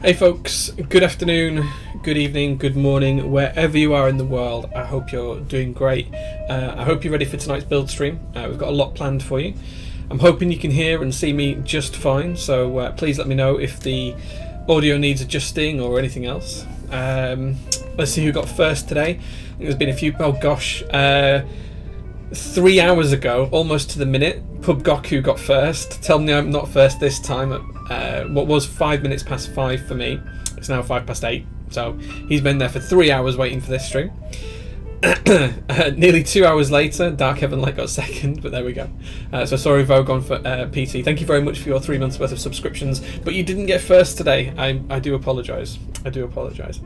Hey folks, good afternoon, good evening, good morning, wherever you are in the world. I hope you're doing great. I hope you're ready for tonight's build stream. We've got a lot planned for you. I'm hoping you can hear and see me just fine, so please let me know if the audio needs adjusting or anything else. Let's see who got first today. I think there's been a few. Oh gosh, 3 hours ago, almost to the minute, Pub Goku got first. Tell me I'm not first this time. What was 5 minutes past 5 for me, it's now 5 past 8. So he's been there for 3 hours waiting for this stream. Nearly 2 hours later, Dark Heaven Light got second, but there we go. So sorry, Vogon, for PT. Thank you very much for your 3 months worth of subscriptions, but you didn't get first today. I do apologise. I do apologise.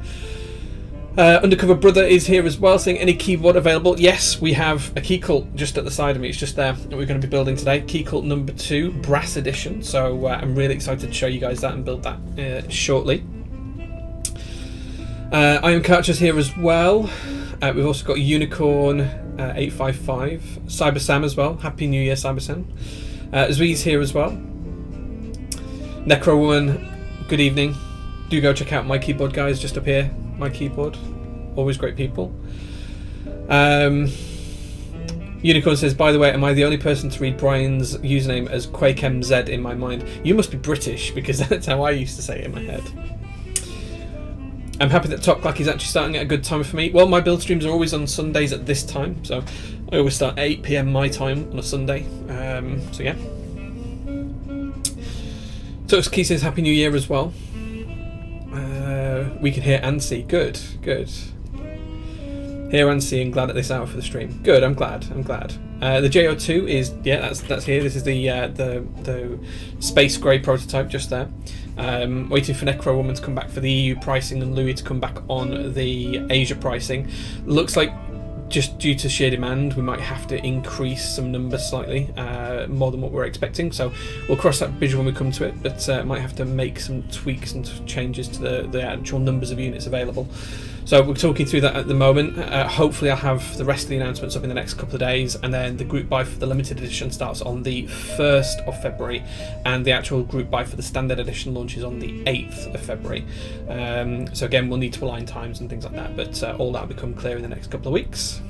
Undercover Brother is here as well, saying any keyboard available. Yes, we have a Keycult just at the side of me. It's just there that we're going to be building today. Keycult No2 Brass Edition. So I'm really excited to show you guys that and build that shortly. Iron Carcher's here as well. We've also got Unicorn 855, Cyber Sam as well. Happy New Year, Cyber Sam. Zwee's here as well. Necro Woman, good evening. Do go check out my keyboard, guys, just up here. My keyboard, always great people. Unicorn says, by the way, am I the only person to read Brian's username as QuakeMZ in my mind? You must be British, because that's how I used to say it in my head. I'm happy that Top Clack is actually starting at a good time for me. Well, my build streams are always on Sundays at this time, so I always start at 8 PM my time on a Sunday. So yeah. Tuxkey says Happy New Year as well. We can hear and see. Good, good. Hear and see and glad at this hour for the stream. Good, I'm glad. I'm glad. The JO2 is, yeah, that's here. This is the space grey prototype just there. Waiting for Necro Woman to come back for the EU pricing and Louis to come back on the Asia pricing. Looks like just due to sheer demand, we might have to increase some numbers slightly, more than what we're expecting. So we'll cross that bridge when we come to it, but might have to make some tweaks and changes to the actual numbers of units available. So we're talking through that at the moment. Hopefully I'll have the rest of the announcements up in the next couple of days, and then the group buy for the limited edition starts on the 1st of February, and the actual group buy for the standard edition launches on the 8th of February. So again, we'll need to align times and things like that, but all that will become clear in the next couple of weeks.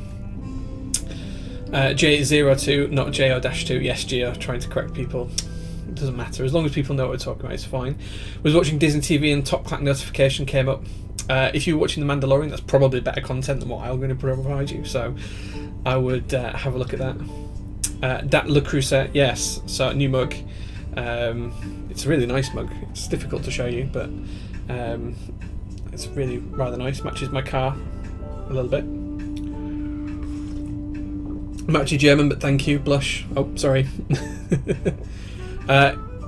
J02, not JO-2. Yes, Geo, trying to correct people. It doesn't matter. As long as people know what we're talking about, it's fine. Was watching Disney TV and Top Clack notification came up. If you're watching The Mandalorian, that's probably better content than what I'm going to provide you, so I would have a look at that. Dat Le Creuset, yes, so new mug. It's a really nice mug. It's difficult to show you, but it's really rather nice. Matches my car a little bit. I'm actually German, but thank you. Blush. Oh, sorry.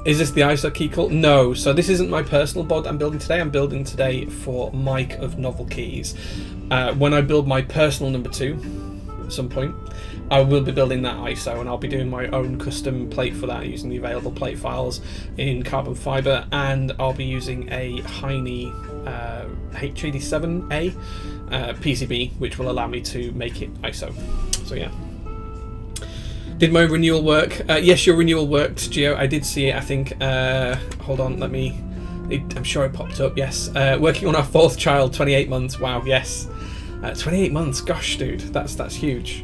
Is this the ISO Keycult? No. So this isn't my personal bod I'm building today. I'm building today for Mike of Novel Keys. When I build my personal number 2 at some point, I will be building that ISO, and I'll be doing my own custom plate for that using the available plate files in carbon fibre, and I'll be using a Heine H87A PCB, which will allow me to make it ISO. So yeah. Did my renewal work? Yes, your renewal worked, Geo. I did see it, I think. Hold on, I'm sure it popped up, yes. Working on our 4th child, 28 months. Wow, yes. 28 months, gosh, dude, that's huge.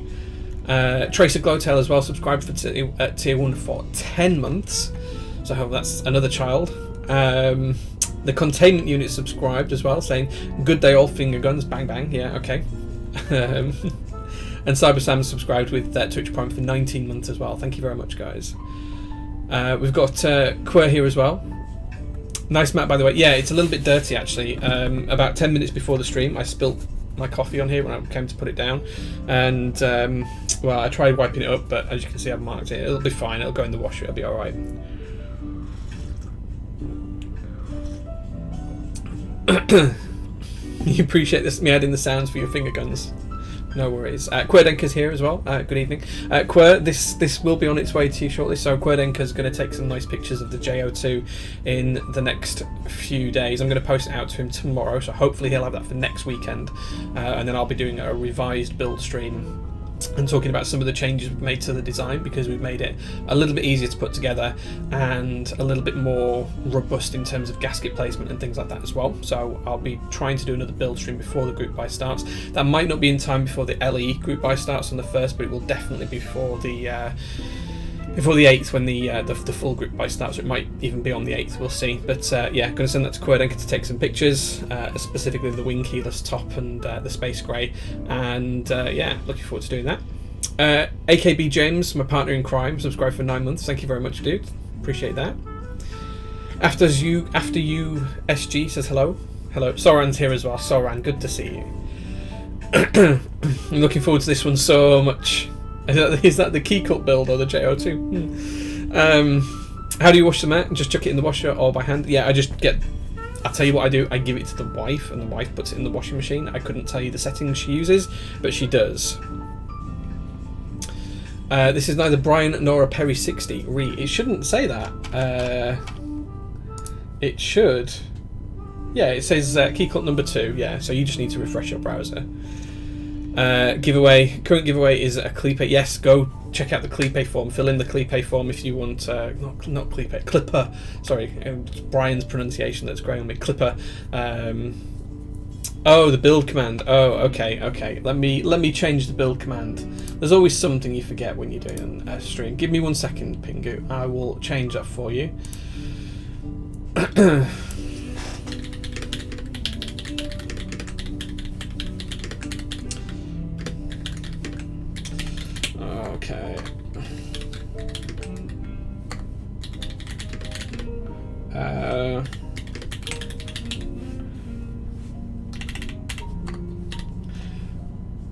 Tracer Glowtail as well, subscribed for tier 1 for 10 months. So I hope that's another child. The containment unit subscribed as well, saying, good day all finger guns, bang bang, yeah, okay. And Cyber Sam subscribed with Twitch Prime for 19 months as well. Thank you very much, guys. We've got Quer here as well. Nice map, by the way. Yeah, it's a little bit dirty, actually. About 10 minutes before the stream, I spilt my coffee on here when I came to put it down. And, well, I tried wiping it up, but as you can see, I've marked it. It'll be fine. It'll go in the washer. It'll be all right. You appreciate this, me adding the sounds for your finger guns. No worries. Querdenker's here as well. Good evening. Quer, this will be on its way to you shortly, so Querdenker's going to take some nice pictures of the JO2 in the next few days. I'm going to post it out to him tomorrow, so hopefully he'll have that for next weekend. And then I'll be doing a revised build stream and talking about some of the changes we've made to the design, because we've made it a little bit easier to put together and a little bit more robust in terms of gasket placement and things like that as well. So I'll be trying to do another build stream before the group buy starts. That might not be in time before the LE group buy starts on the 1st, but it will definitely be before the 8th, when the full group buy starts. It might even be on the 8th, we'll see. But yeah, going to send that to Quirdenker to take some pictures, specifically the wing keyless top and the space grey, and yeah, looking forward to doing that. AKB James, my partner in crime, subscribed for 9 months. Thank you very much, dude. Appreciate that. After you SG says hello. Hello. Soran's here as well. Soran, good to see you. I'm looking forward to this one so much. Is that the Keycult build or the JO2? How do you wash the mat? Just chuck it in the washer or by hand? Yeah, I'll tell you what I do. I give it to the wife, and the wife puts it in the washing machine. I couldn't tell you the settings she uses, but she does. This is neither Brian nor a Perry 60. It shouldn't say that. It should. Yeah, it says Keycult No2. Yeah, so you just need to refresh your browser. Giveaway. Current giveaway is a Clipper. Yes, go check out the Clipper form. Fill in the Clipper form if you want. Not Clipper. Clipper. Sorry, Brian's pronunciation that's growing on me. Clipper. Oh, the build command. Oh, okay. Let me change the build command. There's always something you forget when you're doing a stream. Give me 1 second, Pingu. I will change that for you. Okay.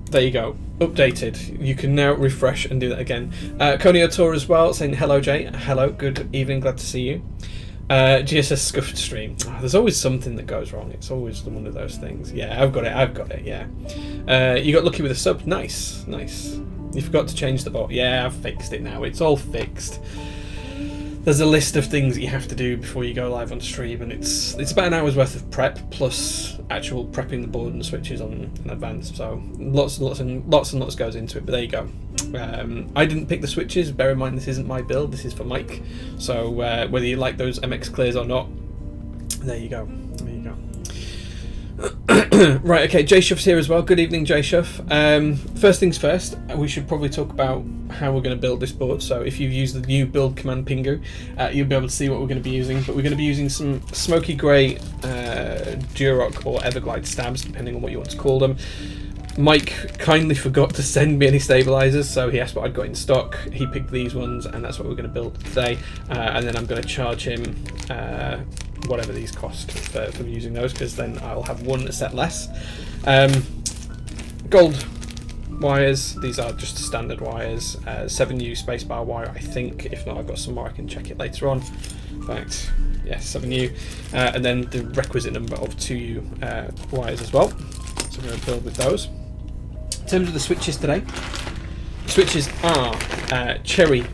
There you go. Updated. You can now refresh and do that again. Coney Tour as well, saying hello, Jay. Hello, good evening, glad to see you. GSS scuffed stream. Oh, there's always something that goes wrong. It's always one of those things. Yeah, I've got it. Yeah. You got lucky with a sub. Nice. You forgot to change the bot. Yeah, I've fixed it now. It's all fixed. There's a list of things that you have to do before you go live on stream, and it's about an hour's worth of prep plus actual prepping the board and switches in advance. So lots goes into it. But there you go. I didn't pick the switches. Bear in mind, this isn't my build. This is for Mike. So whether you like those MX clears or not, there you go. Right, okay, Jay Shuff's here as well. Good evening, Jay Shuff. First things first, we should probably talk about how we're going to build this board. So if you've used the new build command Pingu, you'll be able to see what we're going to be using. But we're going to be using some smoky grey Durock or Everglide stabs, depending on what you want to call them. Mike kindly forgot to send me any stabilizers, so he asked what I'd got in stock. He picked these ones, and that's what we're going to build today. And then I'm going to charge him whatever these cost for using those, because then I'll have one set less. Gold wires. These are just standard wires. 7U spacebar wire, I think. If not, I've got some more. I can check it later on. In fact, yes, 7U. And then the requisite number of 2U wires as well. So we're going to build with those. In terms of the switches today, the switches are Cherry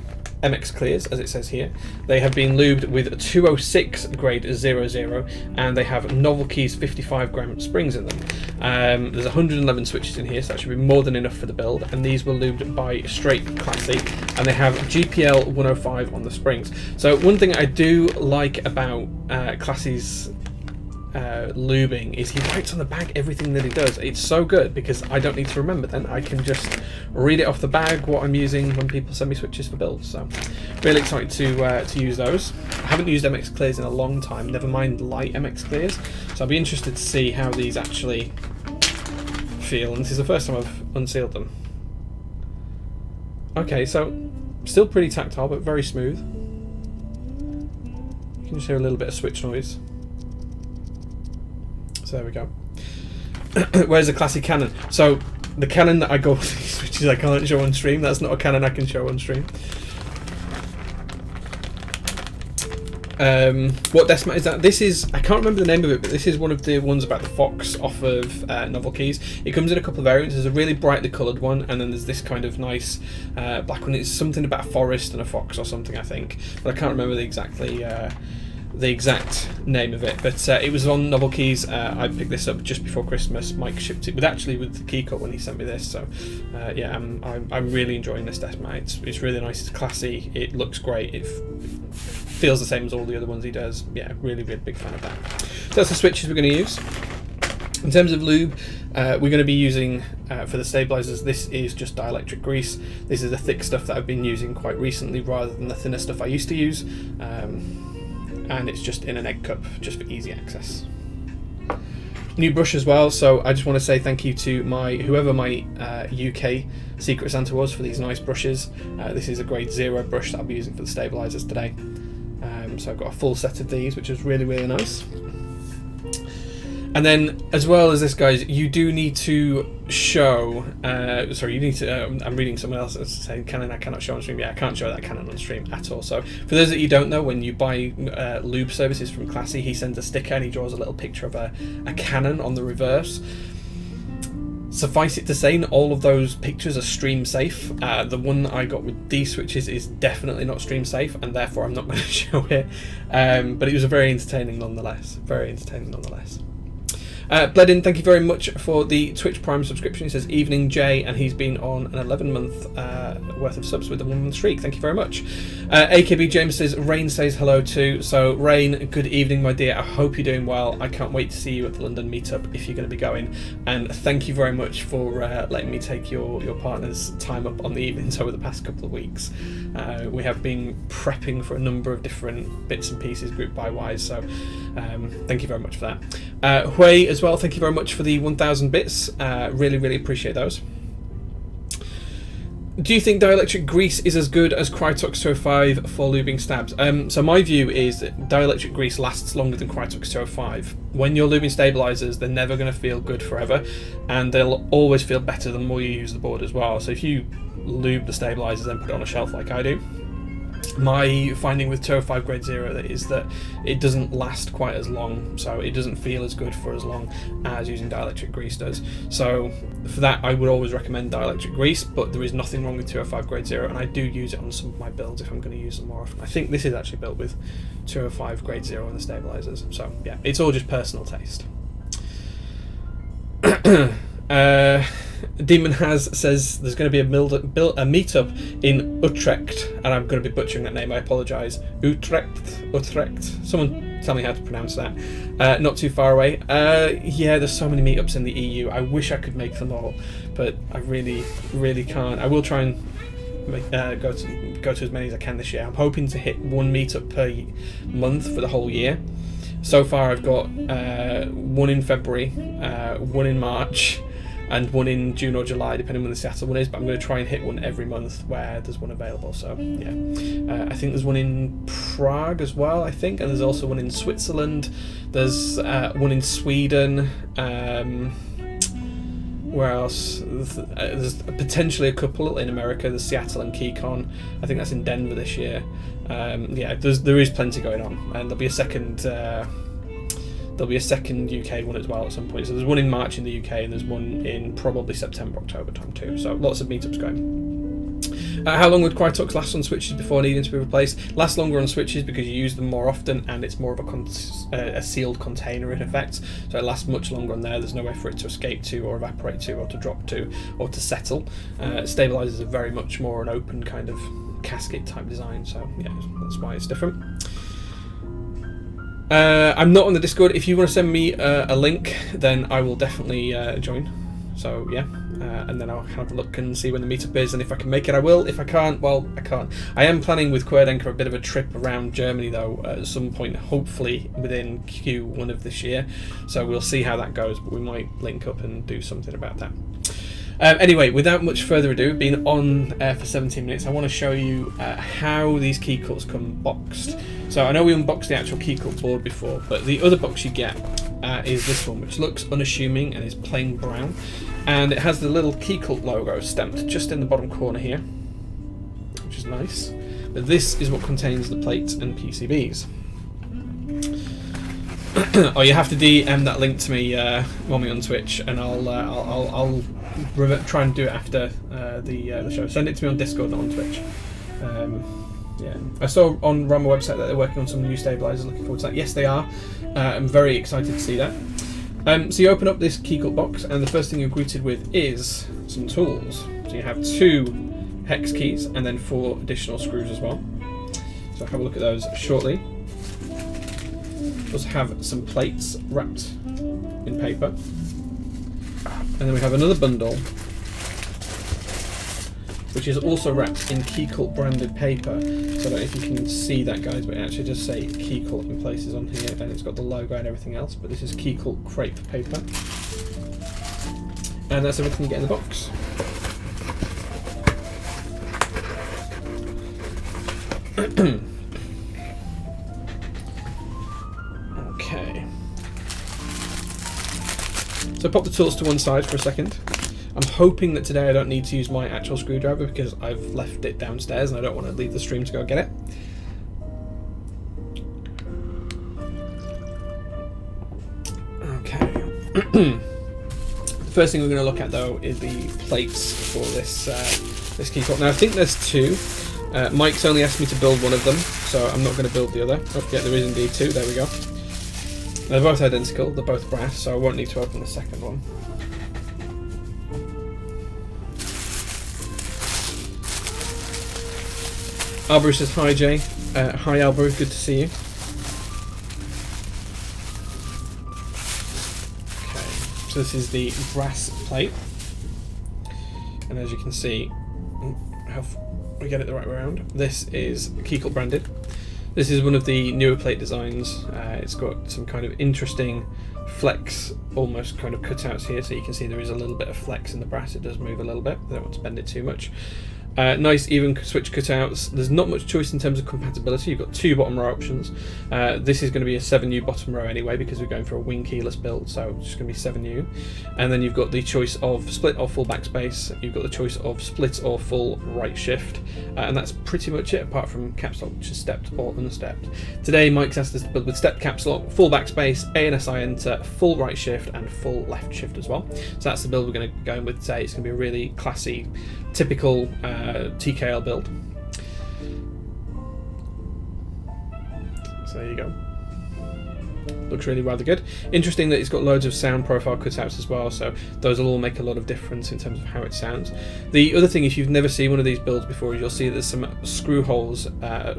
MX clears, as it says here. They have been lubed with 206 grade 00, and they have Novel Keys 55 gram springs in them. There's 111 switches in here, so that should be more than enough for the build. And these were lubed by Straight Classy, and they have GPL 105 on the springs. So one thing I do like about Classy's lubing is he writes on the bag everything that he does. It's so good because I don't need to remember then. I can just read it off the bag what I'm using when people send me switches for builds. So really excited to use those. I haven't used MX clears in a long time, never mind light MX clears, so I'll be interested to see how these actually feel, and this is the first time I've unsealed them. Okay, so still pretty tactile but very smooth. You can just hear a little bit of switch noise. So there we go. Where's the classic cannon? So the cannon that I go with these switches I can't show on stream. That's not a cannon I can show on stream. What decimat is that? This is, I can't remember the name of it, but this is one of the ones about the fox off of Novel Keys. It comes in a couple of variants. There's a really brightly coloured one, and then there's this kind of nice black one. It's something about a forest and a fox or something, I think, but I can't remember the exactly the exact name of it, but it was on Novel Keys. I picked this up just before Christmas. Mike shipped it with the Keycult when he sent me this. So yeah, I'm really enjoying this desk mat. It's really nice. It's classy. It looks great. It feels the same as all the other ones he does. Yeah, really big fan of that. So that's the switches we're going to use. In terms of lube, we're going to be using, for the stabilizers, this is just dielectric grease. This is the thick stuff that I've been using quite recently rather than the thinner stuff I used to use. And it's just in an egg cup, just for easy access. New brush as well, so I just want to say thank you to whoever my UK Secret Santa was for these nice brushes. This is a grade 0 brush that I'll be using for the stabilizers today. So I've got a full set of these, which is really nice. And then, as well as this, guys, you do need to show. Sorry, you need to. I'm reading someone else that's saying Canon I cannot show on stream. Yeah, I can't show that Canon on stream at all. So, for those that you don't know, when you buy lube services from Classy, he sends a sticker and he draws a little picture of a Canon on the reverse. Suffice it to say, not all of those pictures are stream safe. The one I got with these switches is definitely not stream safe, and therefore I'm not going to show it. But it was very entertaining nonetheless. Bledin, thank you very much for the Twitch Prime subscription. He says Evening Jay, and he's been on an 11-month worth of subs with a 1-month streak. Thank you very much. AKB James says Rain says hello too. So Rain, good evening, my dear. I hope you're doing well. I can't wait to see you at the London meetup if you're going to be going. And thank you very much for letting me take your partner's time up on the evenings over the past couple of weeks. We have been prepping for a number of different bits and pieces, group by wise. So thank you very much for that. Hui as well, thank you very much for the 1,000 bits. Really appreciate those. Do you think dielectric grease is as good as Krytox 205 for lubing stabs? So my view is that dielectric grease lasts longer than Krytox 205. When you're lubing stabilizers, they're never going to feel good forever, and they'll always feel better the more you use the board as well. So if you lube the stabilizers and put it on a shelf like I do, my finding with 205 grade 0 is that it doesn't last quite as long, so it doesn't feel as good for as long as using dielectric grease does. So for that, I would always recommend dielectric grease, but there is nothing wrong with 205 grade 0, and I do use it on some of my builds if I'm going to use them more often. I think this is actually built with 205 grade 0 on the stabilizers, so yeah, it's all just personal taste. Demon says there's going to be a meetup in Utrecht, and I'm going to be butchering that name, I apologise. Utrecht. Someone tell me how to pronounce that. Not too far away. Yeah, there's so many meetups in the EU. I wish I could make them all, but I really can't. I will try and go to as many as I can this year. I'm hoping to hit one meetup per month for the whole year. So far I've got one in February, one in March, and one in June or July, depending on when the Seattle one is, but I'm going to try and hit one every month where there's one available. So yeah, I think there's one in Prague as well, I think, and there's also one in Switzerland. There's one in Sweden. Where else? There's potentially a couple in America. There's Seattle and Keycon. I think that's in Denver this year. Yeah, there is plenty going on, and there'll be a second UK one as well at some point. So there's one in March in the UK, and there's one in probably September, October time too. So lots of meetups going. How long would Krytox last on switches before needing to be replaced? Last longer on switches because you use them more often, and it's more of a sealed container in effect. So it lasts much longer on there. There's no way for it to escape to, or evaporate to, or to drop to, or to settle. Stabilizers are very much more an open kind of casket type design. So yeah, that's why it's different. I'm not on the Discord. If you want to send me a link, then I will definitely join. So yeah, and then I'll have a look and see when the meetup is, and if I can make it I will. If I can't, well, I can't. I am planning with Querdenker a bit of a trip around Germany though at some point, hopefully within Q1 of this year, so we'll see how that goes, but we might link up and do something about that. Anyway, without much further ado, being on for 17 minutes, I want to show you how these Keycults come boxed. So I know we unboxed the actual Keycult board before, but the other box you get is this one, which looks unassuming and is plain brown, and it has the little Keycult logo stamped just in the bottom corner here, which is nice. But this is what contains the plates and PCBs. Oh, you have to DM that link to me when we're on Twitch, and I'll try and do it after the show. Send it to me on Discord, not on Twitch. Yeah, I saw on Rama website that they're working on some new stabilizers. Looking forward to that. Yes, they are. I'm very excited to see that. So you open up this Keycult box, and the first thing you're greeted with is some tools. So you have 2 hex keys and then 4 additional screws as well. So I'll have a look at those shortly. We also have some plates wrapped in paper, and then we have another bundle which is also wrapped in Keycult branded paper. So I don't know if you can see that, guys, but it actually does say Keycult in places on here, and it's got the logo and everything else, but this is Keycult crepe paper. And that's everything you get in the box. Okay. So pop the tools to one side for a second. I'm hoping that today I don't need to use my actual screwdriver because I've left it downstairs and I don't want to leave the stream to go get it. Okay. First thing we're going to look at though is the plates for this this Keycult. Now I think there's 2. Mike's only asked me to build one of them, so I'm not going to build the other. Oh yeah, there is indeed 2. There we go. They're both identical. They're both brass, so I won't need to open the second one. Alberus says hi, Jay. Hi, Alberus. Good to see you. Okay, so this is the brass plate, and as you can see, have we get it the right way around? This is Keycult branded. This is one of the newer plate designs. It's got some kind of interesting flex, almost kind of cutouts here, so you can see there is a little bit of flex in the brass. It does move a little bit. I don't want to bend it too much. Nice even switch cutouts. There's not much choice in terms of compatibility. You've got 2 bottom row options. This is going to be a 7U bottom row anyway because we're going for a wing keyless build, so it's just going to be 7U. And then you've got the choice of split or full backspace. You've got the choice of split or full right shift, and that's pretty much it apart from caps lock, which is stepped or unstepped. Today Mike's asked us to build with stepped caps lock, full backspace, ANSI enter, full right shift and full left shift as well. So that's the build we're going to go in with today. It's going to be a really classy, typical TKL build. So there you go. Looks really rather good. Interesting that it's got loads of sound profile cutouts as well, so those will all make a lot of difference in terms of how it sounds. The other thing, if you've never seen one of these builds before, is you'll see there's some screw holes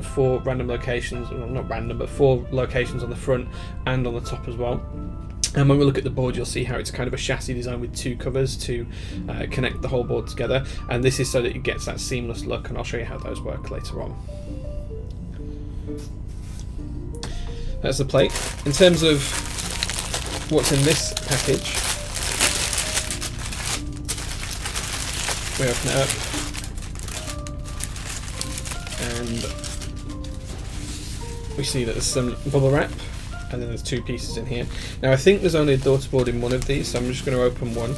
for random locations, well, not random, but 4 locations on the front and on the top as well. And when we look at the board, you'll see how it's kind of a chassis design with 2 covers to connect the whole board together. And this is so that it gets that seamless look, and I'll show you how those work later on. That's the plate. In terms of what's in this package, we open it up, and we see that there's some bubble wrap. And then there's 2 pieces in here. Now I think there's only a daughter board in one of these, so I'm just going to open one.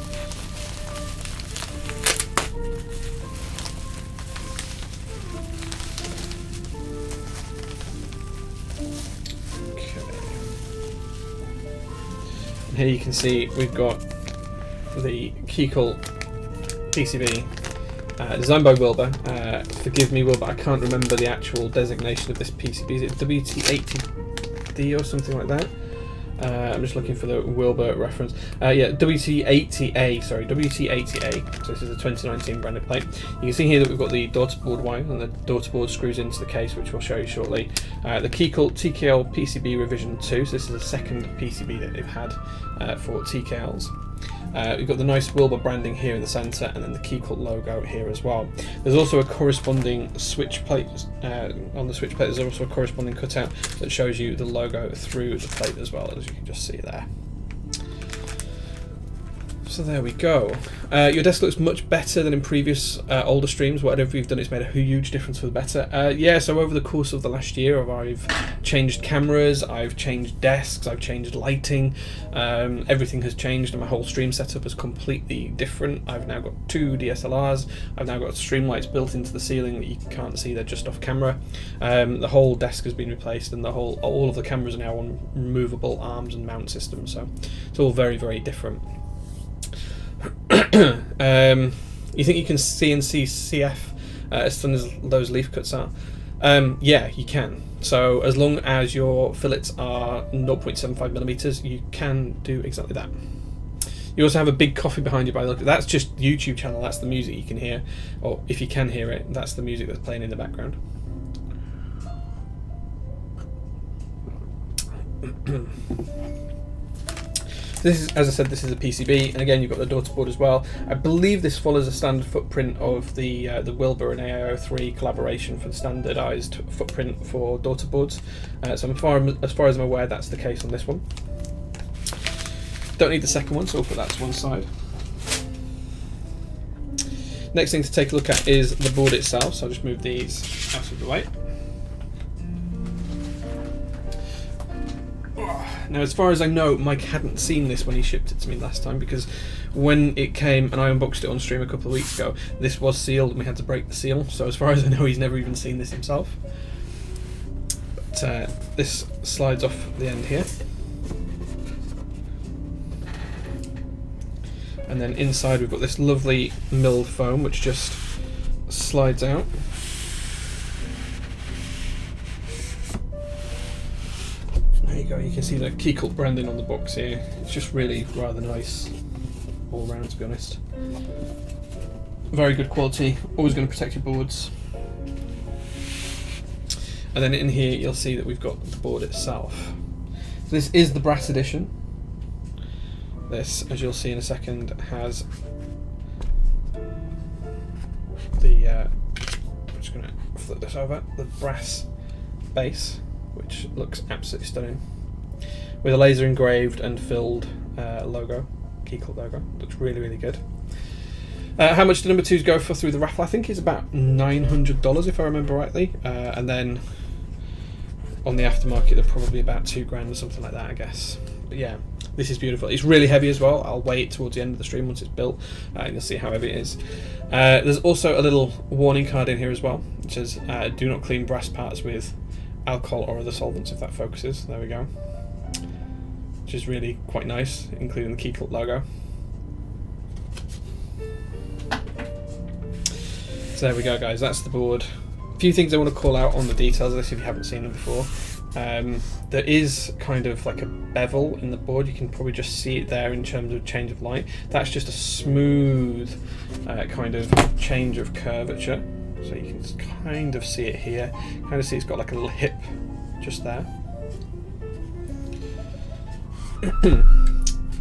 Okay. And here you can see we've got the Keycult PCB designed by Wilbur. Forgive me, Wilbur, I can't remember the actual designation of this PCB. Is it WT80? Or something like that. I'm just looking for the Wilbur reference. Yeah, WT80A, sorry, WT80A. So this is a 2019 branded plate. You can see here that we've got the daughter board wire, and the daughter board screws into the case, which we'll show you shortly. The Keycult TKL PCB revision 2, so this is the second PCB that they've had for TKLs. We've got the nice Wilbur branding here in the centre, and then the Keycult logo here as well. There's also a corresponding switch plate on the switch plate. There's also a corresponding cutout that shows you the logo through the plate as well, as you can just see there. So there we go. Your desk looks much better than in previous older streams. Whatever you've done, it's made a huge difference for the better. Yeah, so over the course of the last year, I've changed cameras, I've changed desks, I've changed lighting. Everything has changed, and my whole stream setup is completely different. I've now got 2 DSLRs. I've now got stream lights built into the ceiling that you can't see; they're just off camera. The whole desk has been replaced, and all of the cameras are now on removable arms and mount systems. So it's all very, very different. You think you can CNC CF as thin as those leaf cuts are? Yeah, you can. So as long as your fillets are 0.75 millimeters, you can do exactly that. You also have a big coffee behind you by the look. That's just YouTube channel. That's the music you can hear, or if you can hear it, that's the music that's playing in the background. This is, as I said, this is a PCB, and again you've got the daughter board as well. I believe this follows a standard footprint of the Wilbur and AIO3 collaboration for the standardised footprint for daughter boards. So as far as I'm aware, that's the case on this one. Don't need the second one, so we'll put that to one side. Next thing to take a look at is the board itself, so I'll just move these out of the way. Now, as far as I know, Mike hadn't seen this when he shipped it to me last time, because when it came and I unboxed it on stream a couple of weeks ago, this was sealed and we had to break the seal. So as far as I know, he's never even seen this himself. But this slides off the end here. And then inside we've got this lovely milled foam which just slides out. There you go, you can see the Keycult branding on the box here. It's just really rather nice all round, to be honest. Very good quality, always going to protect your boards. And then in here you'll see that we've got the board itself. So this is the brass edition. This, as you'll see in a second, has the, I'm just going to flip this over, the brass base, which looks absolutely stunning, with a laser engraved and filled logo, Keycult logo. Looks really, really good. How much do number 2s go for through the raffle? I think it's about $900 if I remember rightly, and then on the aftermarket they're probably about $2,000 or something like that, I guess. But yeah, this is beautiful. It's really heavy as well. I'll weigh it towards the end of the stream once it's built, and you'll see how heavy it is. There's also a little warning card in here as well, which says do not clean brass parts with alcohol or other solvents, if that focuses. There we go. Which is really quite nice, including the Keycult logo. So there we go, guys, that's the board. A few things I want to call out on the details of this if you haven't seen them before. There is kind of like a bevel in the board. You can probably just see it there in terms of change of light. That's just a smooth kind of change of curvature. So you can kind of see it here. Kind of see it's got like a little hip just there.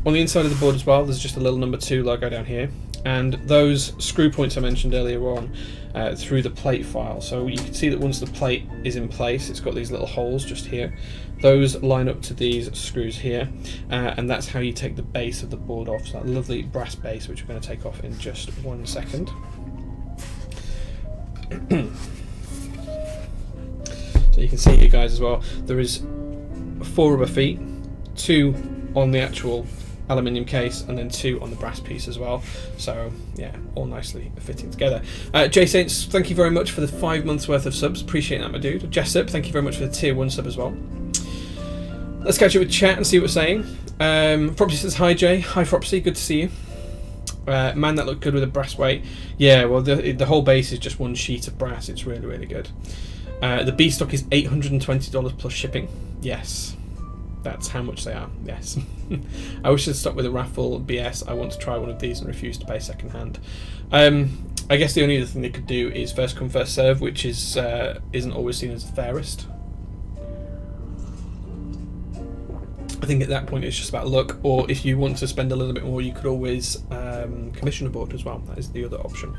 On the inside of the board as well, there's just a little number 2 logo down here. And those screw points I mentioned earlier on through the plate file. So you can see that once the plate is in place, it's got these little holes just here. Those line up to these screws here, and that's how you take the base of the board off. So that lovely brass base, which we're going to take off in just 1 second. So you can see here, guys, as well, there is 4 rubber feet, 2 on the actual aluminium case and then 2 on the brass piece as well. So yeah, all nicely fitting together. Jay Saints, thank you very much for the 5 months worth of subs. Appreciate that, my dude. Jessup, thank you very much for the tier 1 sub as well. Let's catch up with chat and see what we're saying. Fropsy says hi, Jay. Hi Fropsy, good to see you. Man, that looked good with a brass weight. Yeah, well the whole base is just one sheet of brass. It's really, really good. The B stock is $820 plus shipping. Yes, that's how much they are. Yes. I wish they'd stop with a raffle BS. I want to try one of these and refuse to pay second hand. I guess the only other thing they could do is first come first serve, which is isn't always seen as the fairest. I think at that point it's just about luck, or if you want to spend a little bit more, you could always commission a board as well. That is the other option.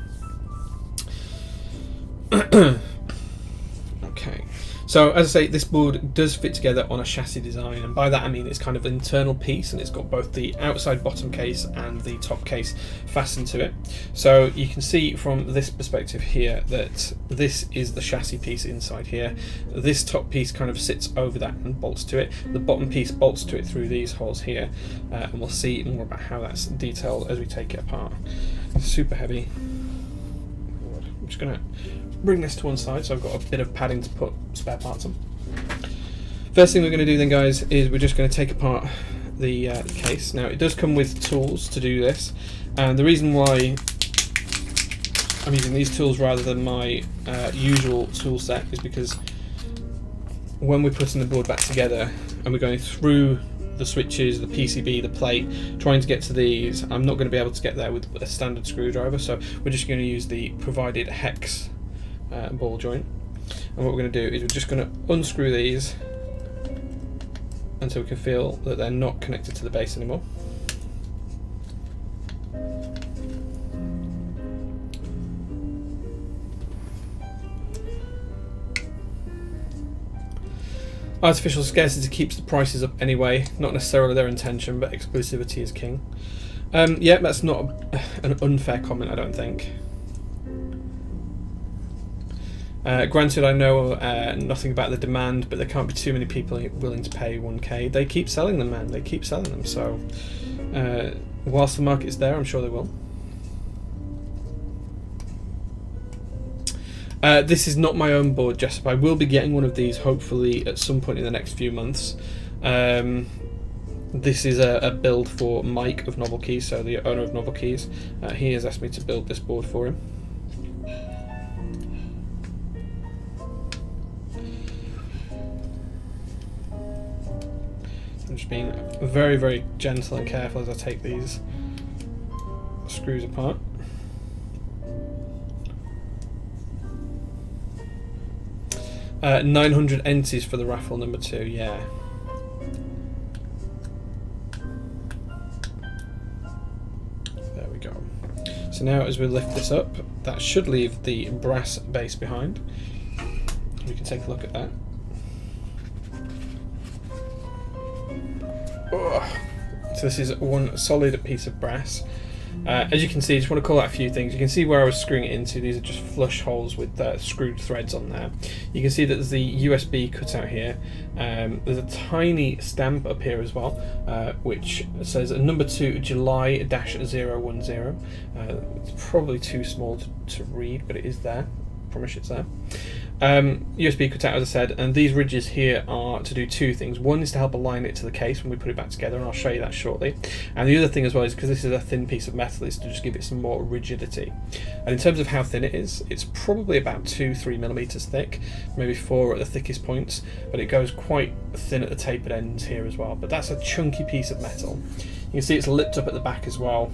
Okay, so as I say, this board does fit together on a chassis design, and by that I mean it's kind of an internal piece, and it's got both the outside bottom case and the top case fastened to it. So you can see from this perspective here that this is the chassis piece inside here. This top piece kind of sits over that and bolts to it. The bottom piece bolts to it through these holes here, and we'll see more about how that's detailed as we take it apart. Super heavy. I'm just going to bring this to one side so I've got a bit of padding to put spare parts on. First thing we're going to do then, guys, is we're just going to take apart the case. Now it does come with tools to do this, and the reason why I'm using these tools rather than my usual tool set is because when we're putting the board back together and we're going through the switches, the PCB, the plate, trying to get to these, I'm not going to be able to get there with a standard screwdriver, so we're just going to use the provided hex ball joint. And what we're going to do is we're just going to unscrew these until we can feel that they're not connected to the base anymore. Artificial scarcity keeps the prices up anyway, not necessarily their intention, but exclusivity is king. Yeah, that's not an unfair comment, I don't think. Granted, I know nothing about the demand, but there can't be too many people willing to pay 1k. They keep selling them, man. They keep selling them. So, whilst the market is there, I'm sure they will. This is not my own board, Jessup. I will be getting one of these hopefully at some point in the next few months. This is a build for Mike of Novel Keys, so the owner of Novel Keys. He has asked me to build this board for him. I'm just being very, very gentle and careful as I take these screws apart. Uh, 900 entities for the raffle number 2, yeah. There we go. So now as we lift this up, that should leave the brass base behind. We can take a look at that. Oh. So this is one solid piece of brass. As you can see, I just want to call out a few things. You can see where I was screwing it into. These are just flush holes with screwed threads on there. You can see that there's the USB cutout here. There's a tiny stamp up here as well, which says number 2 July-010. It's probably too small to read, but it is there. I promise it's there. USB cutout, as I said, and these ridges here are to do two things. One is to help align it to the case when we put it back together, and I'll show you that shortly. And the other thing as well is, because this is a thin piece of metal, is to just give it some more rigidity. And in terms of how thin it is, it's probably about 2-3 millimeters thick, maybe 4 at the thickest points, but it goes quite thin at the tapered ends here as well. But that's a chunky piece of metal. You can see it's lipped up at the back as well.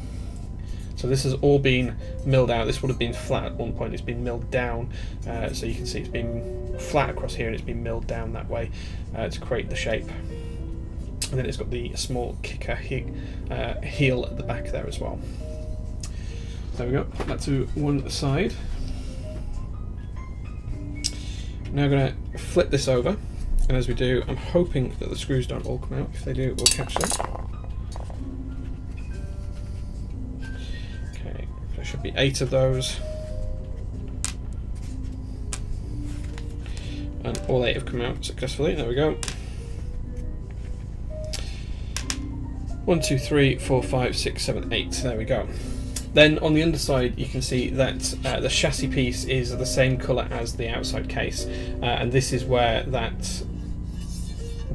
So this has all been milled out. This would have been flat at one point. It's been milled down, so you can see it's been flat across here and it's been milled down that way to create the shape. And then it's got the small kicker heel at the back there as well. There we go. That to one side. Now I'm going to flip this over, and as we do, I'm hoping that the screws don't all come out. If they do, we'll catch them. Should be 8 of those, and all 8 have come out successfully. There we go. 1, 2, 3, 4, 5, 6, 7, 8. There we go. Then on the underside you can see that the chassis piece is the same colour as the outside case, and this is where that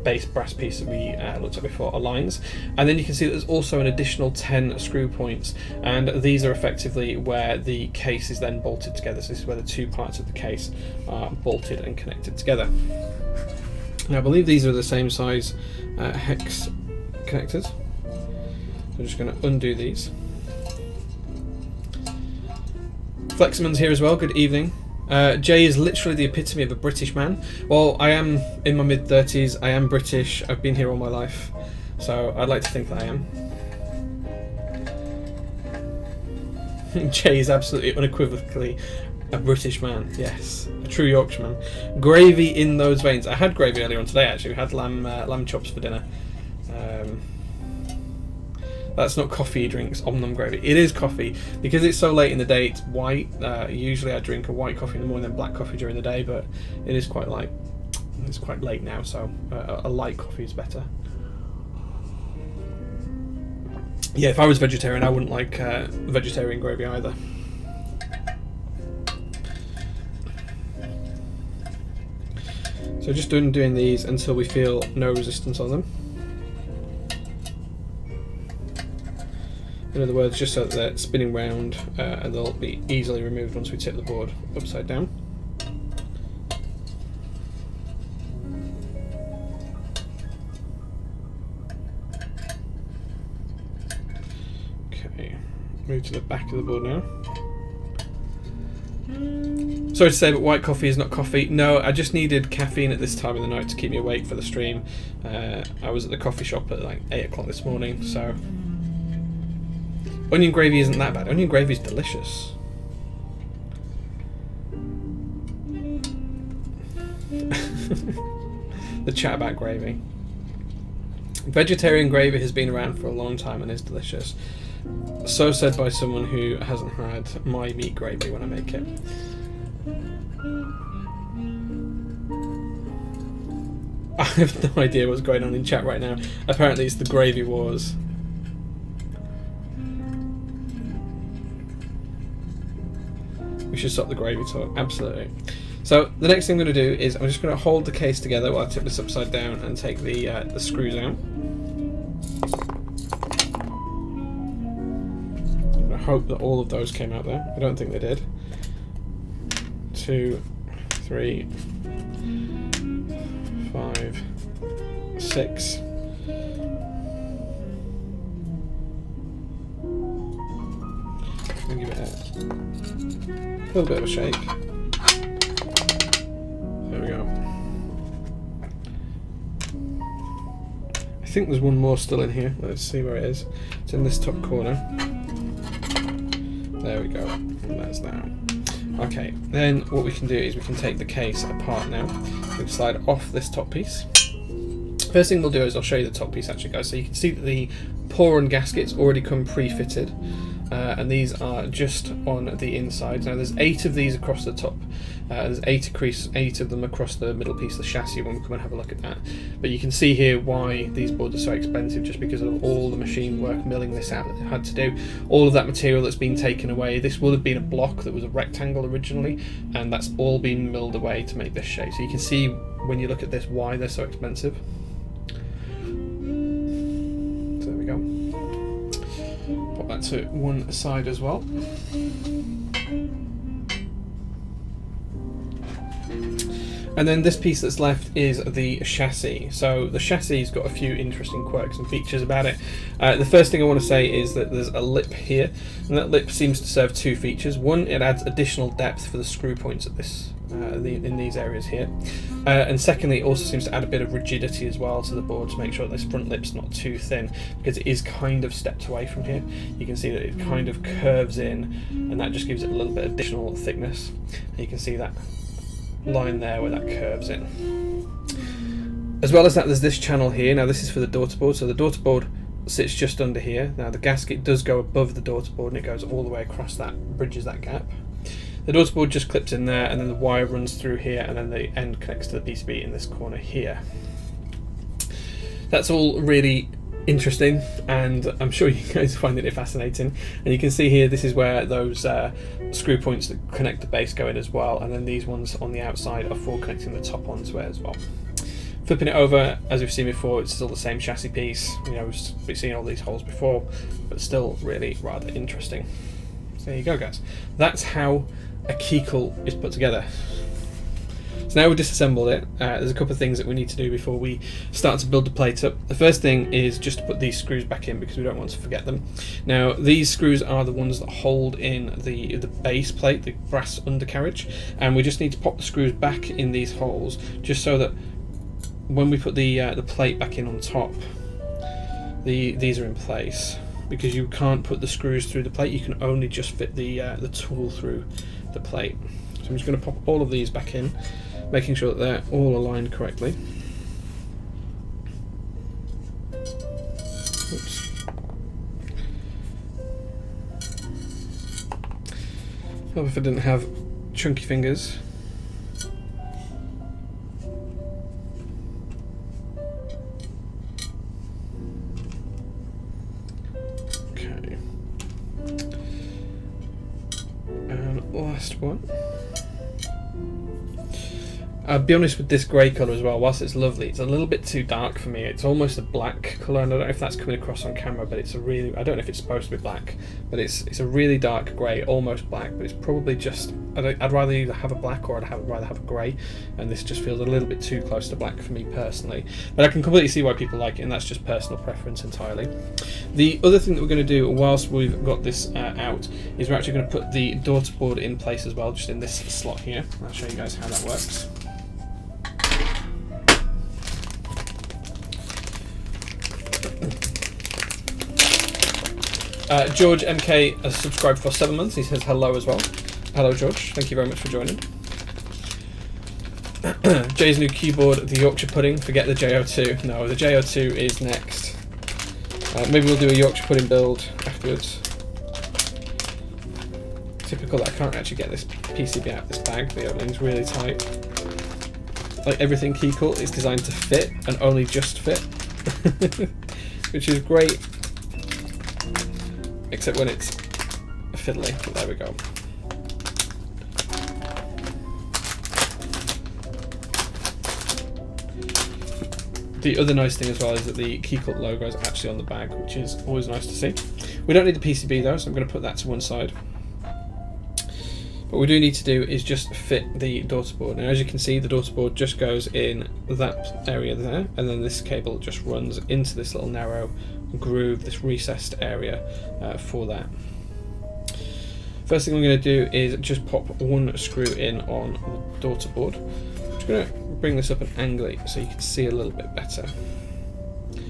base brass piece that we looked at before aligns. And then you can see that there's also an additional 10 screw points, and these are effectively where the case is then bolted together. So this is where the two parts of the case are bolted and connected together. Now I believe these are the same size hex connectors. So I'm just going to undo these. Flexman's here as well, good evening. Jay is literally the epitome of a British man. Well, I am in my mid-30s, I am British, I've been here all my life, so I'd like to think that I am. Jay is absolutely unequivocally a British man, yes, a true Yorkshireman. Gravy in those veins. I had gravy earlier on today actually, we had lamb chops for dinner. That's not coffee he drinks, Omnum gravy. It is coffee. Because it's so late in the day, it's white. Usually I drink a white coffee in the morning, then black coffee during the day, but it is quite light. It's quite late now, so a light coffee is better. Yeah, if I was vegetarian, I wouldn't like vegetarian gravy either. So just doing these until we feel no resistance on them. In other words, just so that they're spinning round and they'll be easily removed once we tip the board upside down. Okay, move to the back of the board now. Sorry to say, but white coffee is not coffee. No, I just needed caffeine at this time of the night to keep me awake for the stream. I was at the coffee shop at like 8 o'clock this morning, so... Onion gravy isn't that bad. Onion gravy is delicious. The chat about gravy. Vegetarian gravy has been around for a long time and is delicious. So said by someone who hasn't had my meat gravy when I make it. I have no idea what's going on in chat right now. Apparently it's the gravy wars. We should stop the gravy talk, absolutely. So the next thing I'm going to do is I'm just going to hold the case together while I tip this upside down and take the screws out. I hope that all of those came out there. I don't think they did. 2, 3, 5, 6. I'll give it a little bit of a shake. There we go. I think there's one more still in here. Let's see where it is. It's in this top corner. There we go. And that's that. Okay, then what we can do is we can take the case apart now. We can slide off this top piece. First thing we'll do is I'll show you the top piece actually, guys. So you can see that the pour and gaskets already come pre-fitted. And these are just on the inside. Now there's 8 of these across the top. There's 8 of them across the middle piece, the chassis, when we come and have a look at that. But you can see here why these boards are so expensive, just because of all the machine work milling this out that it had to do. All of that material that's been taken away. This would have been a block that was a rectangle originally, and that's all been milled away to make this shape. So you can see when you look at this why they're so expensive. So there we go. Pop that to one side as well. And then this piece that's left is the chassis. So the chassis's got a few interesting quirks and features about it. The first thing I want to say is that there's a lip here, and that lip seems to serve 2 features. One, it adds additional depth for the screw points at this in these areas here. And secondly, it also seems to add a bit of rigidity as well to the board to make sure that this front lip's not too thin, because it is kind of stepped away from here. You can see that it kind of curves in, and that just gives it a little bit of additional thickness. And you can see that line there where that curves in. As well as that, there's this channel here. Now this is for the daughter board, so the daughter board sits just under here. Now the gasket does go above the daughter board, and it goes all the way across that, bridges that gap. The daughter board just clips in there, and then the wire runs through here, and then the end connects to the PCB in this corner here. That's all really interesting, and I'm sure you guys find it fascinating. And you can see here, this is where those screw points that connect the base go in as well, and then these ones on the outside are for connecting the top onto it as well. Flipping it over, as we've seen before, it's still the same chassis piece. You know, we've seen all these holes before, but still really rather interesting. So there you go, guys. That's how a Keycult is put together. So now we've disassembled it, there's a couple of things that we need to do before we start to build the plate up. The first thing is just to put these screws back in, because we don't want to forget them. Now these screws are the ones that hold in the base plate, the brass undercarriage, and we just need to pop the screws back in these holes, just so that when we put the plate back in on top, these are in place, because you can't put the screws through the plate, you can only just fit the tool through the plate. So I'm just going to pop all of these back in, making sure that they're all aligned correctly. Oops. Hope if I didn't have chunky fingers. Okay. And last one. I'll be honest with this grey colour as well. Whilst it's lovely, it's a little bit too dark for me. It's almost a black colour, and I don't know if that's coming across on camera, but it's a really, I don't know if it's supposed to be black, but it's a really dark grey, almost black, but it's probably just, I'd rather either have a black or rather have a grey, and this just feels a little bit too close to black for me personally. But I can completely see why people like it, and that's just personal preference entirely. The other thing that we're going to do whilst we've got this out is we're actually going to put the daughter board in place as well, just in this slot here. I'll show you guys how that works. George MK has subscribed for 7 months. He says hello as well. Hello George, thank you very much for joining. Jay's new keyboard, the Yorkshire pudding. Forget the JO2. No, the JO2 is next. Maybe we'll do a Yorkshire pudding build afterwards. Typical that I can't actually get this PCB out of this bag. The opening's really tight. Like everything Keycult is designed to fit and only just fit, which is great. Except when it's fiddly. But there we go. The other nice thing as well is that the Keycult logo is actually on the bag, which is always nice to see. We don't need the PCB though, so I'm going to put that to one side. What we do need to do is just fit the daughter board. Now as you can see, the daughter board just goes in that area there, and then this cable just runs into this little narrow groove, this recessed area for that. First thing I'm going to do is just pop one screw in on the daughter board. I'm just going to bring this up and angle it so you can see a little bit better. So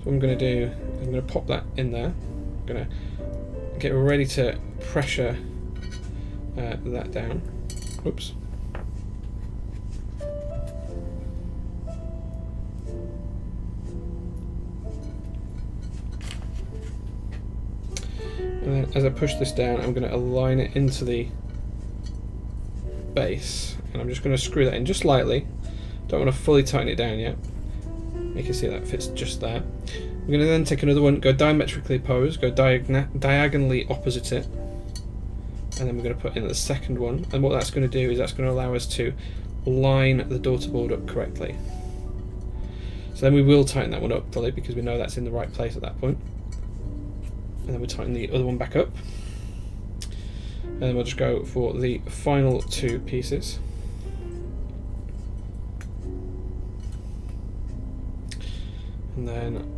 what I'm going to do, I'm going to pop that in there. I'm going to get ready to pressure that down. Whoops. And then as I push this down, I'm going to align it into the base, and I'm just going to screw that in just lightly. Don't want to fully tighten it down yet. You can see that fits just there. I'm going to then take another one, go diametrically opposed, go diagonally opposite it, and then we're going to put in the second one. And what that's going to do is that's going to allow us to line the daughter board up correctly. So then we will tighten that one up fully because we know that's in the right place at that point. And then we'll tighten the other one back up. And then we'll just go for the final two pieces. And then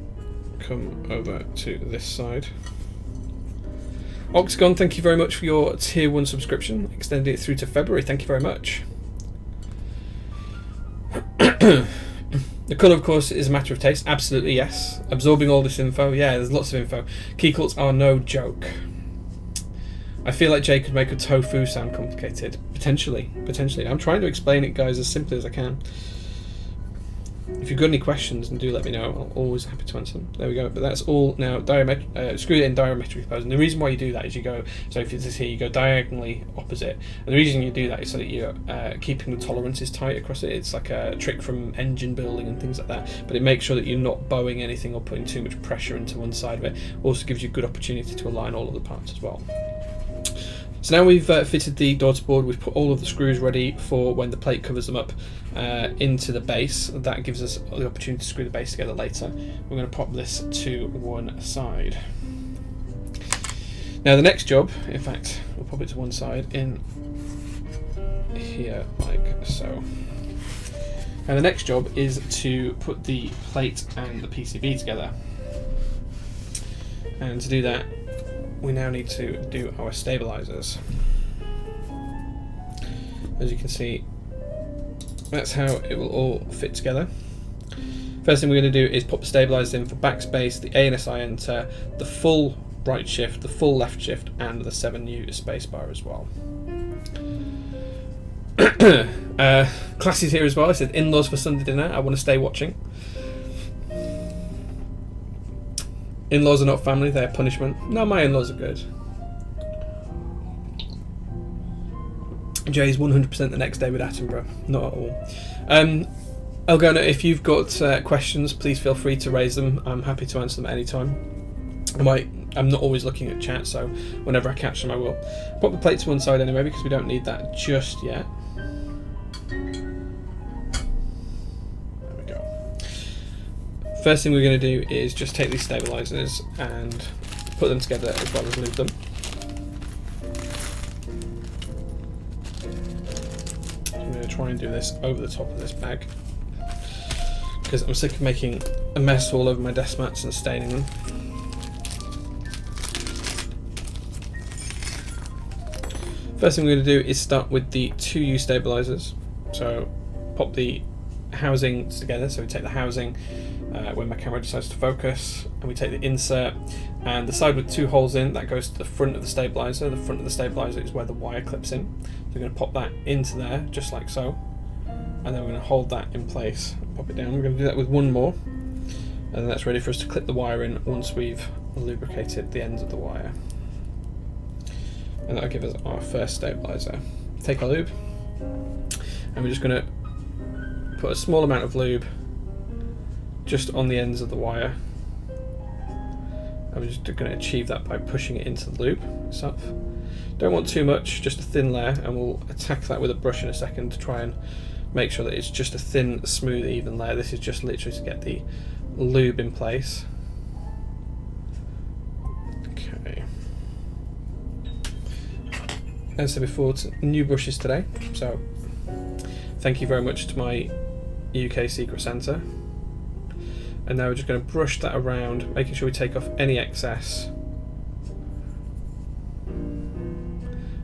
come over to this side. Octagon, thank you very much for your tier 1 subscription. Extended it through to February. Thank you very much. The colour, of course, is a matter of taste. Absolutely, yes. Absorbing all this info. Yeah, there's lots of info. Keycults are no joke. I feel like Jay could make a tofu sound complicated. Potentially. Potentially. I'm trying to explain it, guys, as simply as I can. If you've got any questions, then do let me know. I'm always happy to answer them. There we go. But that's all now screwed in diametric pose. And the reason why you do that is you go, so if it's this here, you go diagonally opposite. And the reason you do that is so that you're keeping the tolerances tight across it. It's like a trick from engine building and things like that. But it makes sure that you're not bowing anything or putting too much pressure into one side of it. Also gives you a good opportunity to align all of the parts as well. So now we've fitted the daughter board, we've put all of the screws ready for when the plate covers them up into the base. That gives us the opportunity to screw the base together later. We're going to pop this to one side. Now the next job, in fact, we'll pop it to one side in here like so. Now the next job is to put the plate and the PCB together. And to do that, we now need to do our stabilizers. As you can see, that's how it will all fit together. First thing we're going to do is pop the stabilizers in for backspace, the A and SI enter, the full right shift, the full left shift, and the 7U spacebar as well. Classy's here as well. I said in-laws for Sunday dinner. I want to stay watching. In-laws are not family, they're punishment. No, my in-laws are good. Jay's 100% the next day with Attenborough. Not at all. Elgona, if you've got questions, please feel free to raise them. I'm happy to answer them at any time. I'm not always looking at chat, so whenever I catch them I will. Pop the plate to one side anyway because we don't need that just yet. First thing we're going to do is just take these stabilizers and put them together as well as lube them. I'm going to try and do this over the top of this bag because I'm sick of making a mess all over my desk mats and staining them. First thing we're going to do is start with the 2U stabilizers. So pop the housings together. So we take the housing when my camera decides to focus, and we take the insert and the side with 2 holes in, that goes to the front of the stabilizer. The front of the stabilizer is where the wire clips in. So we're going to pop that into there just like so, and then we're going to hold that in place, pop it down. We're going to do that with one more, and then that's ready for us to clip the wire in once we've lubricated the ends of the wire. And that'll give us our first stabilizer. Take our lube, and we're just going to put a small amount of lube just on the ends of the wire. And we're just going to achieve that by pushing it into the lube itself. Don't want too much, just a thin layer, and we'll attack that with a brush in a second to try and make sure that it's just a thin, smooth, even layer. This is just literally to get the lube in place. Okay. As I said before, it's new brushes today, so thank you very much to my UK Secret Santa. And now we're just going to brush that around, making sure we take off any excess.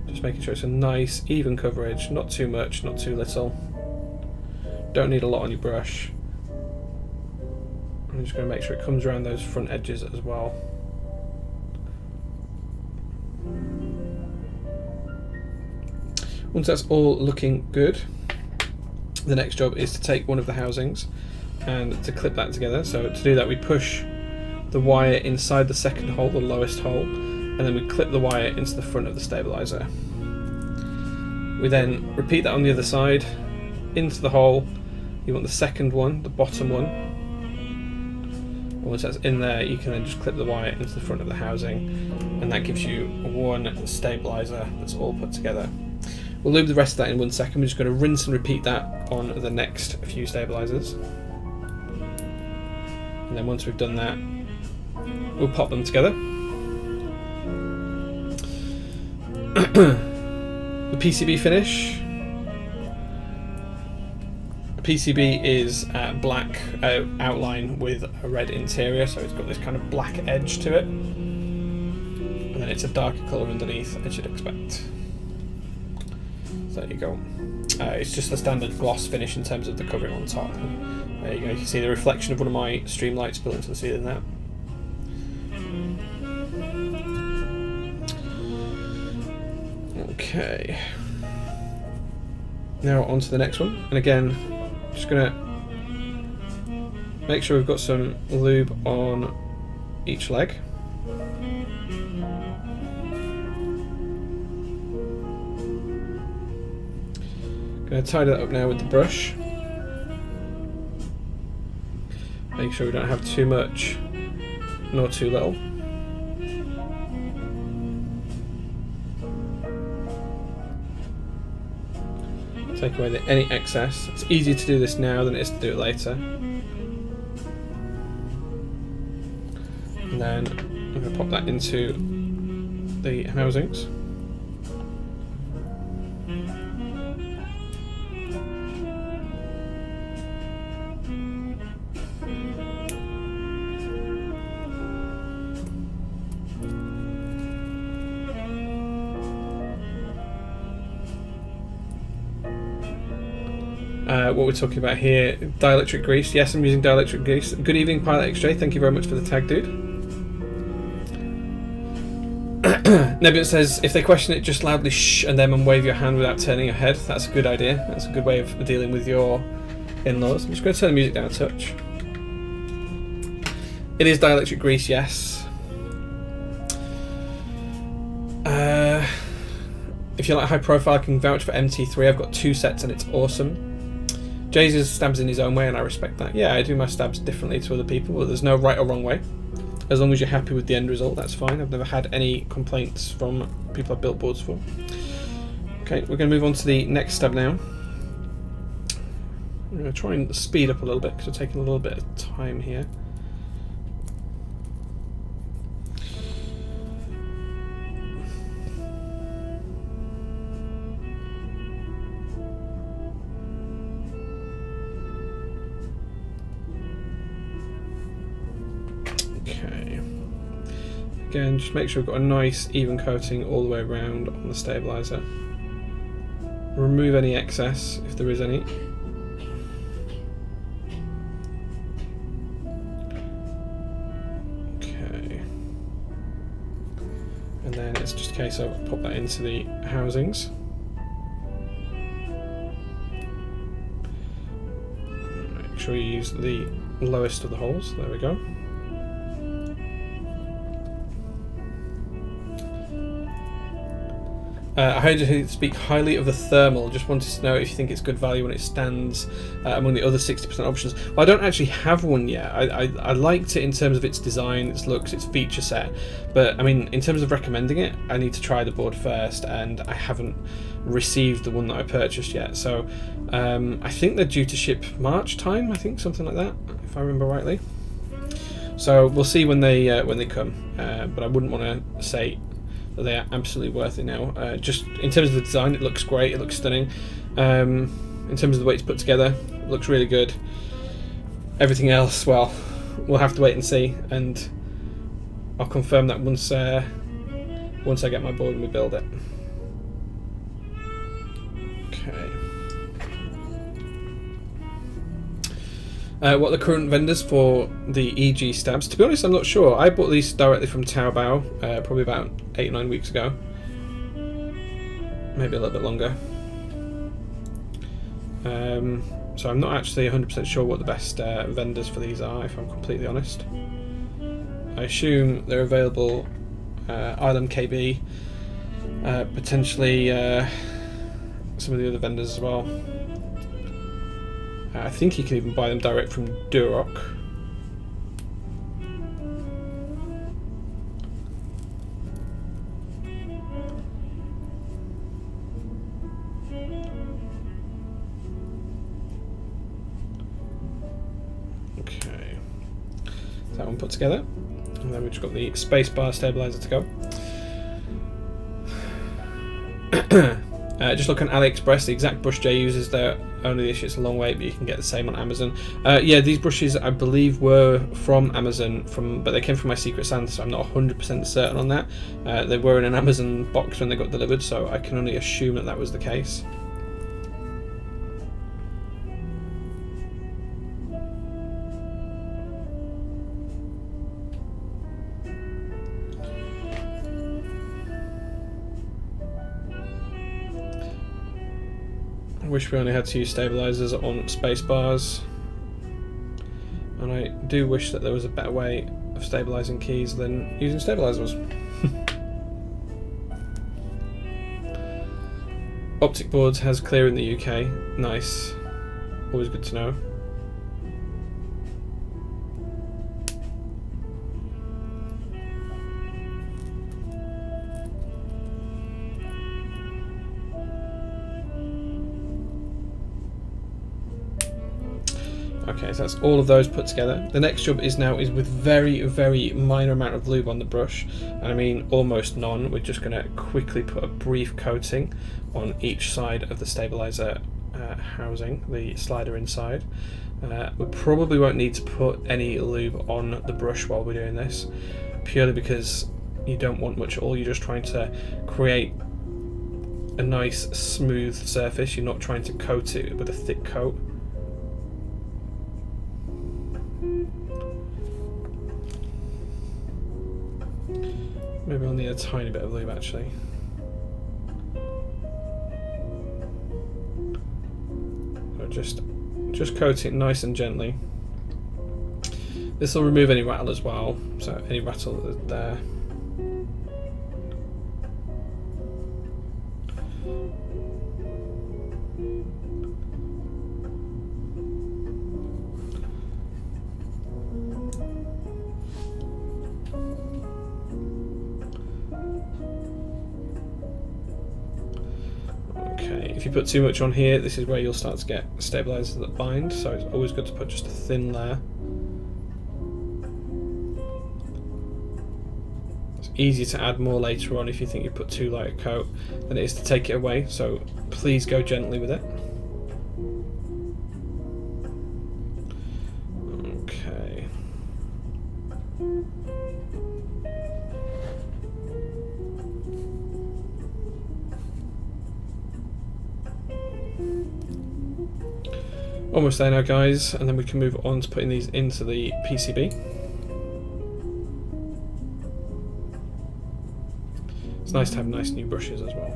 Just making sure it's a nice, even coverage, not too much, not too little. Don't need a lot on your brush. I'm just going to make sure it comes around those front edges as well. Once that's all looking good, the next job is to take one of the housings and to clip that together. So to do that, we push the wire inside the second hole, the lowest hole, and then we clip the wire into the front of the stabilizer. We then repeat that on the other side, into the hole. You want the second one, the bottom one. Once that's in there, you can then just clip the wire into the front of the housing, and that gives you one stabilizer that's all put together. We'll lube the rest of that in 1 second. We're just going to rinse and repeat that on the next few stabilizers. And then once we've done that, we'll pop them together. The PCB finish. The PCB is black outline with a red interior, so it's got this kind of black edge to it. And then it's a darker colour underneath, as you'd expect. So there you go. It's just the standard gloss finish in terms of the covering on top. There you go, you can see the reflection of one of my stream lights built into the ceiling there. Okay. Now on to the next one. And again, just going to make sure we've got some lube on each leg. Going to tidy that up now with the brush. Make sure we don't have too much nor too little. Take away any excess. It's easier to do this now than it is to do it later. And then I'm going to pop that into the housings. What we're talking about here, dielectric grease. Yes, I'm using dielectric grease. Good evening, Pilot XJ. Thank you very much for the tag, dude. Nebula says, if they question it, just loudly shh and then wave your hand without turning your head. That's a good idea. That's a good way of dealing with your in-laws. I'm just going to turn the music down a touch. It is dielectric grease, yes. If you like high profile, I can vouch for MT3. I've got 2 sets and it's awesome. Jay's stabs in his own way and I respect that. Yeah, I do my stabs differently to other people, but there's no right or wrong way. As long as you're happy with the end result, that's fine. I've never had any complaints from people I've built boards for. Okay, we're going to move on to the next stab now. I'm going to try and speed up a little bit because we're taking a little bit of time here. again, just make sure we've got a nice even coating all the way around on the stabilizer. Remove any excess if there is any. Okay. And then it's just a case of pop that into the housings. Make sure you use the lowest of the holes. There we go. I heard you speak highly of the thermal. Just wanted to know if you think it's good value when it stands among the other 60% options. Well, I don't actually have one yet. I liked it in terms of its design, its looks, its feature set. But I mean, in terms of recommending it, I need to try the board first, and I haven't received the one that I purchased yet. So I think they're due to ship March time. I think something like that, if I remember rightly. So we'll see when they come. But I wouldn't want to say they are absolutely worth it now. Just in terms of the design, it looks great, it looks stunning. In terms of the way it's put together, it looks really good. Everything else, well, we'll have to wait and see, and I'll confirm that once I get my board and we build it. Okay. What are the current vendors for the EG stabs? To be honest, I'm not sure. I bought these directly from Taobao probably about 8 or 9 weeks ago. Maybe a little bit longer. So I'm not actually 100% sure what the best vendors for these are, if I'm completely honest. I assume they're available Island KB, potentially some of the other vendors as well. I think you can even buy them direct from Duroc. Okay, that one put together, and then we've just got the spacebar stabilizer to go. Just look on AliExpress, the exact brush Jay uses there. Only the issue it's a long wait, but you can get the same on Amazon. Yeah, these brushes I believe were from Amazon, but they came from my Secret Santa, so I'm not 100% certain on that. They were in an Amazon box when they got delivered, so I can only assume that that was the case. I wish we only had to use stabilizers on space bars, and I do wish that there was a better way of stabilizing keys than using stabilizers. Optic Boards has clear in the UK. Nice. Always good to know. Okay, so that's all of those put together. The next job is with very, very minor amount of lube on the brush, and I mean almost none. We're just going to quickly put a brief coating on each side of the stabilizer housing, the slider inside. We probably won't need to put any lube on the brush while we're doing this, purely because you don't want much at all. You're just trying to create a nice smooth surface. You're not trying to coat it with a thick coat. Maybe we'll need a tiny bit of lube actually. So just coat it nice and gently. This will remove any rattle as well, so any rattle that's there. If you put too much on here, this is where you'll start to get stabilizers that bind, so it's always good to put just a thin layer. It's easier to add more later on if you think you put too light a coat than it is to take it away, so please go gently with it. Okay. Almost there now, guys, and then we can move on to putting these into the PCB. It's nice to have nice new brushes as well.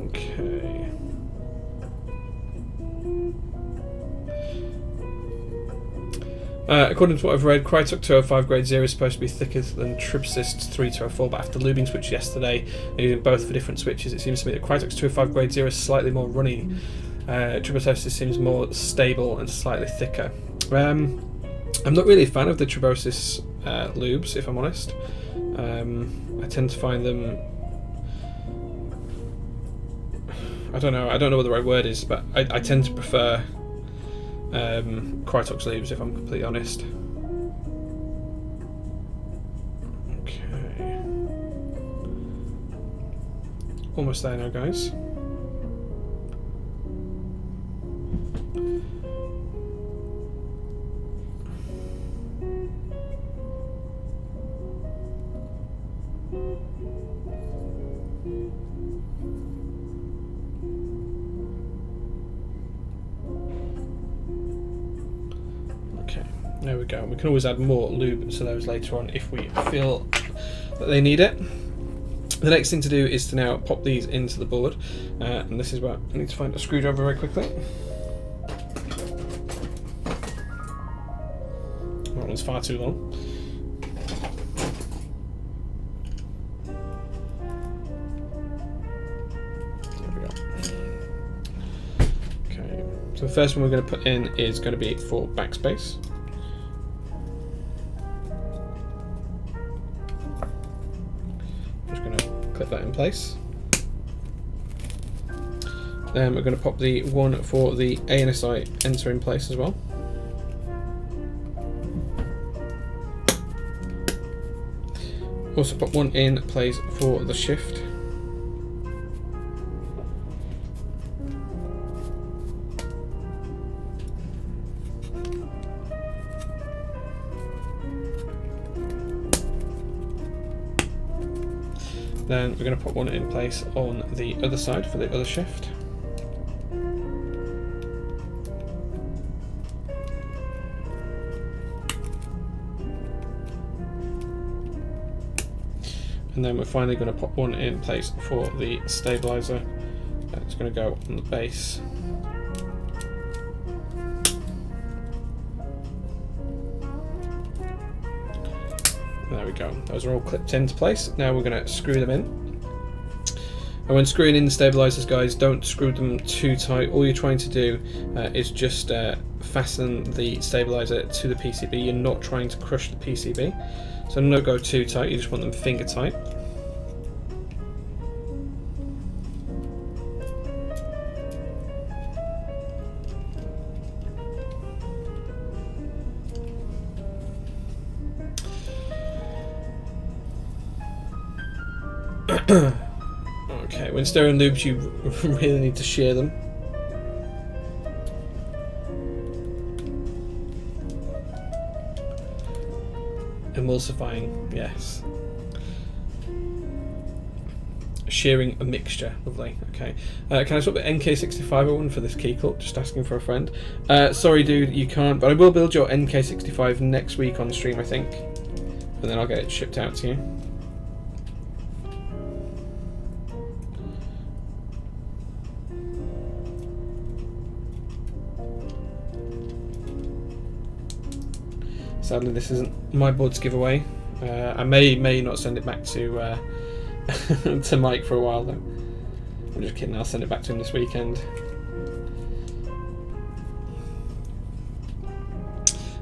Okay. According to what I've read, Keycult 205 grade 0 is supposed to be thicker than TripAssist 3204, but after lubing switch yesterday and using both for different switches, it seems to me that Keycult 205 grade 0 is slightly more runny. TripAssist seems more stable and slightly thicker. I'm not really a fan of the TripAssist lubes, if I'm honest. I tend to find them... I don't know what the right word is, but I tend to prefer Keycult lubes, if I'm completely honest. Okay. Almost there now, guys. There we go. We can always add more lube to those later on if we feel that they need it. The next thing to do is to now pop these into the board, and this is where I need to find a screwdriver very quickly. That one's far too long. There we go. Okay, so the first one we're going to put in is going to be for backspace. Clip that in place. Then we're going to pop the one for the ANSI enter in place as well. Also pop one in place for the shift. Then we're going to put one in place on the other side for the other shift. And then we're finally going to pop one in place for the stabilizer. It's going to go on the base. There we go. Those are all clipped into place. Now we're going to screw them in. And when screwing in the stabilizers, guys, don't screw them too tight. All you're trying to do is just fasten the stabilizer to the PCB. You're not trying to crush the PCB. So don't go too tight. You just want them finger tight. Okay, when stirring lubes, you really need to shear them. Emulsifying, yes. Shearing a mixture, lovely. Okay, can I swap the NK6501 for this Keycult? Just asking for a friend. Sorry, dude, you can't. But I will build your NK65 next week on stream, I think, and then I'll get it shipped out to you. Sadly, this isn't my board's giveaway. I may not send it back to to Mike for a while though. I'm just kidding. I'll send it back to him this weekend.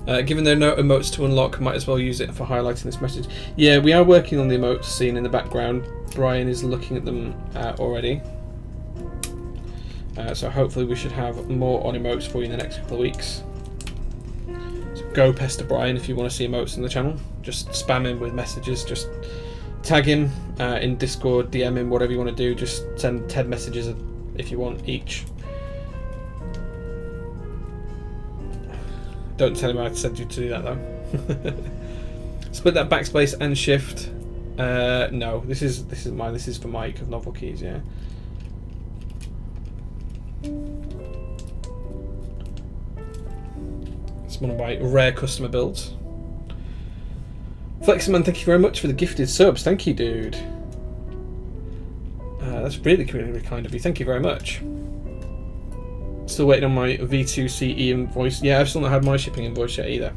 Given there are no emotes to unlock, might as well use it for highlighting this message. Yeah, we are working on the emotes scene in the background. Brian is looking at them already. So hopefully we should have more on emotes for you in the next couple of weeks. Go pester Brian if you want to see emotes on the channel. Just spam him with messages. Just tag him in Discord, DM him, whatever you want to do. Just send 10 messages if you want each. Don't tell him I said you to do that though. Split that backspace and shift No, this isn't mine. This is for Mike of Novel Keys. Yeah. It's one of my rare customer builds. Fleximan, thank you very much for the gifted subs. Thank you, dude. That's really, really kind of you. Thank you very much. Still waiting on my V2CE invoice. Yeah, I've still not had my shipping invoice yet either.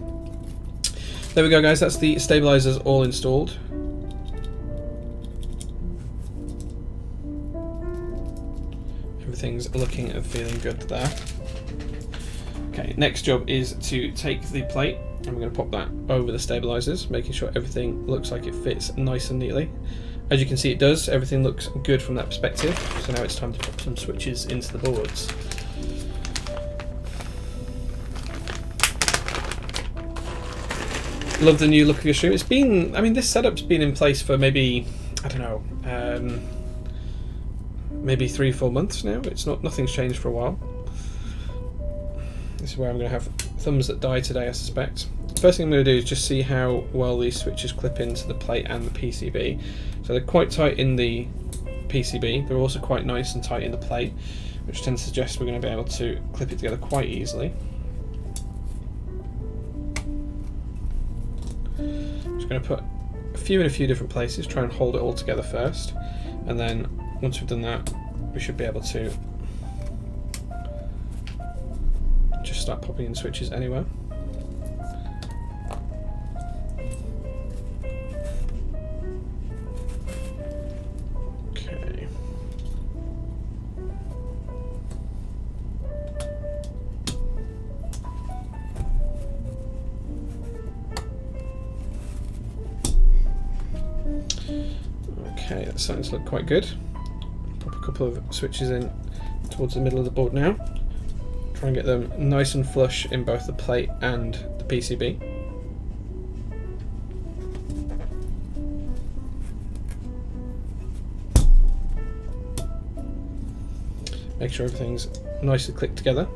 There we go, guys. That's the stabilizers all installed. Everything's looking and feeling good there. Okay, next job is to take the plate and we're going to pop that over the stabilizers, making sure everything looks like it fits nice and neatly. As you can see, it does. Everything looks good from that perspective. So now it's time to pop some switches into the boards. Love the new look of your stream. It's been, I mean, this setup's been in place for maybe, I don't know, maybe 3-4 months now. Nothing's changed for a while. This is where I'm going to have thumbs that die today, I suspect. First thing I'm going to do is just see how well these switches clip into the plate and the PCB. So they're quite tight in the PCB, they're also quite nice and tight in the plate, which tends to suggest we're going to be able to clip it together quite easily. Just going to put a few in a few different places, try and hold it all together first, and then once we've done that, we should be able to just start popping in switches anywhere. Okay. Okay, that's starting to look quite good. Pop a couple of switches in towards the middle of the board now. Try and get them nice and flush in both the plate and the PCB. Make sure everything's nicely clicked together.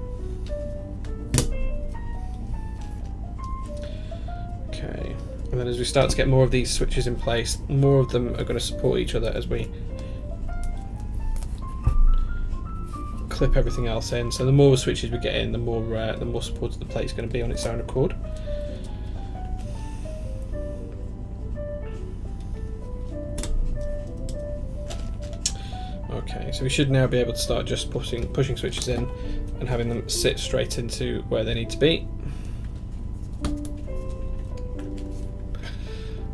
Okay, and then as we start to get more of these switches in place, more of them are going to support each other as we clip everything else in. So the more switches we get in, the more supported the plate's going to be on its own accord. Okay, so we should now be able to start just pushing switches in and having them sit straight into where they need to be.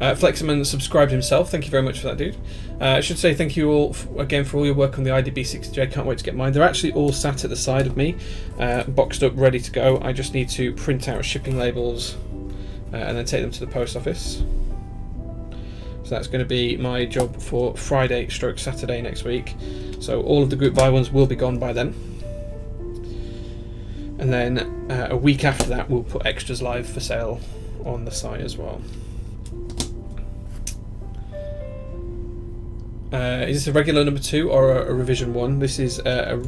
Fleximan subscribed himself. Thank you very much for that, dude. I should say thank you all again for all your work on the IDB60J. Can't wait to get mine. They're actually all sat at the side of me, boxed up, ready to go. I just need to print out shipping labels and then take them to the post office. So that's going to be my job for Friday/Saturday next week. So all of the group buy ones will be gone by then. And then a week after that, we'll put extras live for sale on the site as well. Is this a regular number 2 or a revision 1? This is a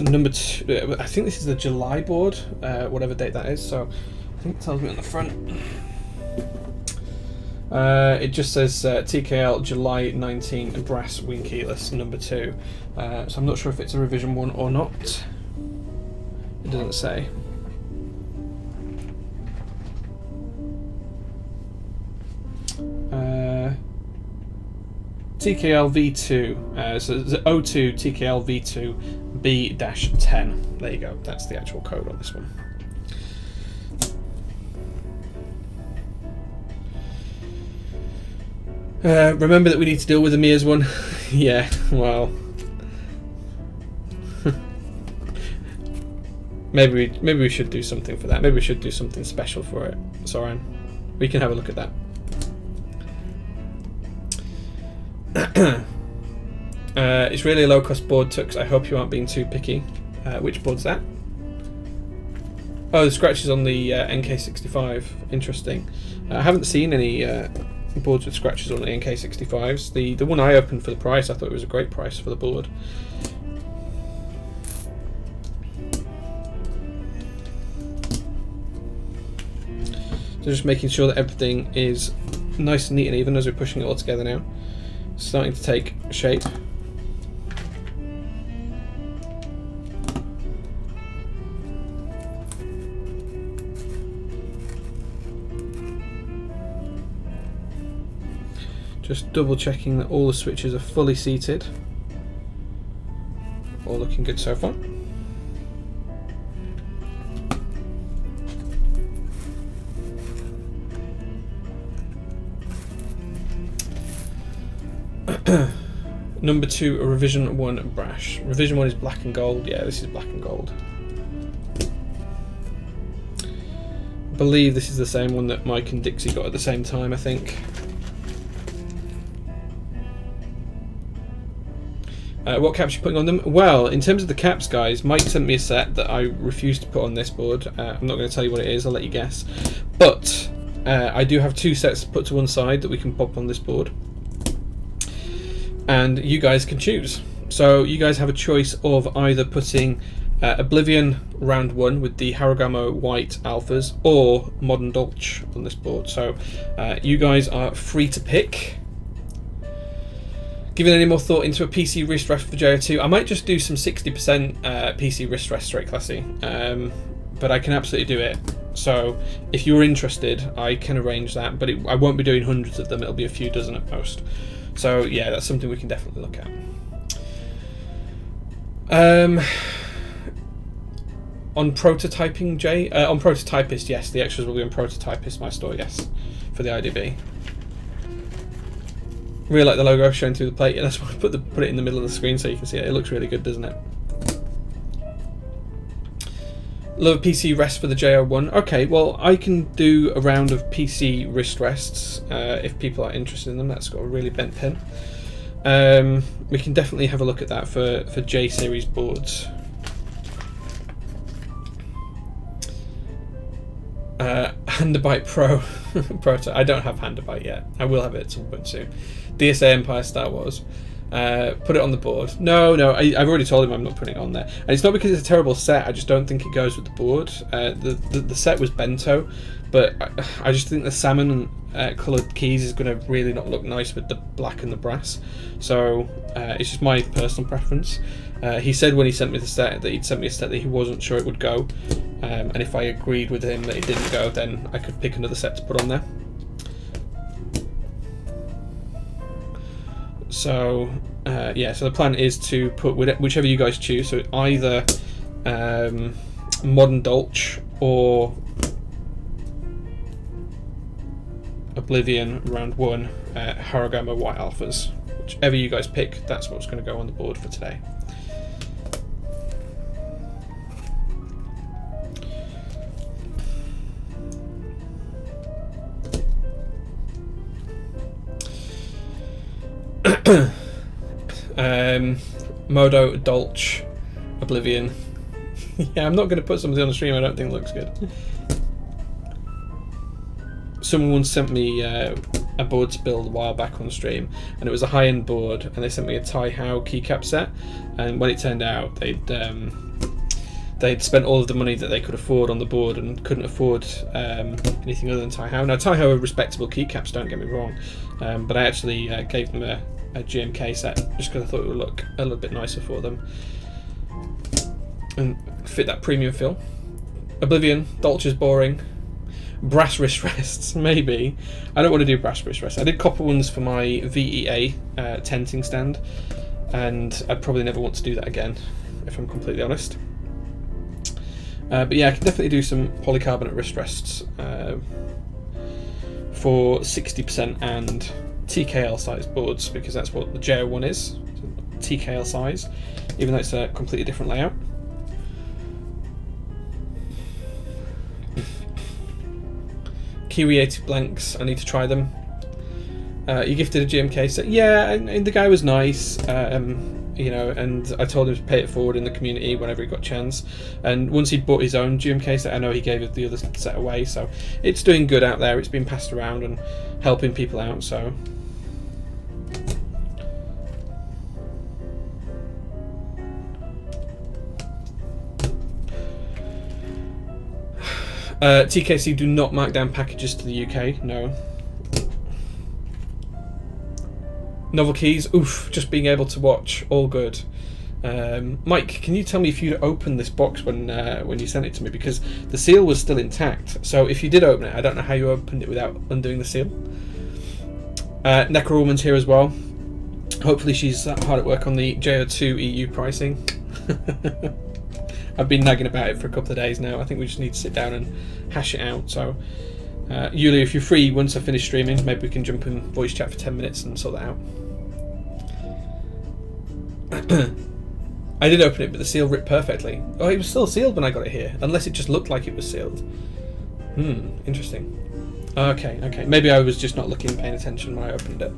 number 2. I think this is the July board, whatever date that is. So I think it tells me on the front. It just says TKL July 19 brass wing keyless number 2. So I'm not sure if it's a revision 1 or not. It doesn't say. TKL V2, so it's 02 TKL V2 B-10. There you go, that's the actual code on this one. Remember that we need to deal with the Mia's one? Yeah, well. maybe we should do something for that. Maybe we should do something special for it. Soren, we can have a look at that. It's really a low-cost board, Tux. I hope you aren't being too picky. Which board's that? Oh, the scratches on the NK65. Interesting. I haven't seen any boards with scratches on the NK65s. The one I opened for the price, I thought it was a great price for the board. So just making sure that everything is nice and neat and even as we're pushing it all together now. Starting to take shape. Just double checking that all the switches are fully seated. All looking good so far. Number 2, a revision 1 brash. Revision 1 is black and gold. Yeah, this is black and gold. I believe this is the same one that Mike and Dixie got at the same time, I think. What caps are you putting on them? Well, in terms of the caps, guys, Mike sent me a set that I refused to put on this board. I'm not going to tell you what it is, I'll let you guess. But I do have 2 sets put to one side that we can pop on this board. And you guys can choose. So you guys have a choice of either putting Oblivion round 1 with the Harugamo white alphas or Modern Dolch on this board. So you guys are free to pick. Giving any more thought into a PC wrist rest for JO2, I might just do some 60% PC wrist rest straight classy, but I can absolutely do it. So if you're interested, I can arrange that, but I won't be doing hundreds of them, it'll be a few dozen at most. So yeah, that's something we can definitely look at. On prototyping, Jay? On Prototypist, yes, the extras will be on Prototypist, my store, yes, for the IDB. Really like the logo showing through the plate. Yeah, that's why I put it in the middle of the screen so you can see it. It looks really good, doesn't it? Love PC rest for the JO1. Okay, well, I can do a round of PC wrist rests if people are interested in them. That's got a really bent pin. We can definitely have a look at that for J series boards. Handabite Pro. Proto. I don't have Handabite yet. I will have it at some point soon. DSA Empire Star Wars. Put it on the board. No, I've already told him I'm not putting it on there. And it's not because it's a terrible set, I just don't think it goes with the board. The set was bento, but I just think the salmon coloured keys is going to really not look nice with the black and the brass. So it's just my personal preference. He said when he sent me the set that he'd sent me a set that he wasn't sure it would go. And if I agreed with him that it didn't go, then I could pick another set to put on there. So yeah, so the plan is to put whichever you guys choose, so either Modern Dolch or Oblivion round 1 Harugamo white alphas. Whichever you guys pick, that's what's going to go on the board for today. Modo, Dolch, Oblivion. Yeah, I'm not going to put something on the stream I don't think looks good. Someone once sent me a board to build a while back on stream, and it was a high-end board, and they sent me a Tai Hao keycap set, and when it turned out they'd spent all of the money that they could afford on the board and couldn't afford anything other than Tai Hao. Now Tai Hao are respectable keycaps, don't get me wrong, but I actually gave them a GMK set just because I thought it would look a little bit nicer for them and fit that premium feel. Oblivion, Dolch is boring. Brass wrist rests, maybe. I don't want to do brass wrist rests. I did copper ones for my VEA tenting stand, and I'd probably never want to do that again, if I'm completely honest. But yeah, I can definitely do some polycarbonate wrist rests for 60% and TKL size boards, because that's what the JO1 is, TKL size, even though it's a completely different layout. Key-related blanks, I need to try them. You gifted a GMK set, yeah, and the guy was nice, you know, and I told him to pay it forward in the community whenever he got a chance. And once he bought his own GMK set, I know he gave the other set away, so it's doing good out there. It's been passed around and helping people out, so. TKC do not mark down packages to the UK, no. Novel keys, oof, just being able to watch, all good. Mike, can you tell me if you'd opened this box when you sent it to me? Because the seal was still intact. So if you did open it, I don't know how you opened it without undoing the seal. Necrowoman's here as well. Hopefully she's hard at work on the JO2 EU pricing. I've been nagging about it for a couple of days now. I think we just need to sit down and hash it out. So, Yulia, if you're free once I finish streaming, maybe we can jump in voice chat for 10 minutes and sort that out. I did open it, but the seal ripped perfectly. Oh, it was still sealed when I got it here, unless it just looked like it was sealed. Interesting. Okay. Maybe I was just not looking and paying attention when I opened it.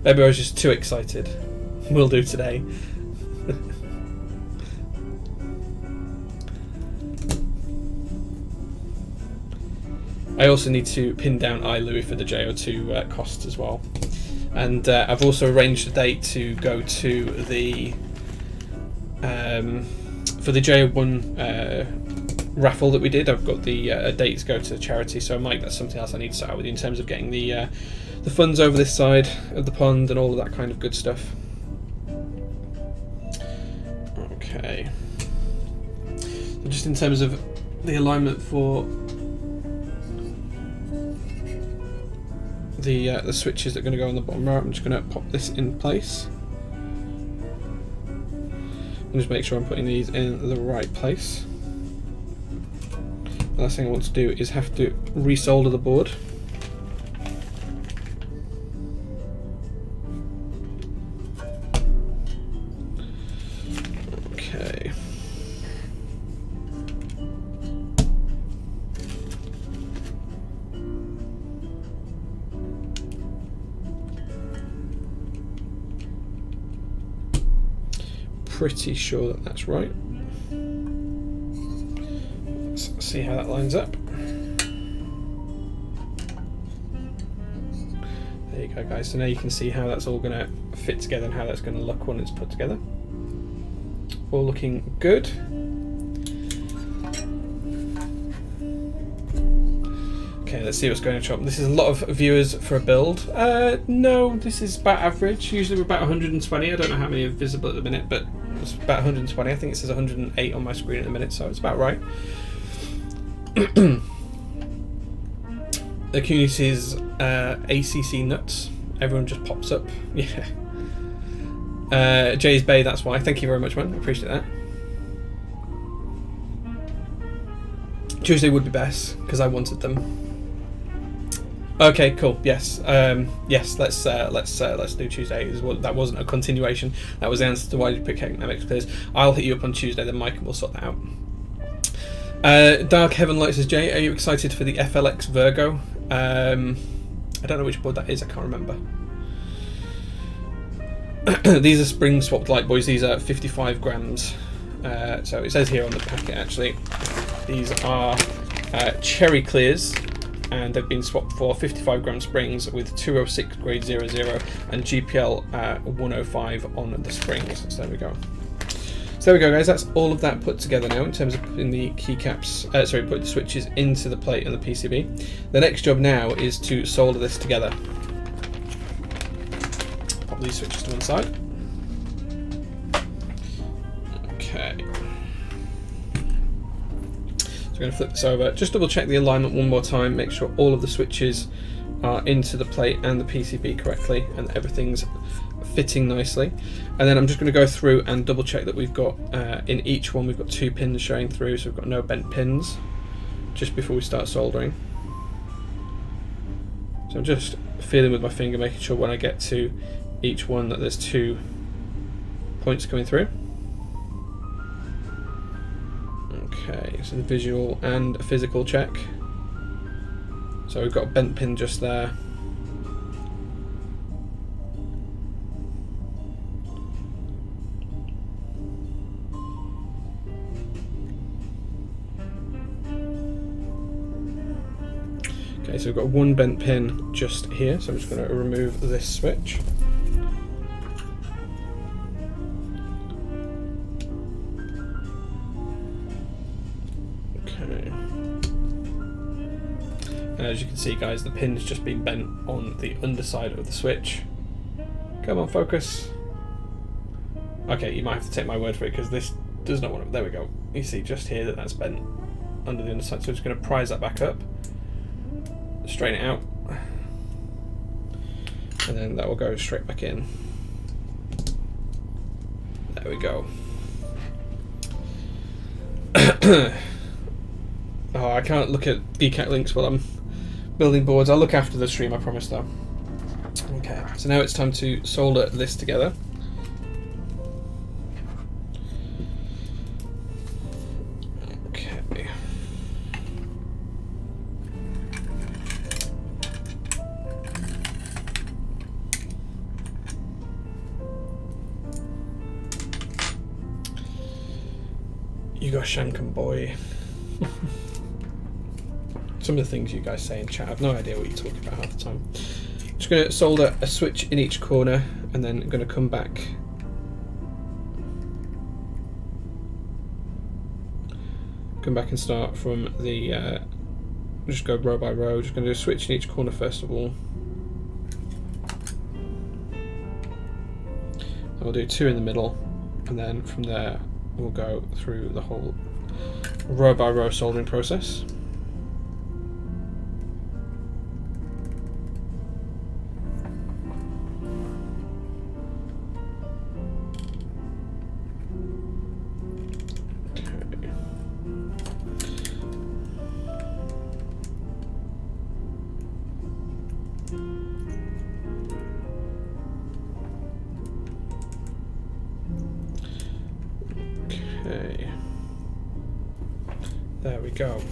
Maybe I was just too excited. Will do today. I also need to pin down iLouis for the JO2 costs as well. And I've also arranged a date to go to the for the JO1 raffle that we did. I've got the a date to go to charity, so Mike, that's something else I need to start with you in terms of getting the funds over this side of the pond and all of that kind of good stuff. Okay. So just in terms of the alignment for the switches that are going to go on the bottom right, I'm just going to pop this in place and just make sure I'm putting these in the right place. The last thing I want to do is have to resolder the board. Okay. Pretty sure that that's right. Let's see how that lines up. There you go, guys. So now you can see how that's all going to fit together and how that's going to look when it's put together. All looking good. Okay, let's see what's going on shop. This is a lot of viewers for a build. No, this is about average. Usually we're about 120. I don't know how many are visible at the minute, but it's about 120. I think it says 108 on my screen at the minute, so it's about right. The community's ACC nuts. Everyone just pops up. Yeah. Jay's Bay, that's why. Thank you very much, man. I appreciate that. Tuesday would be best because I wanted them. Okay, cool. Yes, yes. Let's do Tuesday. That wasn't a continuation. That was the answer to why you pick Dynamics players. I'll hit you up on Tuesday, then Mike and we'll sort that out. Dark Heaven Light says, Jay, are you excited for the FLX Virgo? I don't know which board that is. I can't remember. These are spring swapped light boys. These are 55 grams. So it says here on the packet actually. These are cherry clears, and they've been swapped for 55 gram springs with 206 grade 00 and GPL 105 on the springs. So there we go. So there we go, guys. That's all of that put together now in terms of putting the keycaps. Put the switches into the plate and the PCB. The next job now is to solder this together. Pop these switches to one side. Okay. So we're going to flip this over. Just double check the alignment one more time. Make sure all of the switches are into the plate and the PCB correctly, and everything's fitting nicely. And then I'm just going to go through and double check that we've got in each one we've got 2 pins showing through, so we've got no bent pins just before we start soldering. So I'm just feeling with my finger, making sure when I get to each one that there's 2 points coming through. Okay, so the visual and a physical check. So we've got a bent pin just there. Okay, so we've got 1 bent pin just here, so I'm just going to remove this switch. Okay. And as you can see, guys, the pin's just been bent on the underside of the switch. Come on, focus. Okay, you might have to take my word for it because this does not want to. There we go. You see just here that that's bent under the underside, so I'm just going to prise that back up, straighten it out, and then that will go straight back in. There we go. Oh, I can't look at Keycult links while I'm building boards. I'll look after the stream, I promise though. Okay, so now it's time to solder this together. Okay. You go Shanken boy. Some of the things you guys say in chat, I have no idea what you're talking about half the time. Just going to solder a switch in each corner and then I'm going to come back and start from the just go row by row. Just going to do a switch in each corner first of all. I'll do 2 in the middle and then from there we'll go through the whole row by row soldering process. There we go.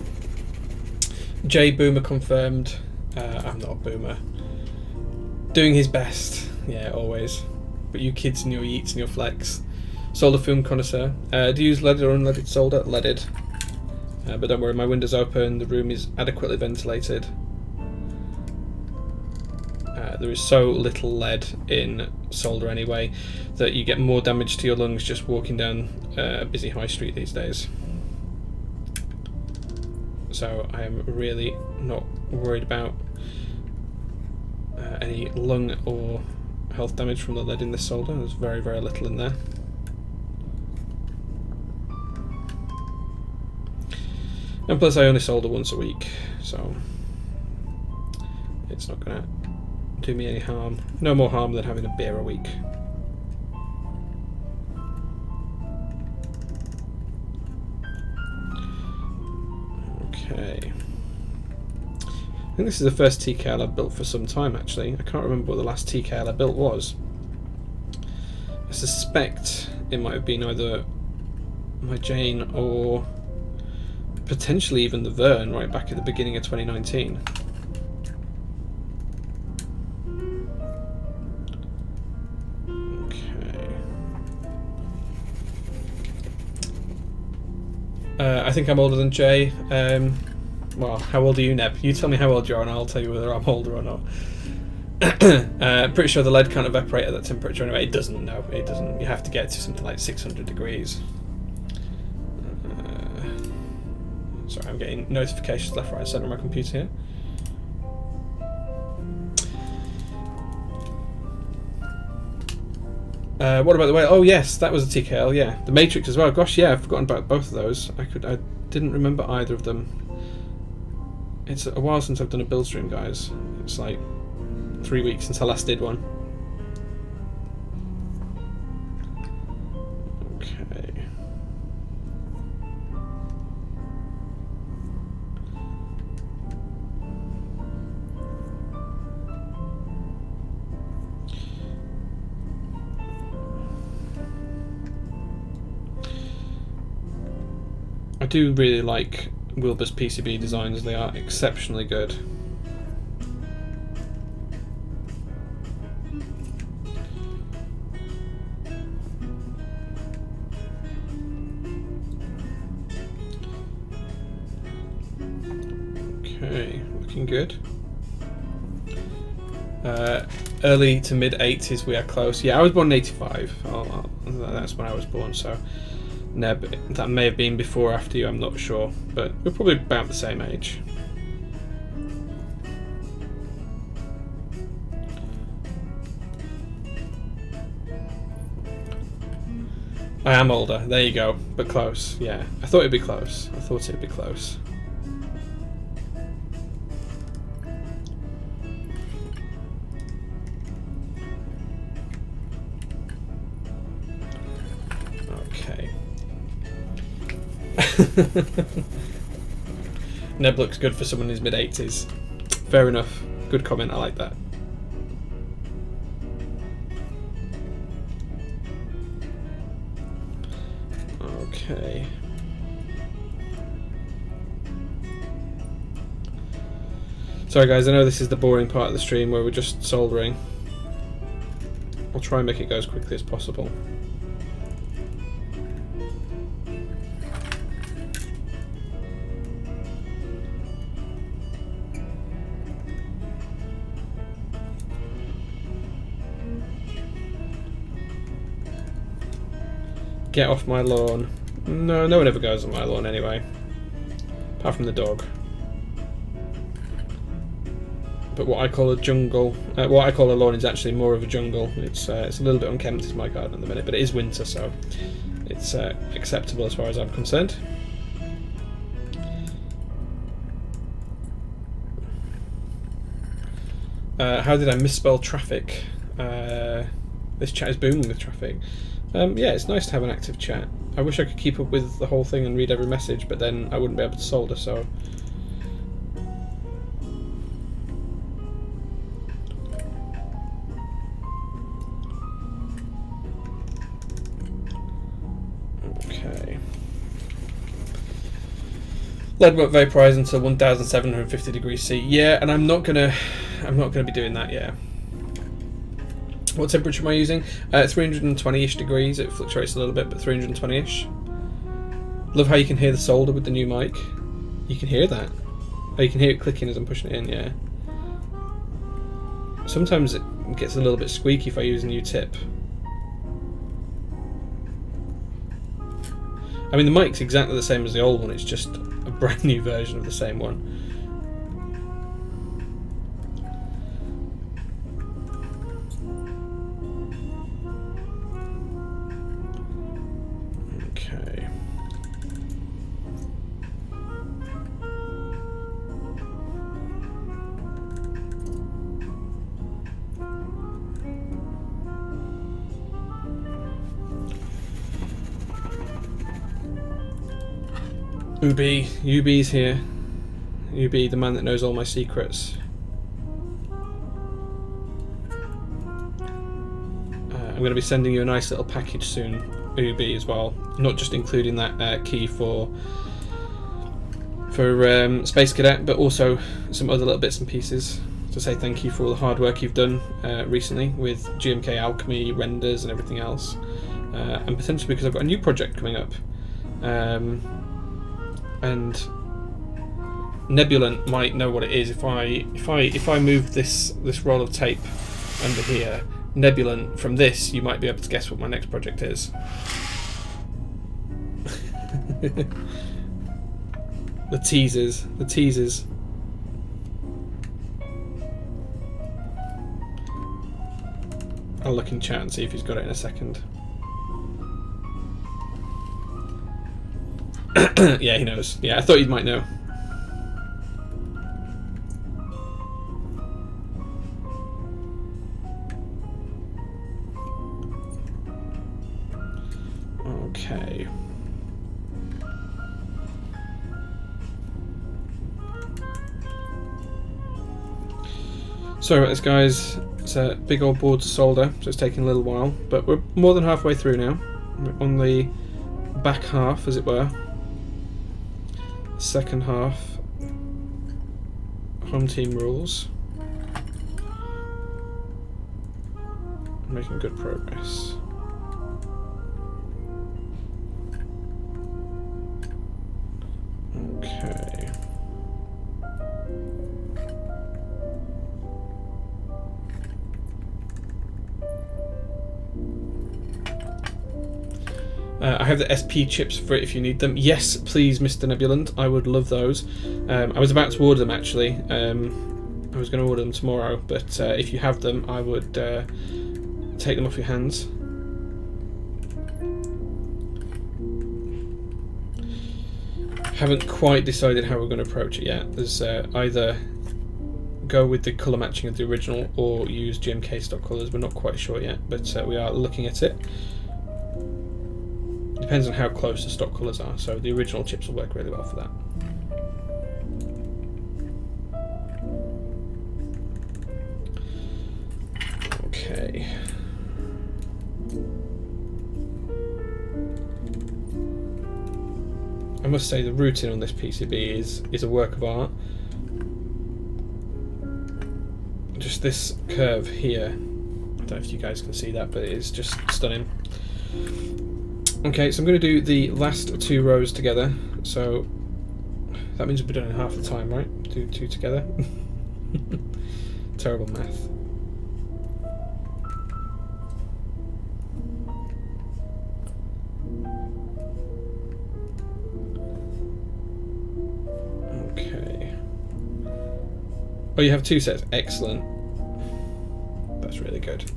J Boomer confirmed. I'm not a boomer. Doing his best, yeah, always. But you kids and your yeets and your flex. Solder film connoisseur. Do you use leaded or unleaded solder? Leaded. But don't worry, my window's open. The room is adequately ventilated. There is so little lead in solder anyway that you get more damage to your lungs just walking down a busy high street these days. So I am really not worried about any lung or health damage from the lead in this solder. There's very, very little in there. And plus I only solder once a week, so it's not going to do me any harm. No more harm than having a beer a week. Okay. I think this is the first TKL I've built for some time actually. I can't remember what the last TKL I built was. I suspect it might have been either my Jane or potentially even the Vern right back at the beginning of 2019. I think I'm older than Jay. Well, how old are you, Neb? You tell me how old you are and I'll tell you whether I'm older or not. Pretty sure the lead can't evaporate at that temperature anyway. It doesn't, no, it doesn't. You have to get to something like 600 degrees. Sorry, I'm getting notifications left, right and centre on my computer here. What about the way? Oh yes, that was a TKL. Yeah, the Matrix as well. Gosh, yeah, I've forgotten about both of those. I didn't remember either of them. It's a while since I've done a build stream, guys. It's like 3 weeks since I last did one. Okay. I do really like Wilbur's PCB designs, they are exceptionally good. Okay, looking good. Early to mid 80s, we are close. Yeah, I was born in 85. That's when I was born, so Neb, that may have been before or after you, I'm not sure, but we're probably about the same age. I am older. There you go. But close. Yeah. I thought it'd be close. I thought it'd be close. Okay. Neb looks good for someone in his mid-80s. Fair enough. Good comment. I like that. Okay. Sorry guys, I know this is the boring part of the stream where we're just soldering. I'll try and make it go as quickly as possible. Get off my lawn. No, no one ever goes on my lawn anyway. Apart from the dog. But what I call a jungle, what I call a lawn is actually more of a jungle. It's a little bit unkempt, is my garden at the minute, but it is winter, so it's acceptable as far as I'm concerned. How did I misspell traffic? This chat is booming with traffic. Yeah, it's nice to have an active chat. I wish I could keep up with the whole thing and read every message, but then I wouldn't be able to solder, so... Okay. Lead won't vaporize until 1750 degrees C. Yeah, and I'm not gonna be doing that, yeah. What temperature am I using? 320-ish degrees. It fluctuates a little bit, but 320-ish. Love how you can hear the solder with the new mic. You can hear that. Oh, you can hear it clicking as I'm pushing it in, yeah. Sometimes it gets a little bit squeaky if I use a new tip. I mean, the mic's exactly the same as the old one, it's just a brand new version of the same one. Okay. Ubi's here. Ubi, the man that knows all my secrets. I'm going to be sending you a nice little package soon, Ubi, as well. Not just including that key for Space Cadet, but also some other little bits and pieces to say thank you for all the hard work you've done recently with GMK Alchemy, renders and everything else. And potentially because I've got a new project coming up. And Nebulant might know what it is if I move this roll of tape under here. Nebulant, from this you might be able to guess what my next project is. The teasers. I'll look in chat and see if he's got it in a second. Yeah, he knows. Yeah, I thought you might know. Okay. Sorry about this, guys. It's a big old board to solder, so it's taking a little while, but we're more than halfway through now. We're on the back half, as it were. Second half, home team rules. Making good progress. Okay. I have the SP chips for it if you need them. Yes, please, Mr. Nebulant. I would love those. I was about to order them, actually. I was going to order them tomorrow, but if you have them, I would take them off your hands. Haven't quite decided how we're going to approach it yet. There's either go with the colour matching of the original or use GMK stock colours. We're not quite sure yet, but we are looking at it. Depends on how close the stock colours are, so the original chips will work really well for that. Okay. I must say the routing on this PCB is a work of art. Just this curve here, I don't know if you guys can see that, but it is just stunning. Okay, so I'm going to do the last 2 rows together, so that means we'll be done in half the time, right? Do 2 together. Terrible math. Okay. Oh, you have 2 sets. Excellent. That's really good.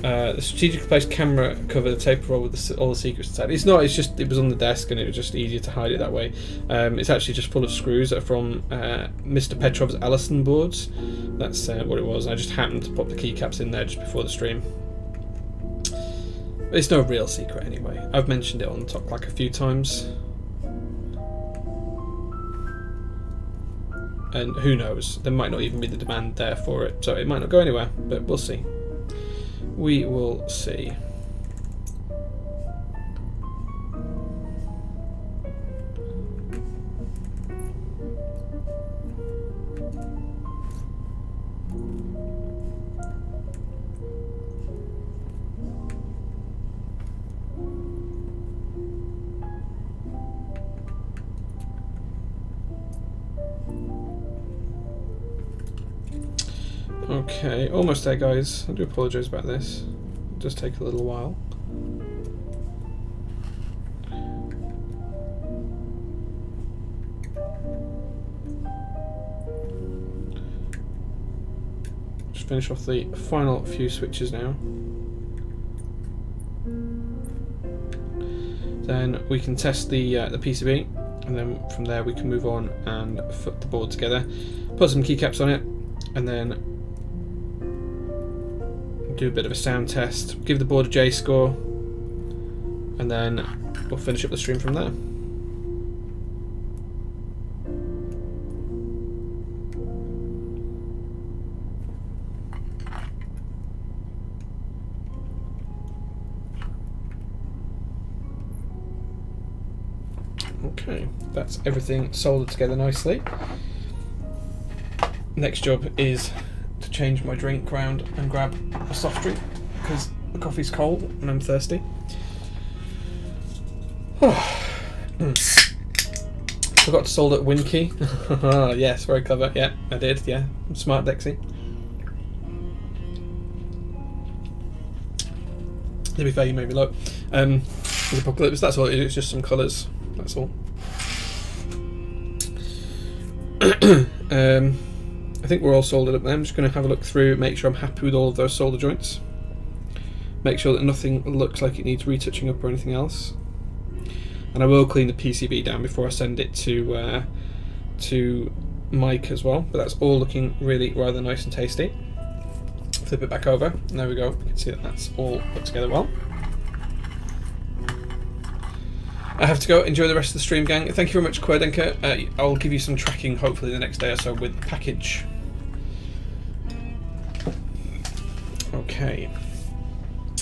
The strategically placed camera cover, the tape roll with all the secrets inside. It's not, it's just, it was on the desk and it was just easier to hide it that way. It's actually just full of screws that are from Mr. Petrov's Allison boards. That's what it was. I just happened to pop the keycaps in there just before the stream. But it's no real secret anyway. I've mentioned it on Top Clack a few times. And who knows, there might not even be the demand there for it, so it might not go anywhere, but we'll see. We will see. Okay, almost there, guys. I do apologise about this. It'll just take a little while. Just finish off the final few switches now. Then we can test the PCB, and then from there we can move on and put the board together. Put some keycaps on it, and then do a bit of a sound test, give the board a J score, and then we'll finish up the stream from there. Okay, that's everything soldered together nicely. Next job is to change my drink round and grab a soft drink because the coffee's cold and I'm thirsty. Forgot to solder WinKey. Yes, very clever. Yeah, I did. Yeah, smart, Dexy. To be fair, you made me look. The Apocalypse. That's all it is. It's just some colours. That's all. I think we're all soldered up there. I'm just going to have a look through, make sure I'm happy with all of those solder joints. Make sure that nothing looks like it needs retouching up or anything else. And I will clean the PCB down before I send it to Mike as well. But that's all looking really rather nice and tasty. Flip it back over, and there we go. You can see that that's all put together well. I have to go. Enjoy the rest of the stream, gang. Thank you very much, Querdenker. I'll give you some tracking hopefully the next day or so with the package. Okay.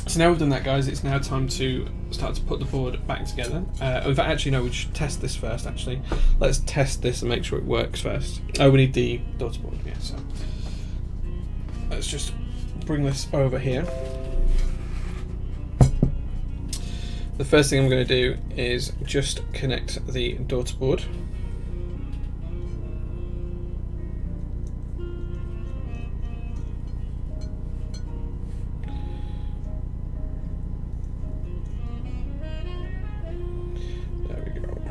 So now we've done that, guys, it's now time to start to put the board back together. In fact, actually, no, we should test this first, actually. Let's test this and make sure it works first. Oh, we need the daughter board, yeah, so. Let's just bring this over here. The first thing I'm going to do is just connect the daughter board. There we go.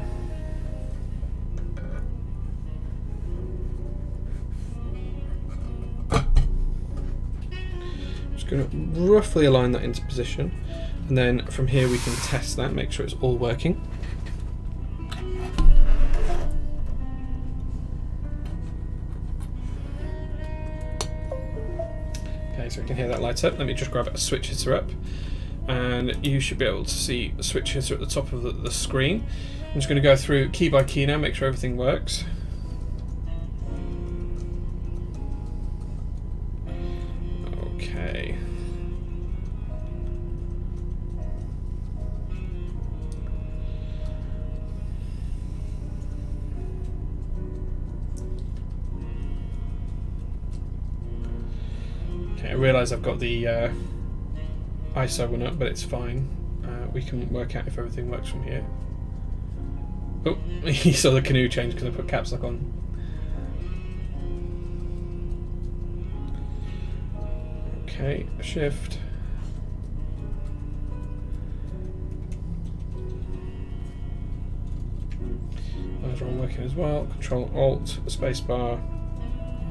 Just going to roughly align that into position. And then from here we can test that, make sure it's all working. Okay, so we can hear that light up. Let me just grab a switch hitter up, and you should be able to see the switch hitter at the top of the screen. I'm just going to go through key by key now, make sure everything works. Okay. Okay, I realise I've got the ISO one up, but it's fine. We can work out if everything works from here. Oh, you saw the canoe change because I put caps lock on. Okay, shift. Those are all working as well. Control Alt, spacebar,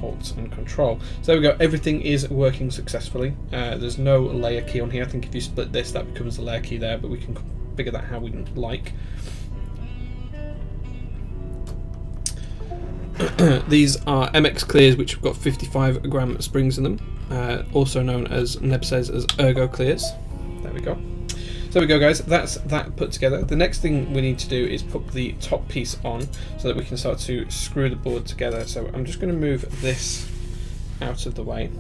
Alt and Control. So there we go, everything is working successfully. There's no layer key on here. I think if you split this, that becomes the layer key there, but we can configure that how we like. These are MX clears, which have got 55 gram springs in them, also known as Neb says as ergo clears. There we go. So there we go, guys, that's that put together. The next thing we need to do is put the top piece on so that we can start to screw the board together. So I'm just going to move this out of the way,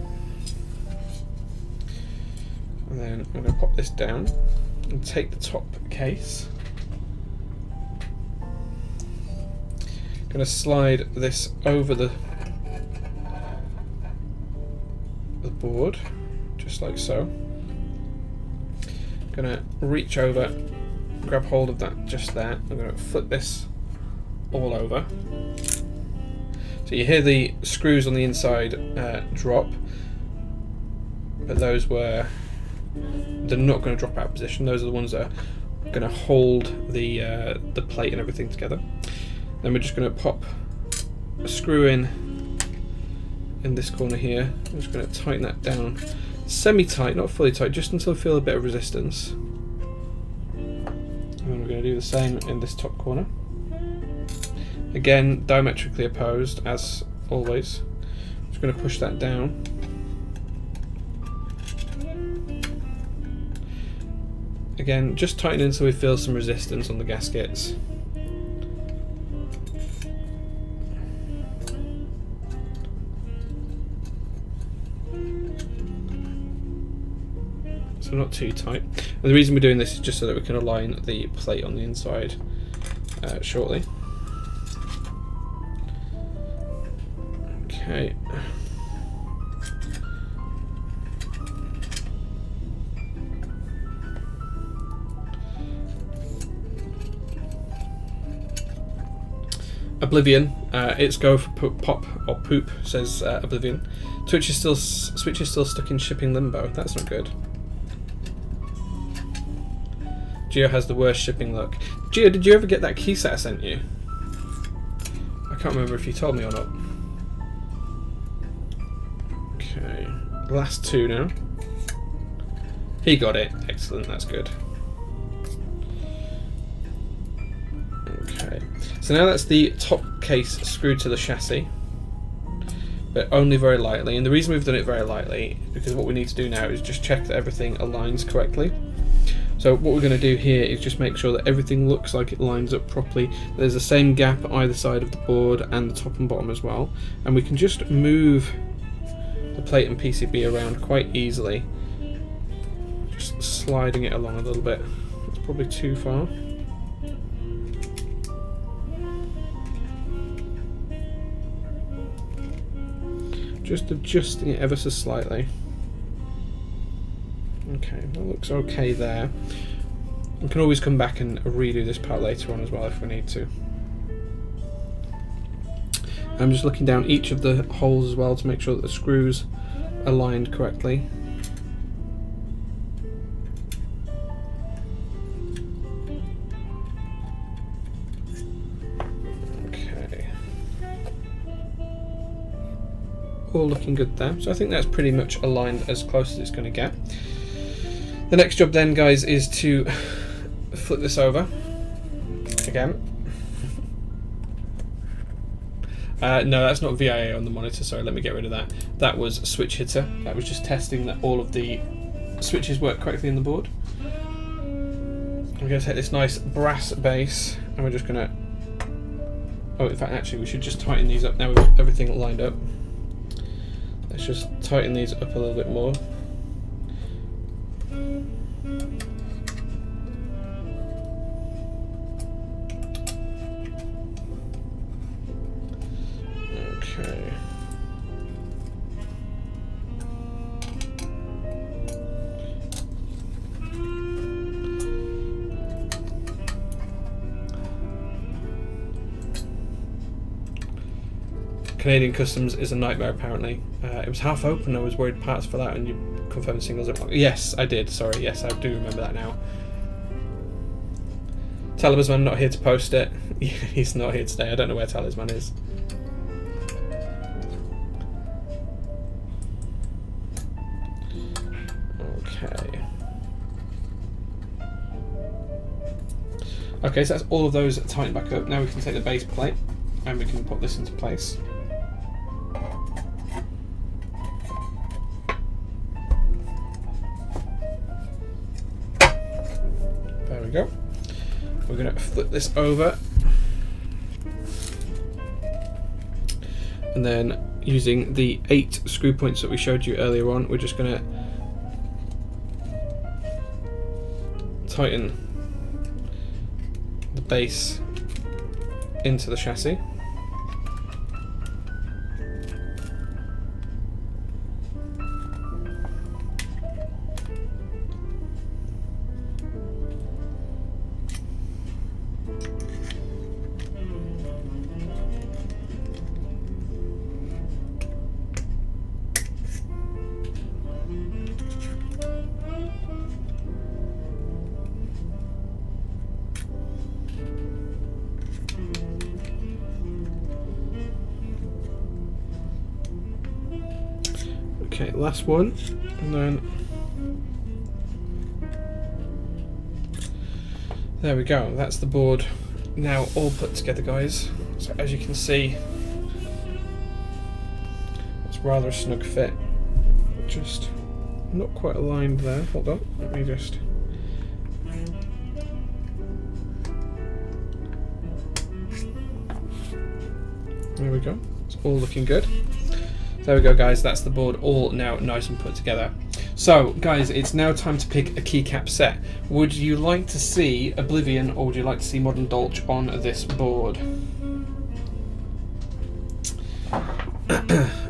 and then I'm going to pop this down and take the top case. Going to slide this over the board, just like so. Going to reach over, grab hold of that just there. I'm going to flip this all over. So you hear the screws on the inside drop, but those they're not going to drop out of position. Those are the ones that are going to hold the plate and everything together. Then we're just going to pop a screw in this corner here. I'm just going to tighten that down, semi-tight, not fully tight, just until I feel a bit of resistance. And then we're going to do the same in this top corner. Again, diametrically opposed as always. I'm just going to push that down. Again, just tighten until we feel some resistance on the gaskets. So not too tight. And the reason we're doing this is just so that we can align the plate on the inside shortly. Okay. Oblivion, it's go for pop or poop, says Oblivion. Switch is still stuck in shipping limbo. That's not good. Geo has the worst shipping luck. Geo, did you ever get that key set I sent you? I can't remember if you told me or not. Okay, last two now. He got it. Excellent, that's good. Okay, so now that's the top case screwed to the chassis, but only very lightly. And the reason we've done it very lightly is because what we need to do now is just check that everything aligns correctly. So what we're going to do here is just make sure that everything looks like it lines up properly. There's the same gap either side of the board and the top and bottom as well. And we can just move the plate and PCB around quite easily. Just sliding it along a little bit. It's probably too far. Just adjusting it ever so slightly. Okay, that looks okay there. We can always come back and redo this part later on as well if we need to. I'm just looking down each of the holes as well to make sure that the screws are aligned correctly. Okay. All looking good there. So I think that's pretty much aligned as close as it's going to get. The next job then, guys, is to flip this over again. No, that's not VIA on the monitor, sorry, let me get rid of that. That was switch hitter. That was just testing that all of the switches work correctly in the board. I'm going to take this nice brass base and we're just going to... Oh, in fact, actually, we should just tighten these up now we've got everything lined up. Let's just tighten these up a little bit more. Okay. Canadian customs is a nightmare apparently. It was half open, I was worried parts fell out and you confirmed singles are... Yes, I did, sorry, yes, I do remember that now. Talisman not here to post it. He's not here today, I don't know where Talisman is. Okay. Okay, so that's all of those tightened back up. Now we can take the base plate and we can put this into place. There we go. We're going to flip this over. And then using the 8 screw points that we showed you earlier on, we're just going to tighten the base into the chassis. Okay, last one, and then there we go. That's the board now all put together, guys. So as you can see, it's rather a snug fit. Just not quite aligned there. Hold on, let me just. There we go. It's all looking good. There we go, guys, that's the board all now nice and put together. So guys, it's now time to pick a keycap set. Would you like to see Oblivion or would you like to see Modern Dolch on this board?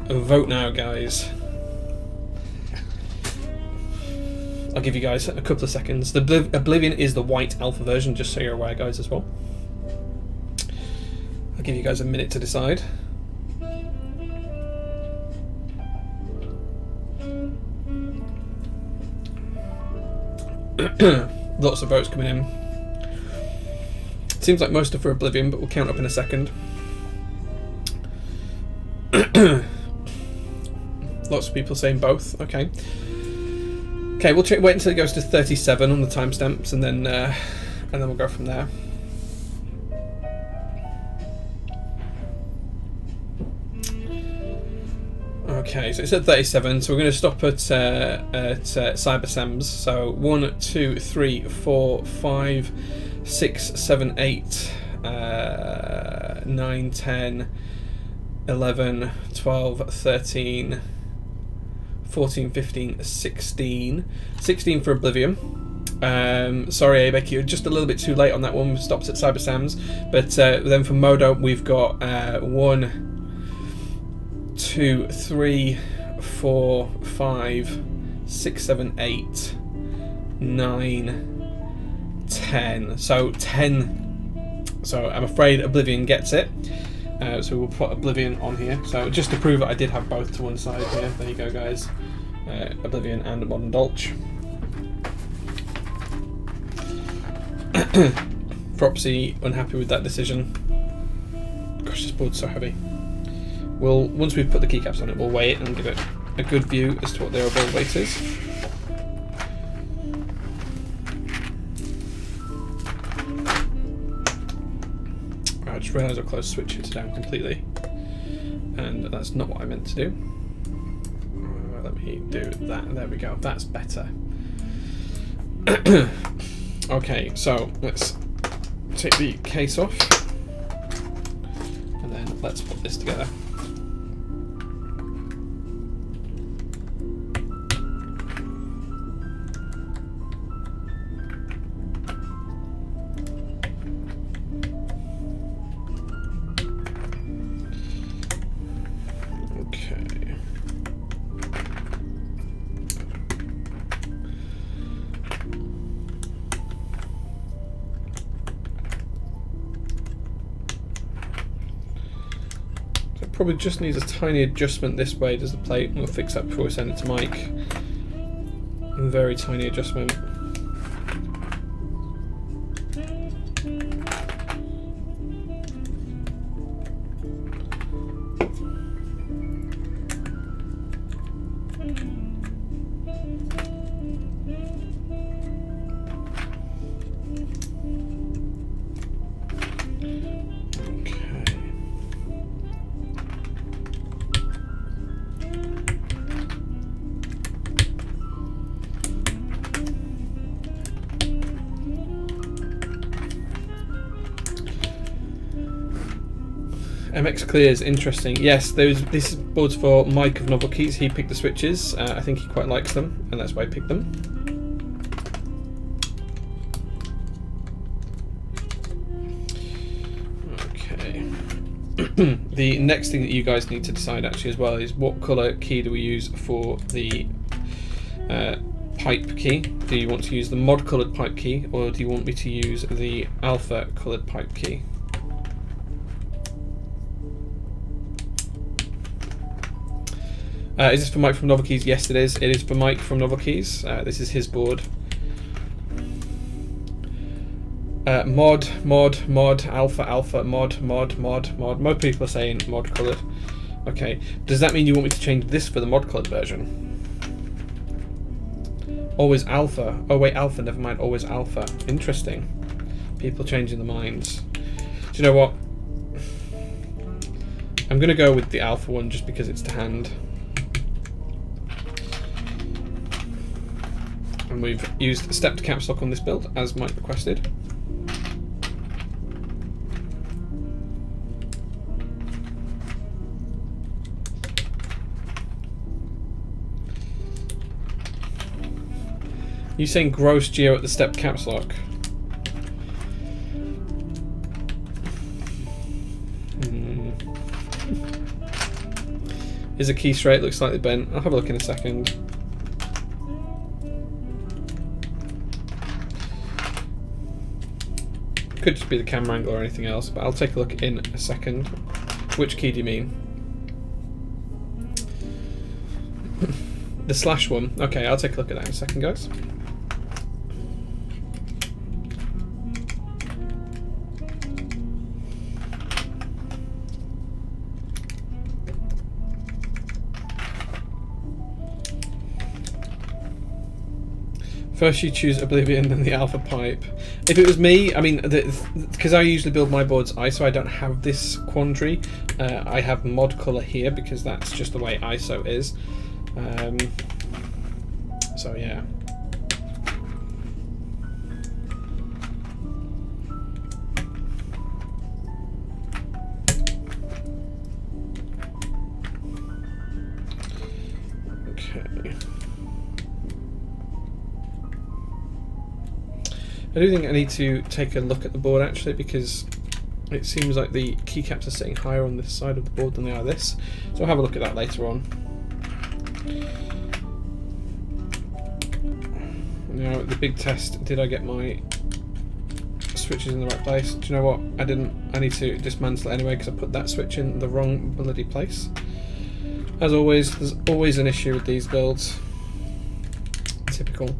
Vote now, guys. I'll give you guys a couple of seconds. The Oblivion is the white alpha version, just so you're aware, guys, as well. I'll give you guys a minute to decide. Lots of votes coming in. Seems like most are for Oblivion, but we'll count up in a second. Lots of people saying both. Okay. Okay, we'll wait until it goes to 37 on the timestamps, and then we'll go from there. Okay, so it's at 37, so we're going to stop at Cyber Sams. So 1, 2, 3, 4, 5, 6, 7, 8, 9, 10, 11, 12, 13, 14, 15, 16. 16 for Oblivion. Sorry, Abek, you're just a little bit too late on that one. We stopped at Cyber Sams. But then for Modo, we've got 1, 2, 3, 4, 5, 6, 7, 8, 9, 10. So 10. So I'm afraid Oblivion gets it. So we'll put Oblivion on here. So just to prove that I did have both to one side here. There you go, guys. Oblivion and Modern Dolch. Propsy unhappy with that decision. Gosh, this board's so heavy. We'll, once we've put the keycaps on it, we'll weigh it and give it a good view as to what the overall weight is. I just realised I closed switch it down completely. and that's not what I meant to do. Let me do that. There we go. That's better. Okay, so let's take the case off, and then let's put this together. Probably just needs a tiny adjustment this way, does the plate. We'll fix that before we send it to Mike. A very tiny adjustment. MX Clear is interesting. Yes, this board's for Mike of Novel Keys. He picked the switches. I think he quite likes them, and that's why I picked them. Okay. The next thing that you guys need to decide actually as well is what colour key do we use for the pipe key. Do you want to use the mod coloured pipe key, or do you want me to use the alpha coloured pipe key? Is this for Mike from Novel Keys? Yes, it is. It is for Mike from Novel Keys. This is his board. Mod, alpha, mod. Most people are saying mod coloured. Okay. Does that mean you want me to change this for the mod coloured version? Always alpha. Oh wait, alpha. Never mind. Always alpha. Interesting. People changing their minds. Do you know what? I'm going to go with the alpha one just because it's to hand. And we've used stepped caps lock on this build, as Mike requested. You saying gross geo at the stepped caps lock? Is a key straight? Looks slightly bent. I'll have a look in a second. Could just be the camera angle or anything else, but I'll take a look in a second. Which key do you mean? The slash one. Okay, I'll take a look at that in a second, guys. First you choose Oblivion, then the Alpha Pipe. If it was me, I mean, because I usually build my boards ISO, I don't have this quandary. I have mod colour here because that's just the way ISO is. So yeah. Okay. I do think I need to take a look at the board actually, because it seems like the keycaps are sitting higher on this side of the board than they are this. So I'll have a look at that later on. Now the big test, did I get my switches in the right place? Do you know what? I didn't. I need to dismantle it anyway because I put that switch in the wrong bloody place. As always, there's always an issue with these builds. Typical.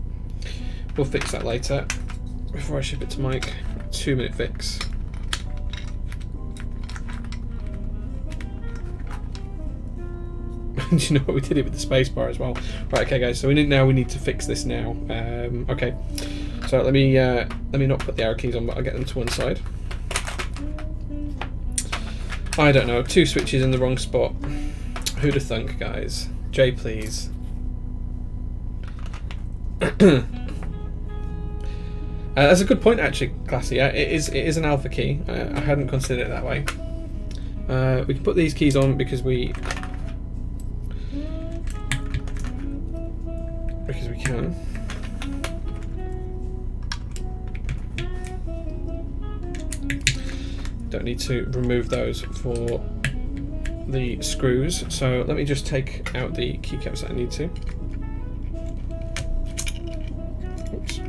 We'll fix that later. Before I ship it to Mike, 2-minute fix. Do you know what, we did it with the spacebar as well. Right, okay, guys. So we need to fix this now. Okay. So let me not put the arrow keys on, but I'll get them to one side. I don't know, 2 switches in the wrong spot. Who'd have thunk, guys? J, please. That's a good point, actually, Classy. It is an alpha key. I hadn't considered it that way. We can put these keys on because we can. Don't need to remove those for the screws. So let me just take out the keycaps that I need to. Oops.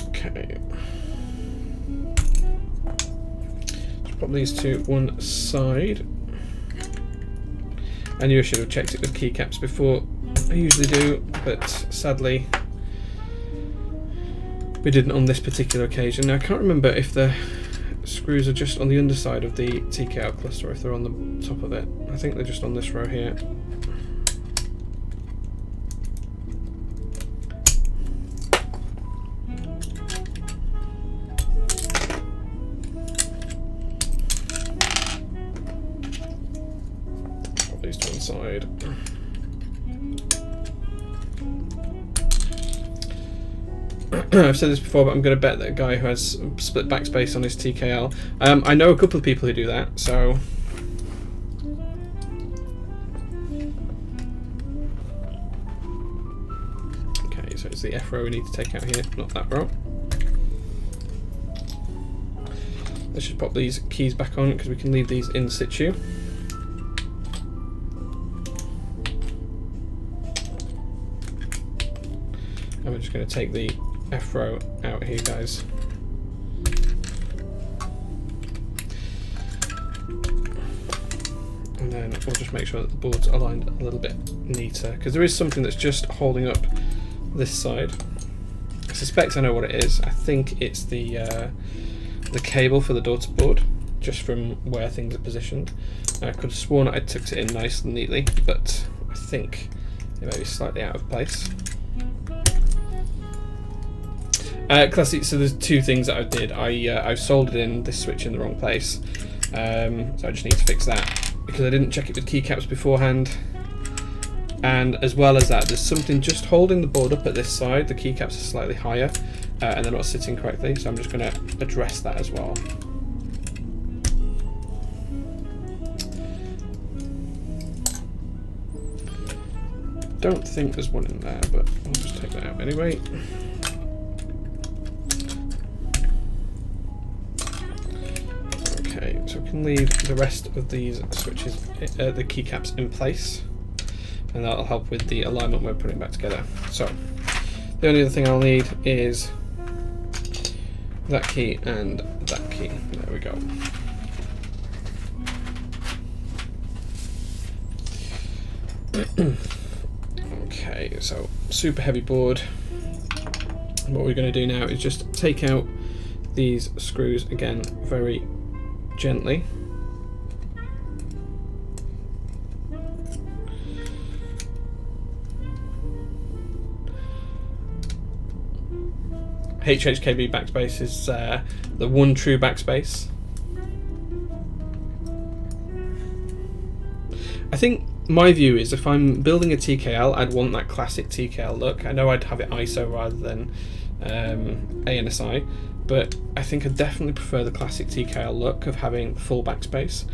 Okay. Just pop these to one side. I knew I should have checked it with keycaps before I usually do, but sadly we didn't on this particular occasion. Now I can't remember if the screws are just on the underside of the TKL cluster or if they're on the top of it. I think they're just on this row here. Put these to one side. I've said this before, but I'm going to bet that a guy who has split backspace on his TKL. I know a couple of people who do that, so. Okay, so it's the F row we need to take out here, not that row. Let's just pop these keys back on because we can leave these in situ. And we're just going to take the F row out here, guys. And then we'll just make sure that the board's aligned a little bit neater, because there is something that's just holding up this side. I suspect I know what it is. I think it's the cable for the daughter board, just from where things are positioned. I could have sworn I tucked it in nice and neatly, but I think it may be slightly out of place. Classic. So there's 2 things that I did. I soldered in this switch in the wrong place, so I just need to fix that because I didn't check it with keycaps beforehand. And as well as that, there's something just holding the board up at this side. The keycaps are slightly higher, and they're not sitting correctly. So I'm just going to address that as well. Don't think there's one in there, but I'll just take that out anyway. Okay, so we can leave the rest of these switches, the keycaps in place, and that'll help with the alignment we're putting back together. So the only other thing I'll need is that key and that key. There we go. Okay, so super heavy board. What we're going to do now is just take out these screws again very gently. HHKB backspace is the one true backspace. I think my view is if I'm building a TKL, I'd want that classic TKL look. I know I'd have it ISO rather than ANSI, but I think I definitely prefer the classic TKL look of having full backspace.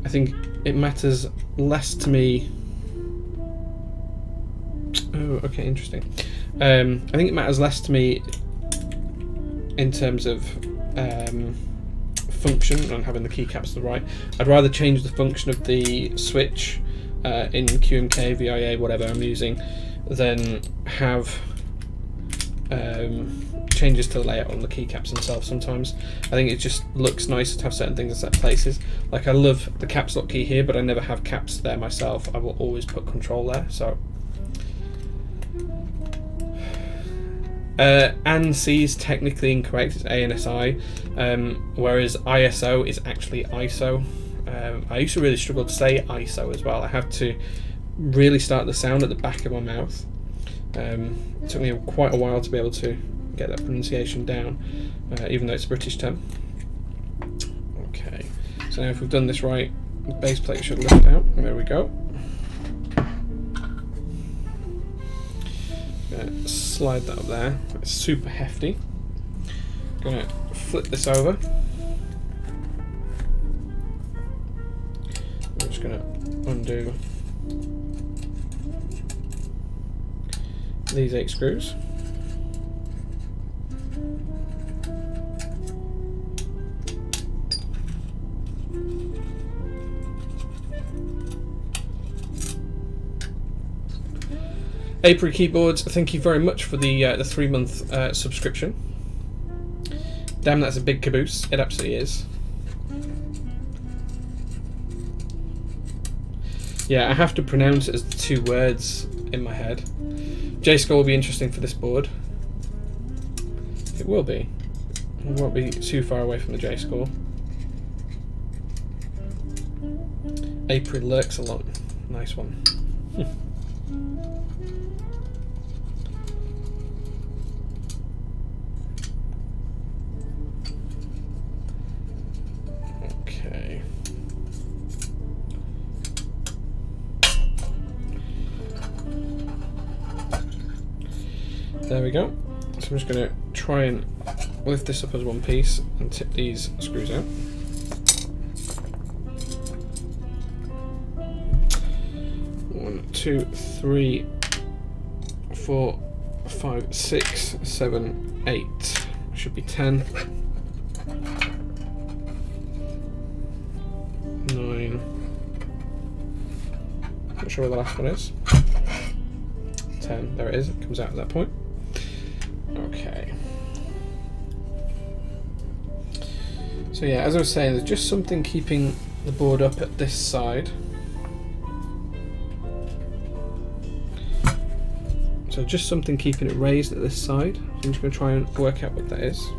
I think it matters less to me. Oh, okay, interesting. I think it matters less to me in terms of function and having the keycaps to the right. I'd rather change the function of the switch in QMK, VIA, whatever I'm using, than have changes to the layout on the keycaps themselves sometimes. I think it just looks nicer to have certain things in set places. Like I love the caps lock key here, but I never have caps there myself. I will always put control there. So ANSI is technically incorrect, it's ANSI, whereas ISO is actually ISO. I used to really struggle to say ISO as well. I have to really start the sound at the back of my mouth. It took me quite a while to be able to get that pronunciation down, even though it's a British term. Okay, so now if we've done this right, the base plate should lift out. There we go. Slide that up there. It's super hefty. Gonna flip this over. I'm just gonna undo these 8 screws. April Keyboards, thank you very much for the 3-month subscription. Damn, that's a big caboose. It absolutely is. Yeah, I have to pronounce it as the 2 words in my head. J-score will be interesting for this board. It will be. It won't be too far away from the J-score. April lurks a lot. Nice one. Okay. There we go. So I'm just going to try and lift this up as one piece and tip these screws out. One, 2, 3, 4, 5, 6, 7, 8. Should be 10. 9. Not sure where the last one is. 10. There it is. It comes out at that point. Okay. So yeah, as I was saying, there's just something keeping the board up at this side. So just something keeping it raised at this side. So I'm just going to try and work out what that is.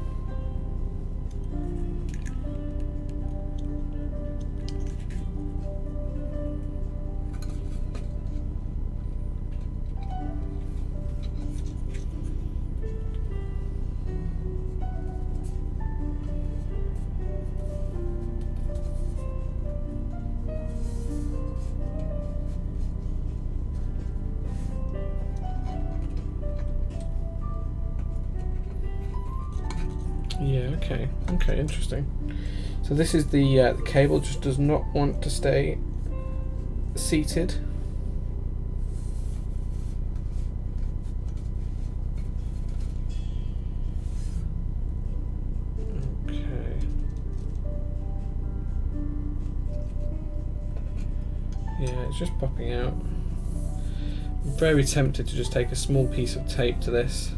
Yeah, okay, interesting. So this is the cable just does not want to stay seated. Okay. Yeah, it's just popping out. I'm very tempted to just take a small piece of tape to this.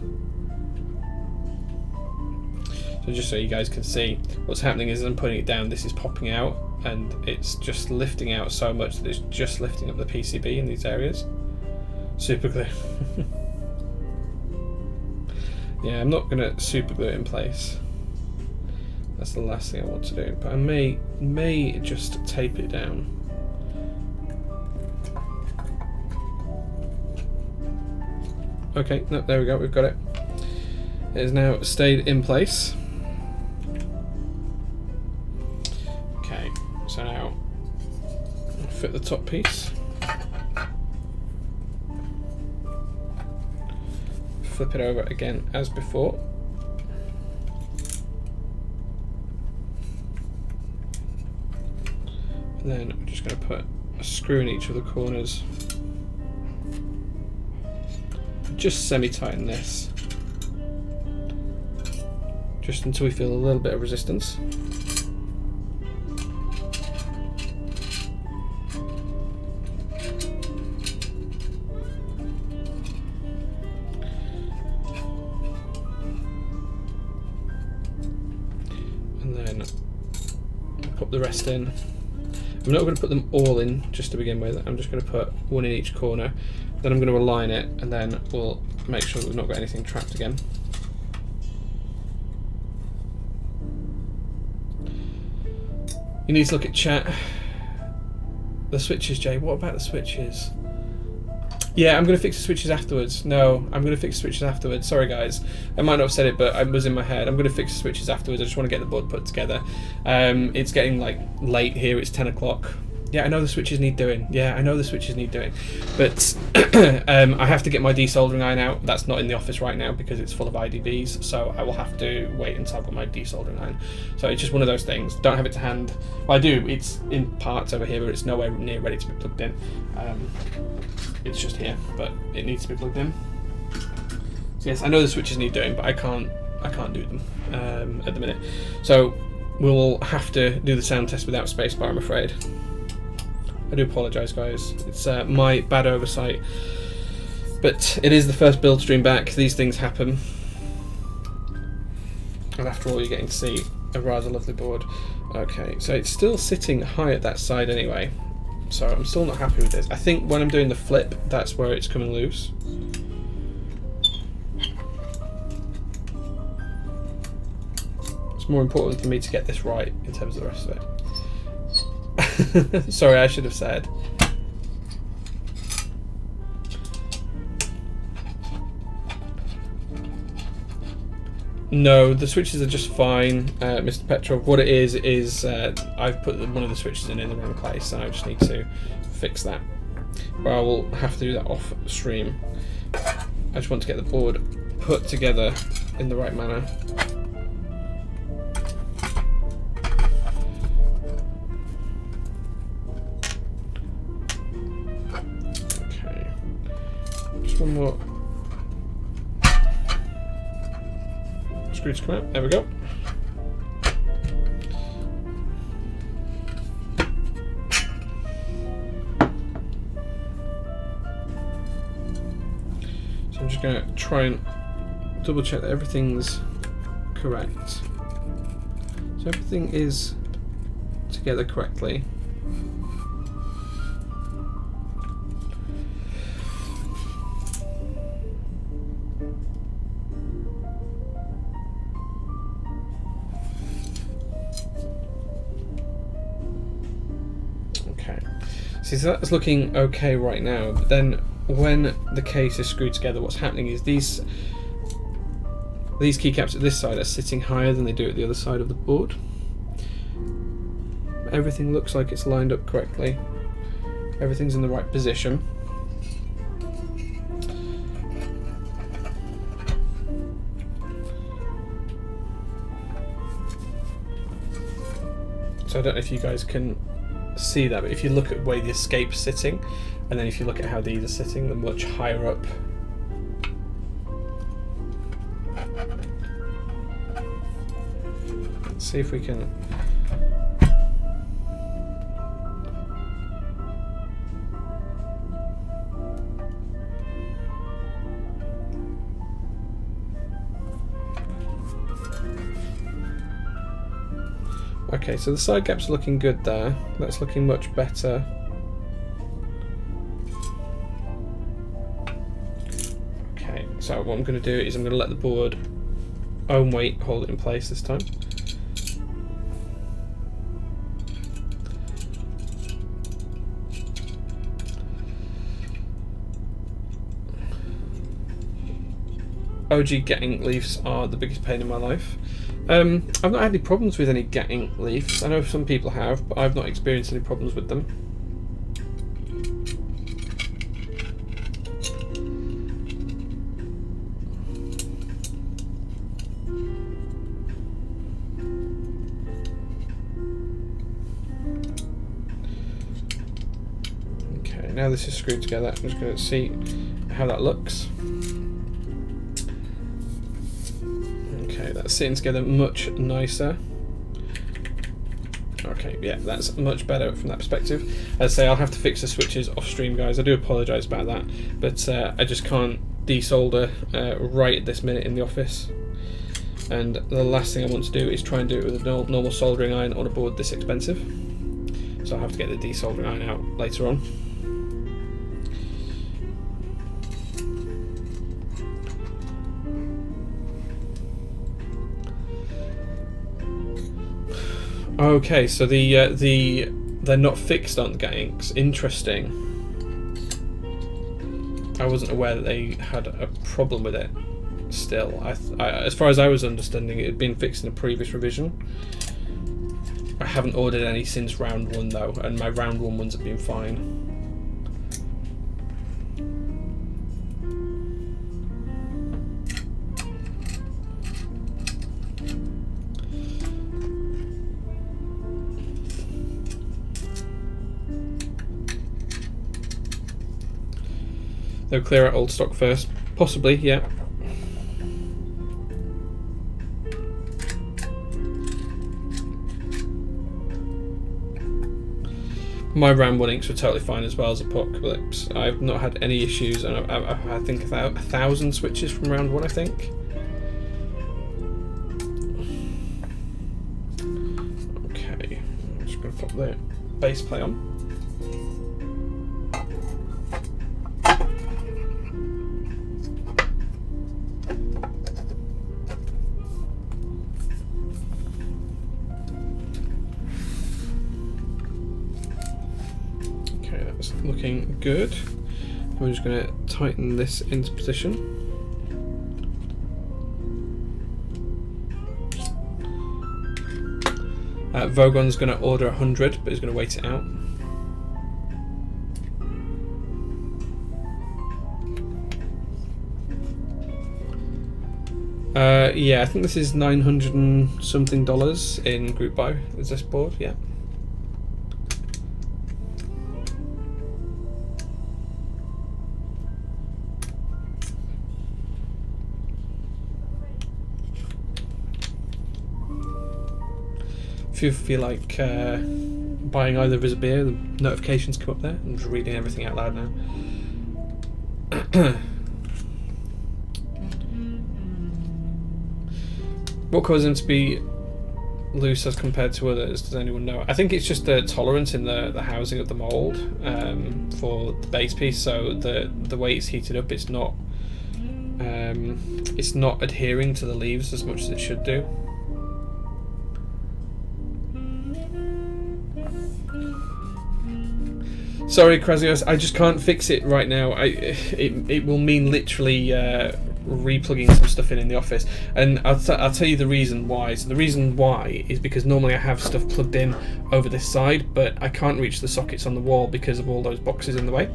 So just so you guys can see, what's happening is as I'm putting it down, this is popping out, and it's just lifting out so much that it's just lifting up the PCB in these areas. Super glue. Yeah, I'm not going to super glue it in place. That's the last thing I want to do, but I may just tape it down. Okay, no, there we go, we've got it. It has now stayed in place. Okay, so now fit the top piece. Flip it over again as before. And then I'm just going to put a screw in each of the corners. Just semi-tighten this. Just until we feel a little bit of resistance. And then pop the rest in. I'm not going to put them all in just to begin with. I'm just going to put one in each corner. Then I'm going to align it, and then we'll make sure that we've not got anything trapped again. You need to look at chat. The switches, Jay. What about the switches? Yeah, I'm going to fix the switches afterwards. No, I'm going to fix the switches afterwards. Sorry, guys. I might not have said it, but it was in my head. I'm going to fix the switches afterwards. I just want to get the board put together. It's getting like late here. It's 10 o'clock. Yeah, I know the switches need doing. Yeah, I know the switches need doing. But I have to get my desoldering iron out. That's not in the office right now because it's full of IDVs. So I will have to wait until I've got my desoldering iron. So it's just one of those things. Don't have it to hand. Well, I do. It's in parts over here, but it's nowhere near ready to be plugged in. It's just here, but it needs to be plugged in. So yes, I know the switches need doing, but I can't do them at the minute. So we'll have to do the sound test without spacebar, I'm afraid. I do apologise, guys. It's my bad oversight. But it is the first build stream back. These things happen. And after all, you're getting to see a rather lovely board. Okay, so it's still sitting high at that side anyway. So I'm still not happy with this. I think when I'm doing the flip, that's where it's coming loose. It's more important for me to get this right in terms of the rest of it. Sorry, I should have said. No, the switches are just fine, Mr. Petrov. What it is I've put one of the switches in the wrong place, and I just need to fix that. But I will have to do that off stream. I just want to get the board put together in the right manner. One more screw to come out. There we go. So I'm just going to try and double check that everything's correct. So everything is together correctly. See, so that's looking okay right now, but then when the case is screwed together, what's happening is these keycaps at this side are sitting higher than they do at the other side of the board. Everything looks like it's lined up correctly. Everything's in the right position. So I don't know if you guys can see that, but if you look at the way the escape's sitting, and then if you look at how these are sitting, they're much higher up. Let's see if we can. Okay, so the side gap's looking good there. That's looking much better. Okay, so what I'm going to do is I'm going to let the board own weight hold it in place this time. OG getting leaves are the biggest pain in my life. I've not had any problems with any getting leaves. I know some people have, but I've not experienced any problems with them. Okay, now this is screwed together. I'm just going to see how that looks. Okay, that's sitting together much nicer. Okay, yeah, that's much better from that perspective. As I say, I'll have to fix the switches off stream, guys. I do apologise about that, but I just can't desolder right at this minute in the office. And the last thing I want to do is try and do it with a normal soldering iron on a board this expensive. So I'll have to get the desoldering iron out later on. Okay, so they're not fixed on the ganks. Interesting. I wasn't aware that they had a problem with it. Still, as far as I was understanding, it had been fixed in a previous revision. I haven't ordered any since round 1 though, and my round 1 ones have been fine. They'll clear out old stock first. Possibly, yeah. My round 1 inks were totally fine as well as Apocalypse. I've not had any issues, and I think about 1,000 switches from round 1, I think. Okay, I'm just going to pop the bass play on. Looking good. We're just going to tighten this into position. Vogon's going to order 100, but he's going to wait it out. Yeah, I think this is $900 and something in group buy. Is this board? Yeah. If you feel like buying either of us a beer, the notifications come up there. I'm just reading everything out loud now. What causes them to be loose as compared to others? Does anyone know? I think it's just the tolerance in the housing of the mould for the base piece. So the way it's heated up, it's not adhering to the leaves as much as it should do. Sorry, Krasios, I just can't fix it right now. It will mean literally replugging some stuff in the office, and I'll tell you the reason why. So the reason why is because normally I have stuff plugged in over this side, but I can't reach the sockets on the wall because of all those boxes in the way.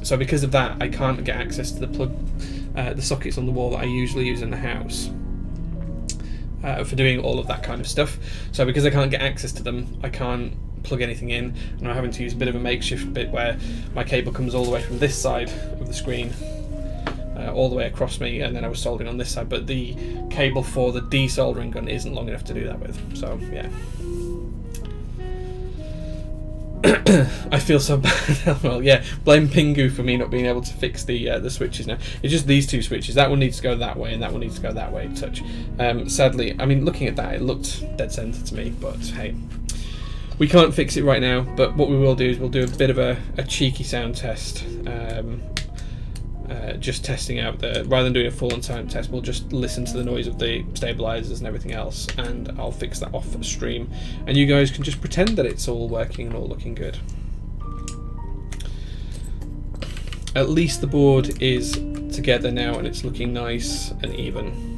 So because of that, I can't get access to the sockets on the wall that I usually use in the house for doing all of that kind of stuff. So because I can't get access to them, I can't plug anything in, and I'm having to use a bit of a makeshift bit where my cable comes all the way from this side of the screen all the way across me, and then I was soldering on this side, but the cable for the desoldering gun isn't long enough to do that with. So yeah. I feel so bad. Well, yeah, blame Pingu for me not being able to fix the switches now. It's just these two switches. That one needs to go that way, and that one needs to go that way. Touch. Sadly, I mean, looking at that, it looked dead center to me, but hey. We can't fix it right now, but what we will do is we'll do a bit of a cheeky sound test. Just testing out rather than doing a full on sound test, we'll just listen to the noise of the stabilizers and everything else, and I'll fix that off the stream. And you guys can just pretend that it's all working and all looking good. At least the board is together now and it's looking nice and even.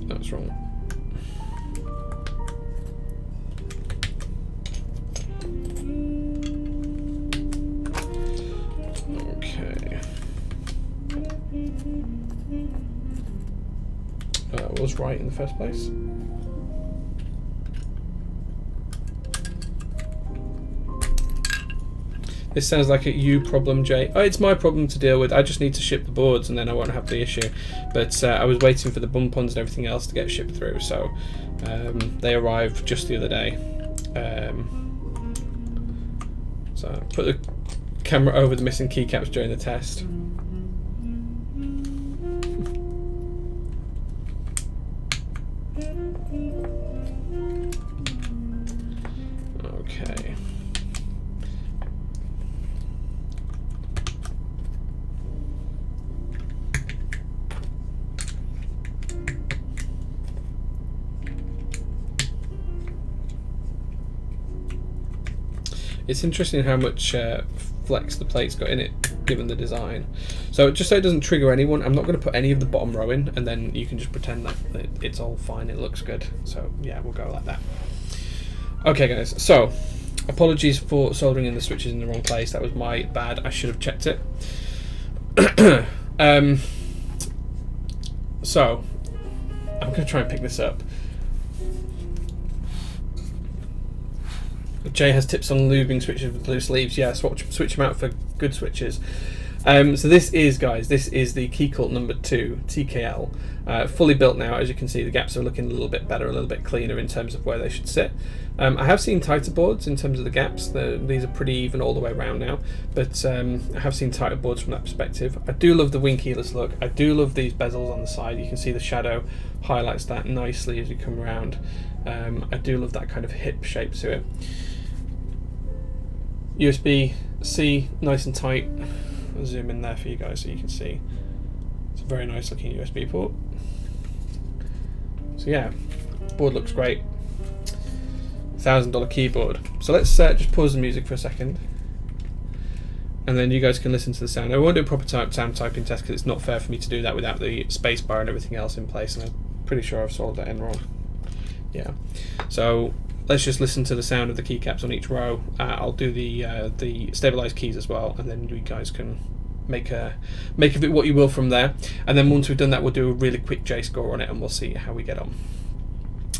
That's wrong. Okay. That was right in the first place. This sounds like a you problem, Jay. Oh, it's my problem to deal with. I just need to ship the boards and then I won't have the issue. But I was waiting for the bump-ons and everything else to get shipped through, so they arrived just the other day. So I put the camera over the missing keycaps during the test. Okay. It's interesting how much flex the plate's got in it, given the design. So just so it doesn't trigger anyone, I'm not going to put any of the bottom row in, and then you can just pretend that it's all fine, it looks good. So yeah, we'll go like that. Okay guys, so apologies for soldering in the switches in the wrong place. That was my bad. I should have checked it. So I'm going to try and pick this up. Jay has tips on lubing switches with loose leaves. Yeah, switch them out for good switches. So this is, guys, this is the Keycult No2 TKL. Fully built now. As you can see, the gaps are looking a little bit better, a little bit cleaner in terms of where they should sit. I have seen tighter boards in terms of the gaps. These are pretty even all the way around now, but I have seen tighter boards from that perspective. I do love the wing keyless look. I do love these bezels on the side. You can see the shadow highlights that nicely as you come around. I do love that kind of hip shape to it. USB-C, nice and tight. I'll zoom in there for you guys so you can see. It's a very nice looking USB port. So yeah, board looks great. $1,000 keyboard. So let's just pause the music for a second, and then you guys can listen to the sound. I won't do a proper sound typing test because it's not fair for me to do that without the space bar and everything else in place, and I'm pretty sure I've soldered that in wrong. Yeah. So let's just listen to the sound of the keycaps on each row. I'll do the stabilized keys as well, and then you guys can make of it what you will from there. And then once we've done that, we'll do a really quick J score on it, and we'll see how we get on.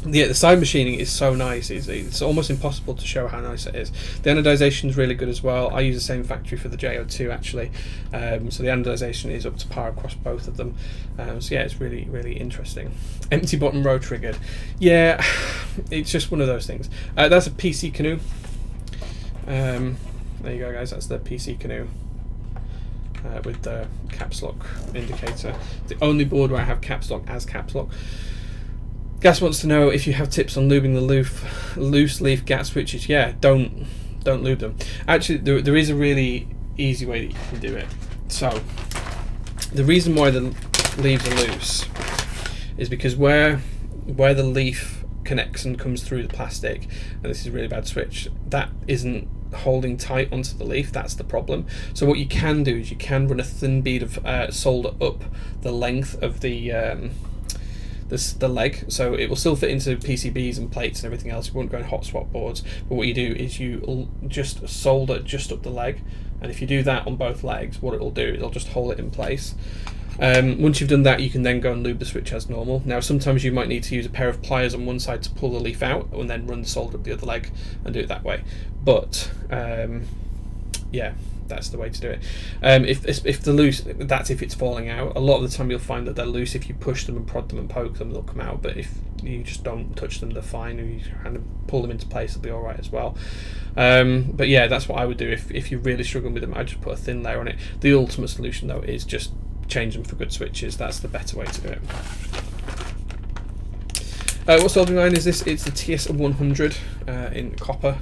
Yeah, the side machining is so nice. It's almost impossible to show how nice it is. The anodization is really good as well. I use the same factory for the JO2 actually, so the anodization is up to par across both of them. So yeah, it's really, really interesting. Empty bottom row triggered. Yeah, it's just one of those things. That's a PC Canoe. There you go, guys. That's the PC Canoe with the caps lock indicator. The only board where I have caps lock as caps lock. Gas wants to know if you have tips on lubing the loose leaf gap switches. Yeah, don't lube them. Actually, there is a really easy way that you can do it. So the reason why the leaves are loose is because where the leaf connects and comes through the plastic, and this is a really bad switch, that isn't holding tight onto the leaf. That's the problem. So what you can do is you can run a thin bead of solder up the length of the leg, so it will still fit into PCBs and plates and everything else. You won't go in hot swap boards, but what you do is you just solder just up the leg, and if you do that on both legs, what it'll do is it'll just hold it in place. Once you've done that, you can then go and lube the switch as normal. Now sometimes you might need to use a pair of pliers on one side to pull the leaf out and then run the solder up the other leg and do it that way, but yeah, that's the way to do it. If the loose, that's if it's falling out. A lot of the time you'll find that they're loose. If you push them and prod them and poke them, they'll come out, but if you just don't touch them, they're fine. If you kind of pull them into place, they'll be alright as well. But yeah, that's what I would do if you're really struggling with them. I just put a thin layer on it. The ultimate solution though is just change them for good switches. That's the better way to do it. What soldering iron is this? It's the TS100 in copper.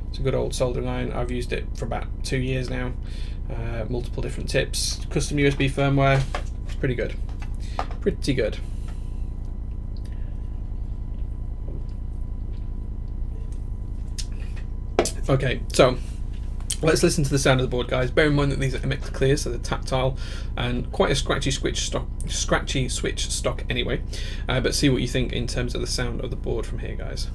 It's a good old soldering iron. I've used it for about 2 years now. Multiple different tips. Custom USB firmware. It's pretty good. Pretty good. Okay, so let's listen to the sound of the board, guys. Bear in mind that these are MX clears, so they're tactile and quite a scratchy switch stock anyway. But see what you think in terms of the sound of the board from here, guys.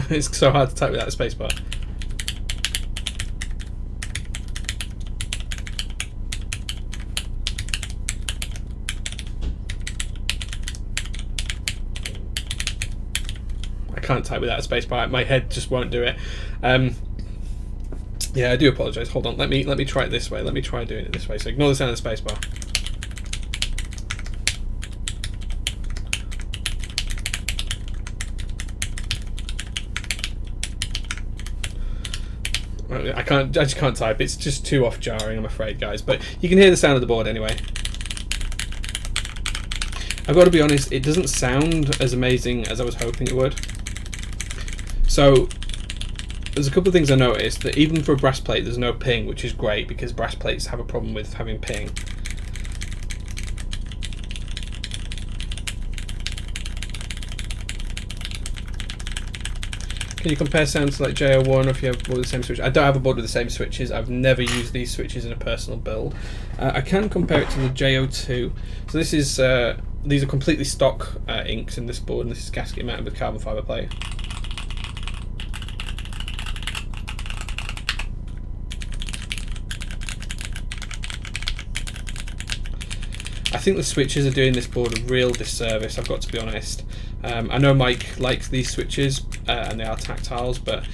It's so hard to type without a spacebar. I can't type without a spacebar. My head just won't do it. Yeah, I do apologise. Hold on. Let me try it this way. Let me try doing it this way. So ignore the sound of the spacebar. I just can't type. It's just too off jarring, I'm afraid, guys. But you can hear the sound of the board anyway. I've got to be honest, it doesn't sound as amazing as I was hoping it would. So there's a couple of things I noticed, that even for a brass plate there's no ping, which is great because brass plates have a problem with having ping. Can you compare sounds like JO1 if you have board with the same switch? I don't have a board with the same switches. I've never used these switches in a personal build. I can compare it to the JO2. So this is these are completely stock inks in this board, and this is gasket mounted with carbon fibre plate. I think the switches are doing this board a real disservice, I've got to be honest. I know Mike likes these switches and they are tactiles, but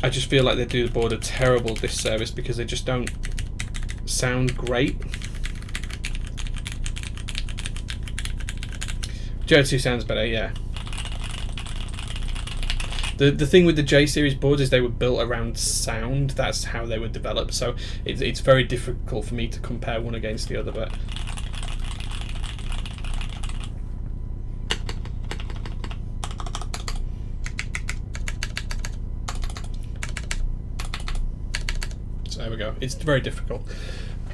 I just feel like they do the board a terrible disservice because they just don't sound great. JO2 sounds better, yeah. The thing with the J series boards is they were built around sound. That's how they were developed, so it's very difficult for me to compare one against the other. But so there we go. It's very difficult.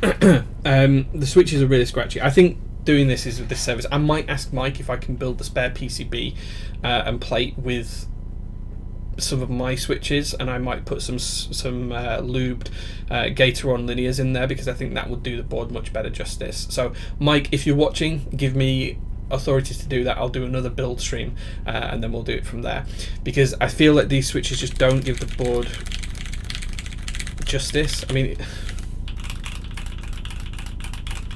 The switches are really scratchy. I think doing this is a disservice. I might ask Mike if I can build the spare PCB and plate with some of my switches, and I might put some lubed Gateron linears in there because I think that would do the board much better justice. So Mike, if you're watching, give me authorities to do that. I'll do another build stream and then we'll do it from there, because I feel like these switches just don't give the board justice. I mean,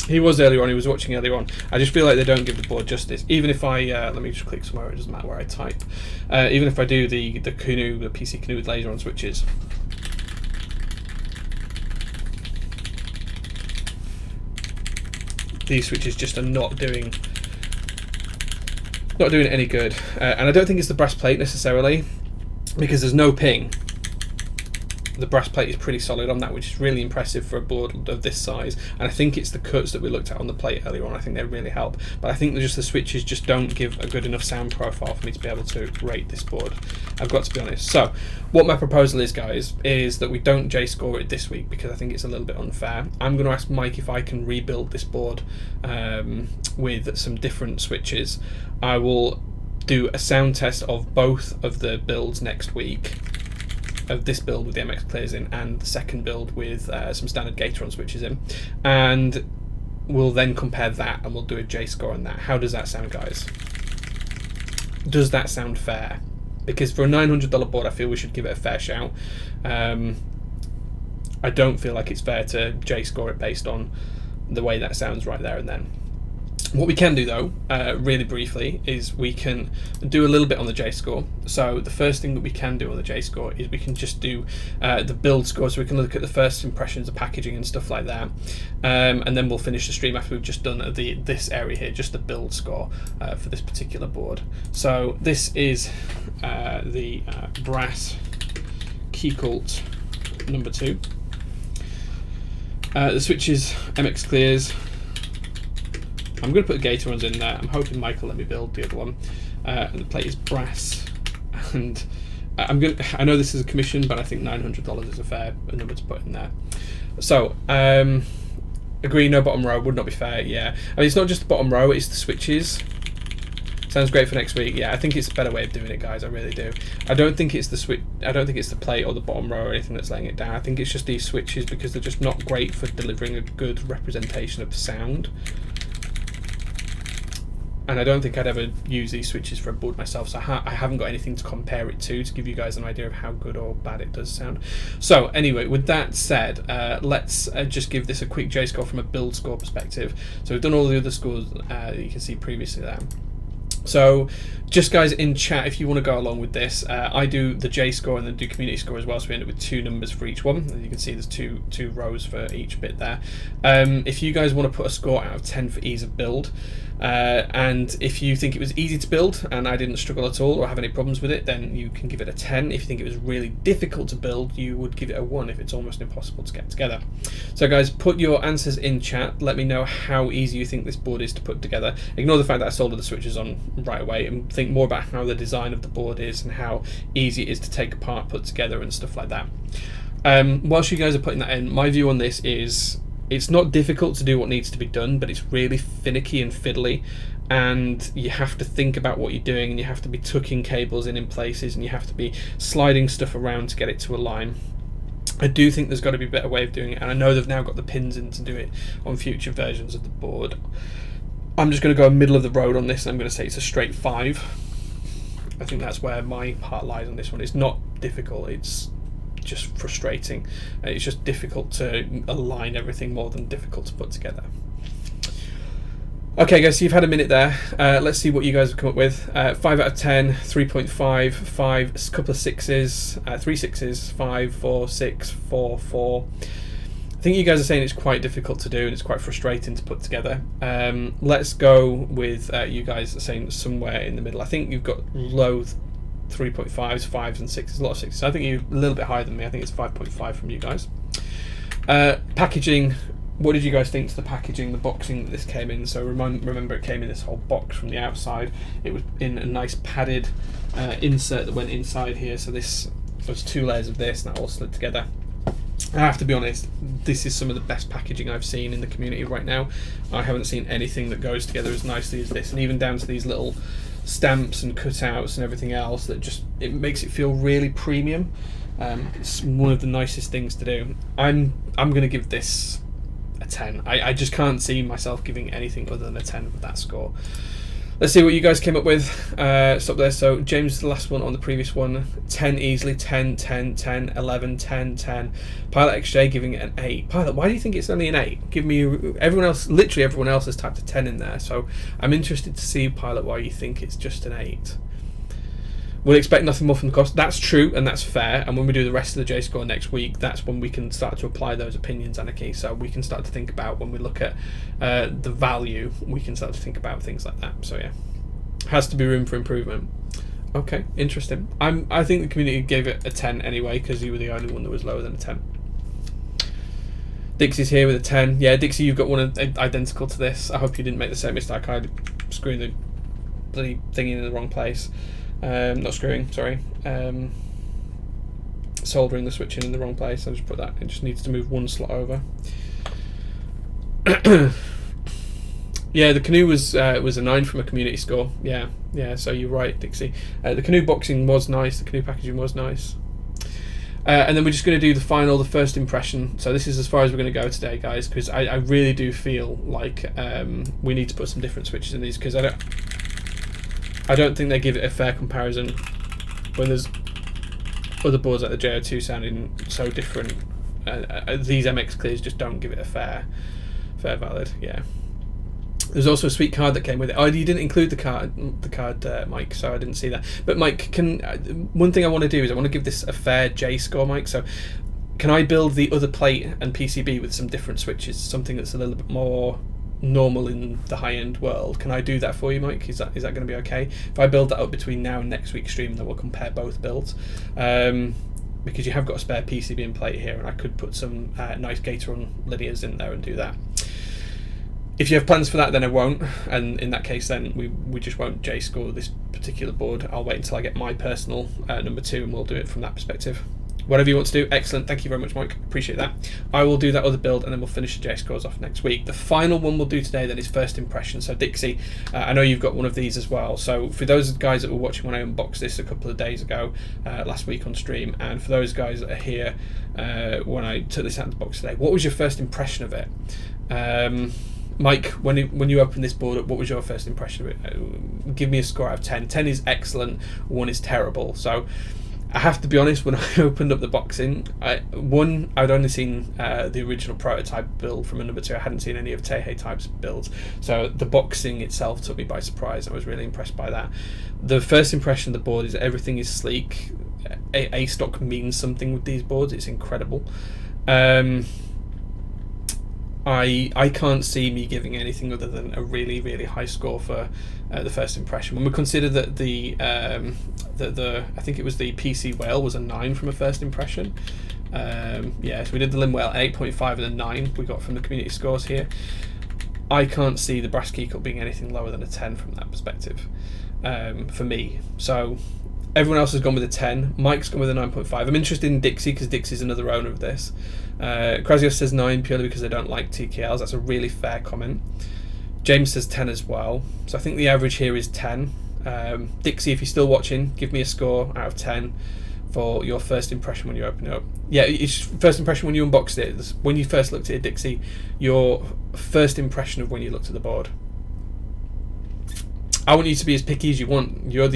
he was earlier on, he was watching earlier on. I just feel like they don't give the board justice. Even if I, let me just click somewhere, it doesn't matter where I type. Even if I do the Canoe, the PC Canoe with laser on switches. These switches just are not doing it any good. And I don't think it's the brass plate necessarily, because there's no ping. The brass plate is pretty solid on that, which is really impressive for a board of this size, and I think it's the cuts that we looked at on the plate earlier on. I think they really help, but I think just the switches just don't give a good enough sound profile for me to be able to rate this board, I've got to be honest. So what my proposal is, guys, is that we don't J-score it this week because I think it's a little bit unfair. I'm going to ask Mike if I can rebuild this board with some different switches. I will do a sound test of both of the builds next week, of this build with the MX clears in and the second build with some standard Gateron switches in, and we'll then compare that and we'll do a J-score on that. How does that sound, guys? Does that sound fair? Because for a $900 board I feel we should give it a fair shout. I don't feel like it's fair to J-score it based on the way that sounds right there and then. What we can do though, really briefly, is we can do a little bit on the J-score. So the first thing that we can do on the J-score is we can just do the build score, so we can look at the first impressions of packaging and stuff like that, and then we'll finish the stream after we've just done this area here, just the build score for this particular board. So this is the brass Keycult No2. The switches MX clears. I'm going to put Gatorons in there. I'm hoping Mike will let me build the other one. And the plate is brass. And I know this is a commission, but I think $900 is a fair number to put in there. So, agree, no bottom row would not be fair. Yeah, I mean, it's not just the bottom row; it's the switches. Sounds great for next week. Yeah, I think it's a better way of doing it, guys. I really do. I don't think it's the switch. I don't think it's the plate or the bottom row or anything that's laying it down. I think it's just these switches because they're just not great for delivering a good representation of the sound. And I don't think I'd ever use these switches for a board myself, so I haven't got anything to compare it to give you guys an idea of how good or bad it does sound. So anyway, with that said, let's just give this a quick J-score from a build score perspective. So we've done all the other scores that you can see previously there. So just guys in chat, if you want to go along with this, I do the J-score and then do community score as well, so we end up with 2 numbers for each one. As you can see, there's two rows for each bit there. If you guys want to put a score out of 10 for ease of build, And if you think it was easy to build and I didn't struggle at all or have any problems with it, then you can give it a 10. If you think it was really difficult to build, you would give it a 1 if it's almost impossible to get together. So guys, put your answers in chat. Let me know how easy you think this board is to put together. Ignore the fact that I soldered the switches on right away and think more about how the design of the board is and how easy it is to take apart, put together and stuff like that. Whilst you guys are putting that in, my view on this is it's not difficult to do what needs to be done, but it's really finicky and fiddly, and you have to think about what you're doing, and you have to be tucking cables in places, and you have to be sliding stuff around to get it to align. I do think there's got to be a better way of doing it, and I know they've now got the pins in to do it on future versions of the board. I'm just going to go middle of the road on this, and I'm going to say it's a straight 5. I think that's where my heart lies on this one. It's not difficult, it's just frustrating. It's just difficult to align everything more than difficult to put together. Okay guys, so you've had a minute there. Let's see what you guys have come up with. 5 out of 10, 3.5, 5, a couple of 6s, 3 6s, 5, 4, 6, 4, 4. I think you guys are saying it's quite difficult to do and it's quite frustrating to put together. Let's go with you guys saying somewhere in the middle. I think you've got low 3.5s, 5s and 6s, a lot of 6s. So I think you're a little bit higher than me. I think it's 5.5 from you guys. Packaging, what did you guys think to the packaging, the boxing that this came in? So remember it came in this whole box from the outside. It was in a nice padded insert that went inside here. So this was 2 layers of this and that all slid together. I have to be honest, this is some of the best packaging I've seen in the community right now. I haven't seen anything that goes together as nicely as this, and even down to these little stamps and cutouts and everything else that just, it makes it feel really premium. It's one of the nicest things to do. I'm going to give this a 10. I just can't see myself giving anything other than a 10 with that score. Let's see what you guys came up with. Stop there. So James is the last one on the previous one. 10 easily, 10, 10, 10, 11, 10, 10. Pilot XJ giving it an 8. Pilot, why do you think it's only an 8? Give me, everyone else, literally everyone else has typed a 10 in there. So I'm interested to see, Pilot, why you think it's just an 8. We'll expect nothing more from the cost. That's true and that's fair. And when we do the rest of the J-score next week, that's when we can start to apply those opinions, Anarchy. So we can start to think about, when we look at the value, we can start to think about things like that. So yeah, has to be room for improvement. Okay, interesting. I think the community gave it a 10 anyway, because you were the only one that was lower than a 10. Dixie's here with a 10. Yeah, Dixie, you've got one identical to this. I hope you didn't make the same mistake I did, screwing the bloody thingy in the wrong place. Not screwing, sorry. Soldering the switch in the wrong place. I just put that. It just needs to move one slot over. Yeah, the canoe was a 9 from a community score. Yeah. So you're right, Dixie. The canoe boxing was nice. The canoe packaging was nice. And then we're just going to do the first impression. So this is as far as we're going to go today, guys, because I really do feel like we need to put some different switches in these, because I don't think they give it a fair comparison when there's other boards like the JO2 sounding so different. These MX Clears just don't give it a fair valid. Yeah. There's also a sweet card that came with it. Oh, you didn't include the card, Mike, so I didn't see that. But Mike, one thing I want to do is I want to give this a fair J score, Mike. So can I build the other plate and PCB with some different switches, something that's a little bit more normal in the high-end world? Can I do that for you, Mike? Is that going to be okay if I build that up between now and next week's stream? Then we'll compare both builds, because you have got a spare PCB and plate here, and I could put some nice Gateron linears in there and do that. If you have plans for that, then I won't, and in that case then we just won't J-score this particular board. I'll wait until I get my personal number 2 and we'll do it from that perspective. Whatever you want to do, excellent. Thank you very much, Mike. Appreciate that. I will do that other build and then we'll finish the J-scores off next week. The final one we'll do today then is first impression. So Dixie, I know you've got one of these as well. So for those guys that were watching when I unboxed this a couple of days ago, last week on stream, and for those guys that are here when I took this out of the box today, what was your first impression of it? Mike, when you opened this board up, what was your first impression of it? Give me a score out of 10. 10 is excellent, 1 is terrible. So I have to be honest, when I opened up the boxing, I'd only seen the original prototype build from a number 2. I hadn't seen any of Teihei type's builds. So the boxing itself took me by surprise. I was really impressed by that. The first impression of the board is everything is sleek. A-stock means something with these boards. It's incredible. I can't see me giving anything other than a really, really high score for the first impression. When we consider that the I think it was the PC whale was a 9 from a first impression. Yeah, so we did the limb whale 8.5 and a 9 we got from the community scores here. I can't see the brass Keycult being anything lower than a 10 from that perspective, for me. So everyone else has gone with a 10. Mike's gone with a 9.5. I'm interested in Dixie because Dixie's another owner of this. Krasios says 9 purely because they don't like TKLs. That's a really fair comment. James says 10 as well. So I think the average here is 10. Dixie, if you're still watching, give me a score out of 10 for your first impression when you open it up. Yeah, it's first impression when you unboxed it. When you first looked at it, Dixie, your first impression of when you looked at the board. I want you to be as picky as you want. You're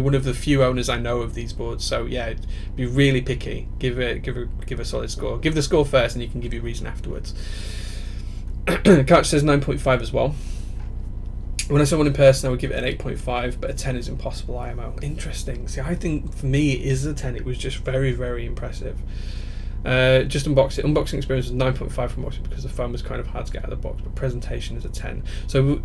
one of the few owners I know of these boards, so yeah, be really picky. Give a solid score. Give the score first, and you can give your reason afterwards. Couch says 9.5 as well. When I saw one in person, I would give it an 8.5, but a 10 is impossible IMO. Interesting. See, I think for me it is a 10. It was just very, very impressive. Just unboxed it. Unboxing experience was 9.5 from watching because the foam was kind of hard to get out of the box, but presentation is a 10. So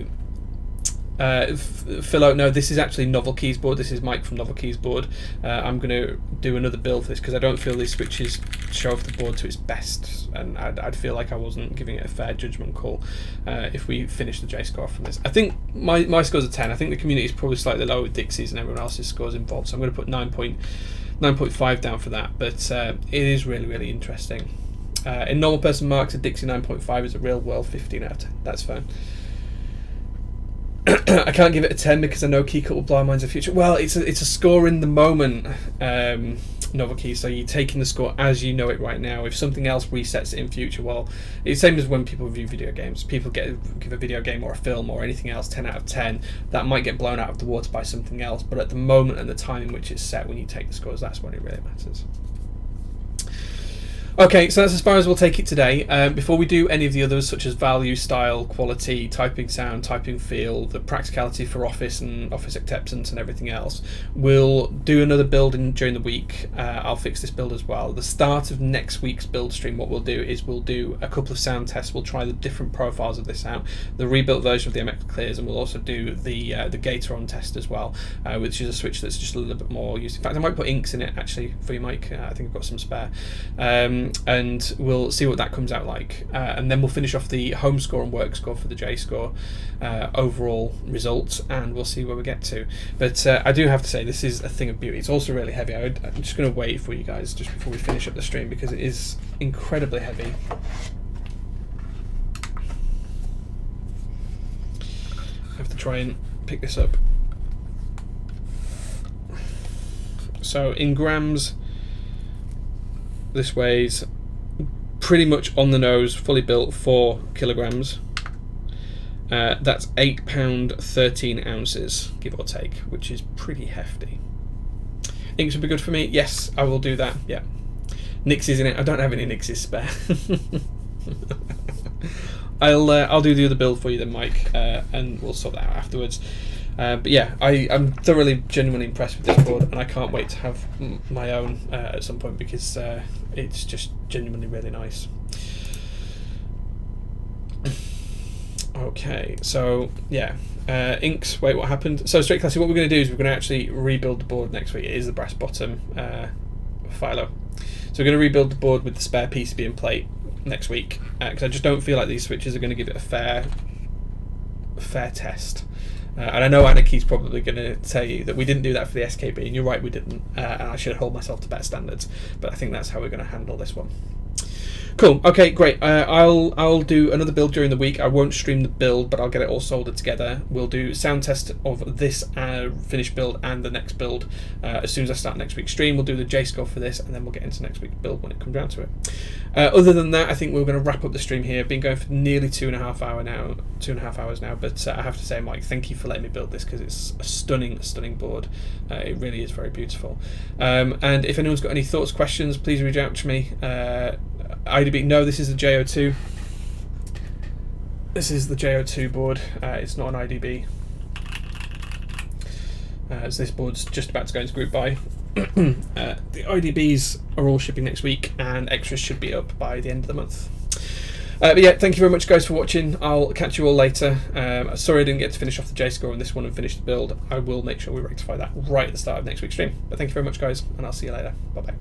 Philo, no, this is actually Novel Keys board. This is Mike from Novel Keys board. I'm going to do another build for this because I don't feel these switches show off the board to its best, and I'd feel like I wasn't giving it a fair judgment call if we finish the J score from this. I think my score's a 10. I think the community is probably slightly lower with Dixie's and everyone else's scores involved, so I'm going to put 9.5 down for that, but it is really, really interesting. In normal person marks, a Dixie 9.5 is a real world 15 out of 10. That's fine. I can't give it a 10 because I know Keycult will blow our minds in the future. Well, it's a score in the moment, Novel Key, so you're taking the score as you know it right now. If something else resets it in future, well, it's the same as when people review video games. People give a video game or a film or anything else 10 out of 10. That might get blown out of the water by something else, but at the moment and the time in which it's set, when you take the scores, that's when it really matters. Okay, so that's as far as we'll take it today. Before we do any of the others, such as value, style, quality, typing sound, typing feel, the practicality for Office and Office acceptance and everything else, we'll do another build during the week. I'll fix this build as well. The start of next week's build stream, what we'll do is we'll do a couple of sound tests. We'll try the different profiles of this out, the rebuilt version of the MX Clears, and we'll also do the Gator-on test as well, which is a switch that's just a little bit more used. In fact, I might put inks in it actually for you, Mike. I think I've got some spare. And we'll see what that comes out like, and then we'll finish off the home score and work score for the J score overall results, and we'll see where we get to. But I do have to say, this is a thing of beauty. It's also really heavy. I'm just going to wait for you guys just before we finish up the stream because it is incredibly heavy. I have to try and pick this up. So in grams, this weighs pretty much on the nose, fully built, 4 kilograms. That's £8 13 ounces, give or take, which is pretty hefty. Inks would be good for me. Yes, I will do that. Yeah, Nixie's in it. I don't have any Nixie's spare. I'll do the other build for you then, Mike, and we'll sort that out afterwards. But yeah, I'm thoroughly, genuinely impressed with this board, and I can't wait to have my own at some point because it's just genuinely really nice. Okay, so yeah, inks. Wait, what happened? So Straight Classic, what we're going to do is we're going to actually rebuild the board next week. It is the brass bottom Philo. So we're going to rebuild the board with the spare PCB and plate next week because I just don't feel like these switches are going to give it a fair test. And I know Anarchy's probably going to tell you that we didn't do that for the SKB, and you're right, we didn't, and I should hold myself to better standards, but I think that's how we're going to handle this one. Cool. Okay, great. I'll do another build during the week. I won't stream the build, but I'll get it all soldered together. We'll do sound test of this finished build and the next build as soon as I start next week's stream. We'll do the J score for this, and then we'll get into next week's build when it comes down to it. Other than that, I think we're going to wrap up the stream here. Been going for nearly 2.5 hours now. But I have to say, Mike, thank you for letting me build this because it's a stunning board. It really is very beautiful. And if anyone's got any thoughts, questions, please reach out to me. IDB, no, this is the JO2. This is the JO2 board. It's not an IDB. As this board's just about to go into group buy. The IDBs are all shipping next week, and extras should be up by the end of the month. But yeah, thank you very much, guys, for watching. I'll catch you all later. Sorry I didn't get to finish off the J-score on this one and finish the build. I will make sure we rectify that right at the start of next week's stream. But thank you very much, guys, and I'll see you later. Bye-bye.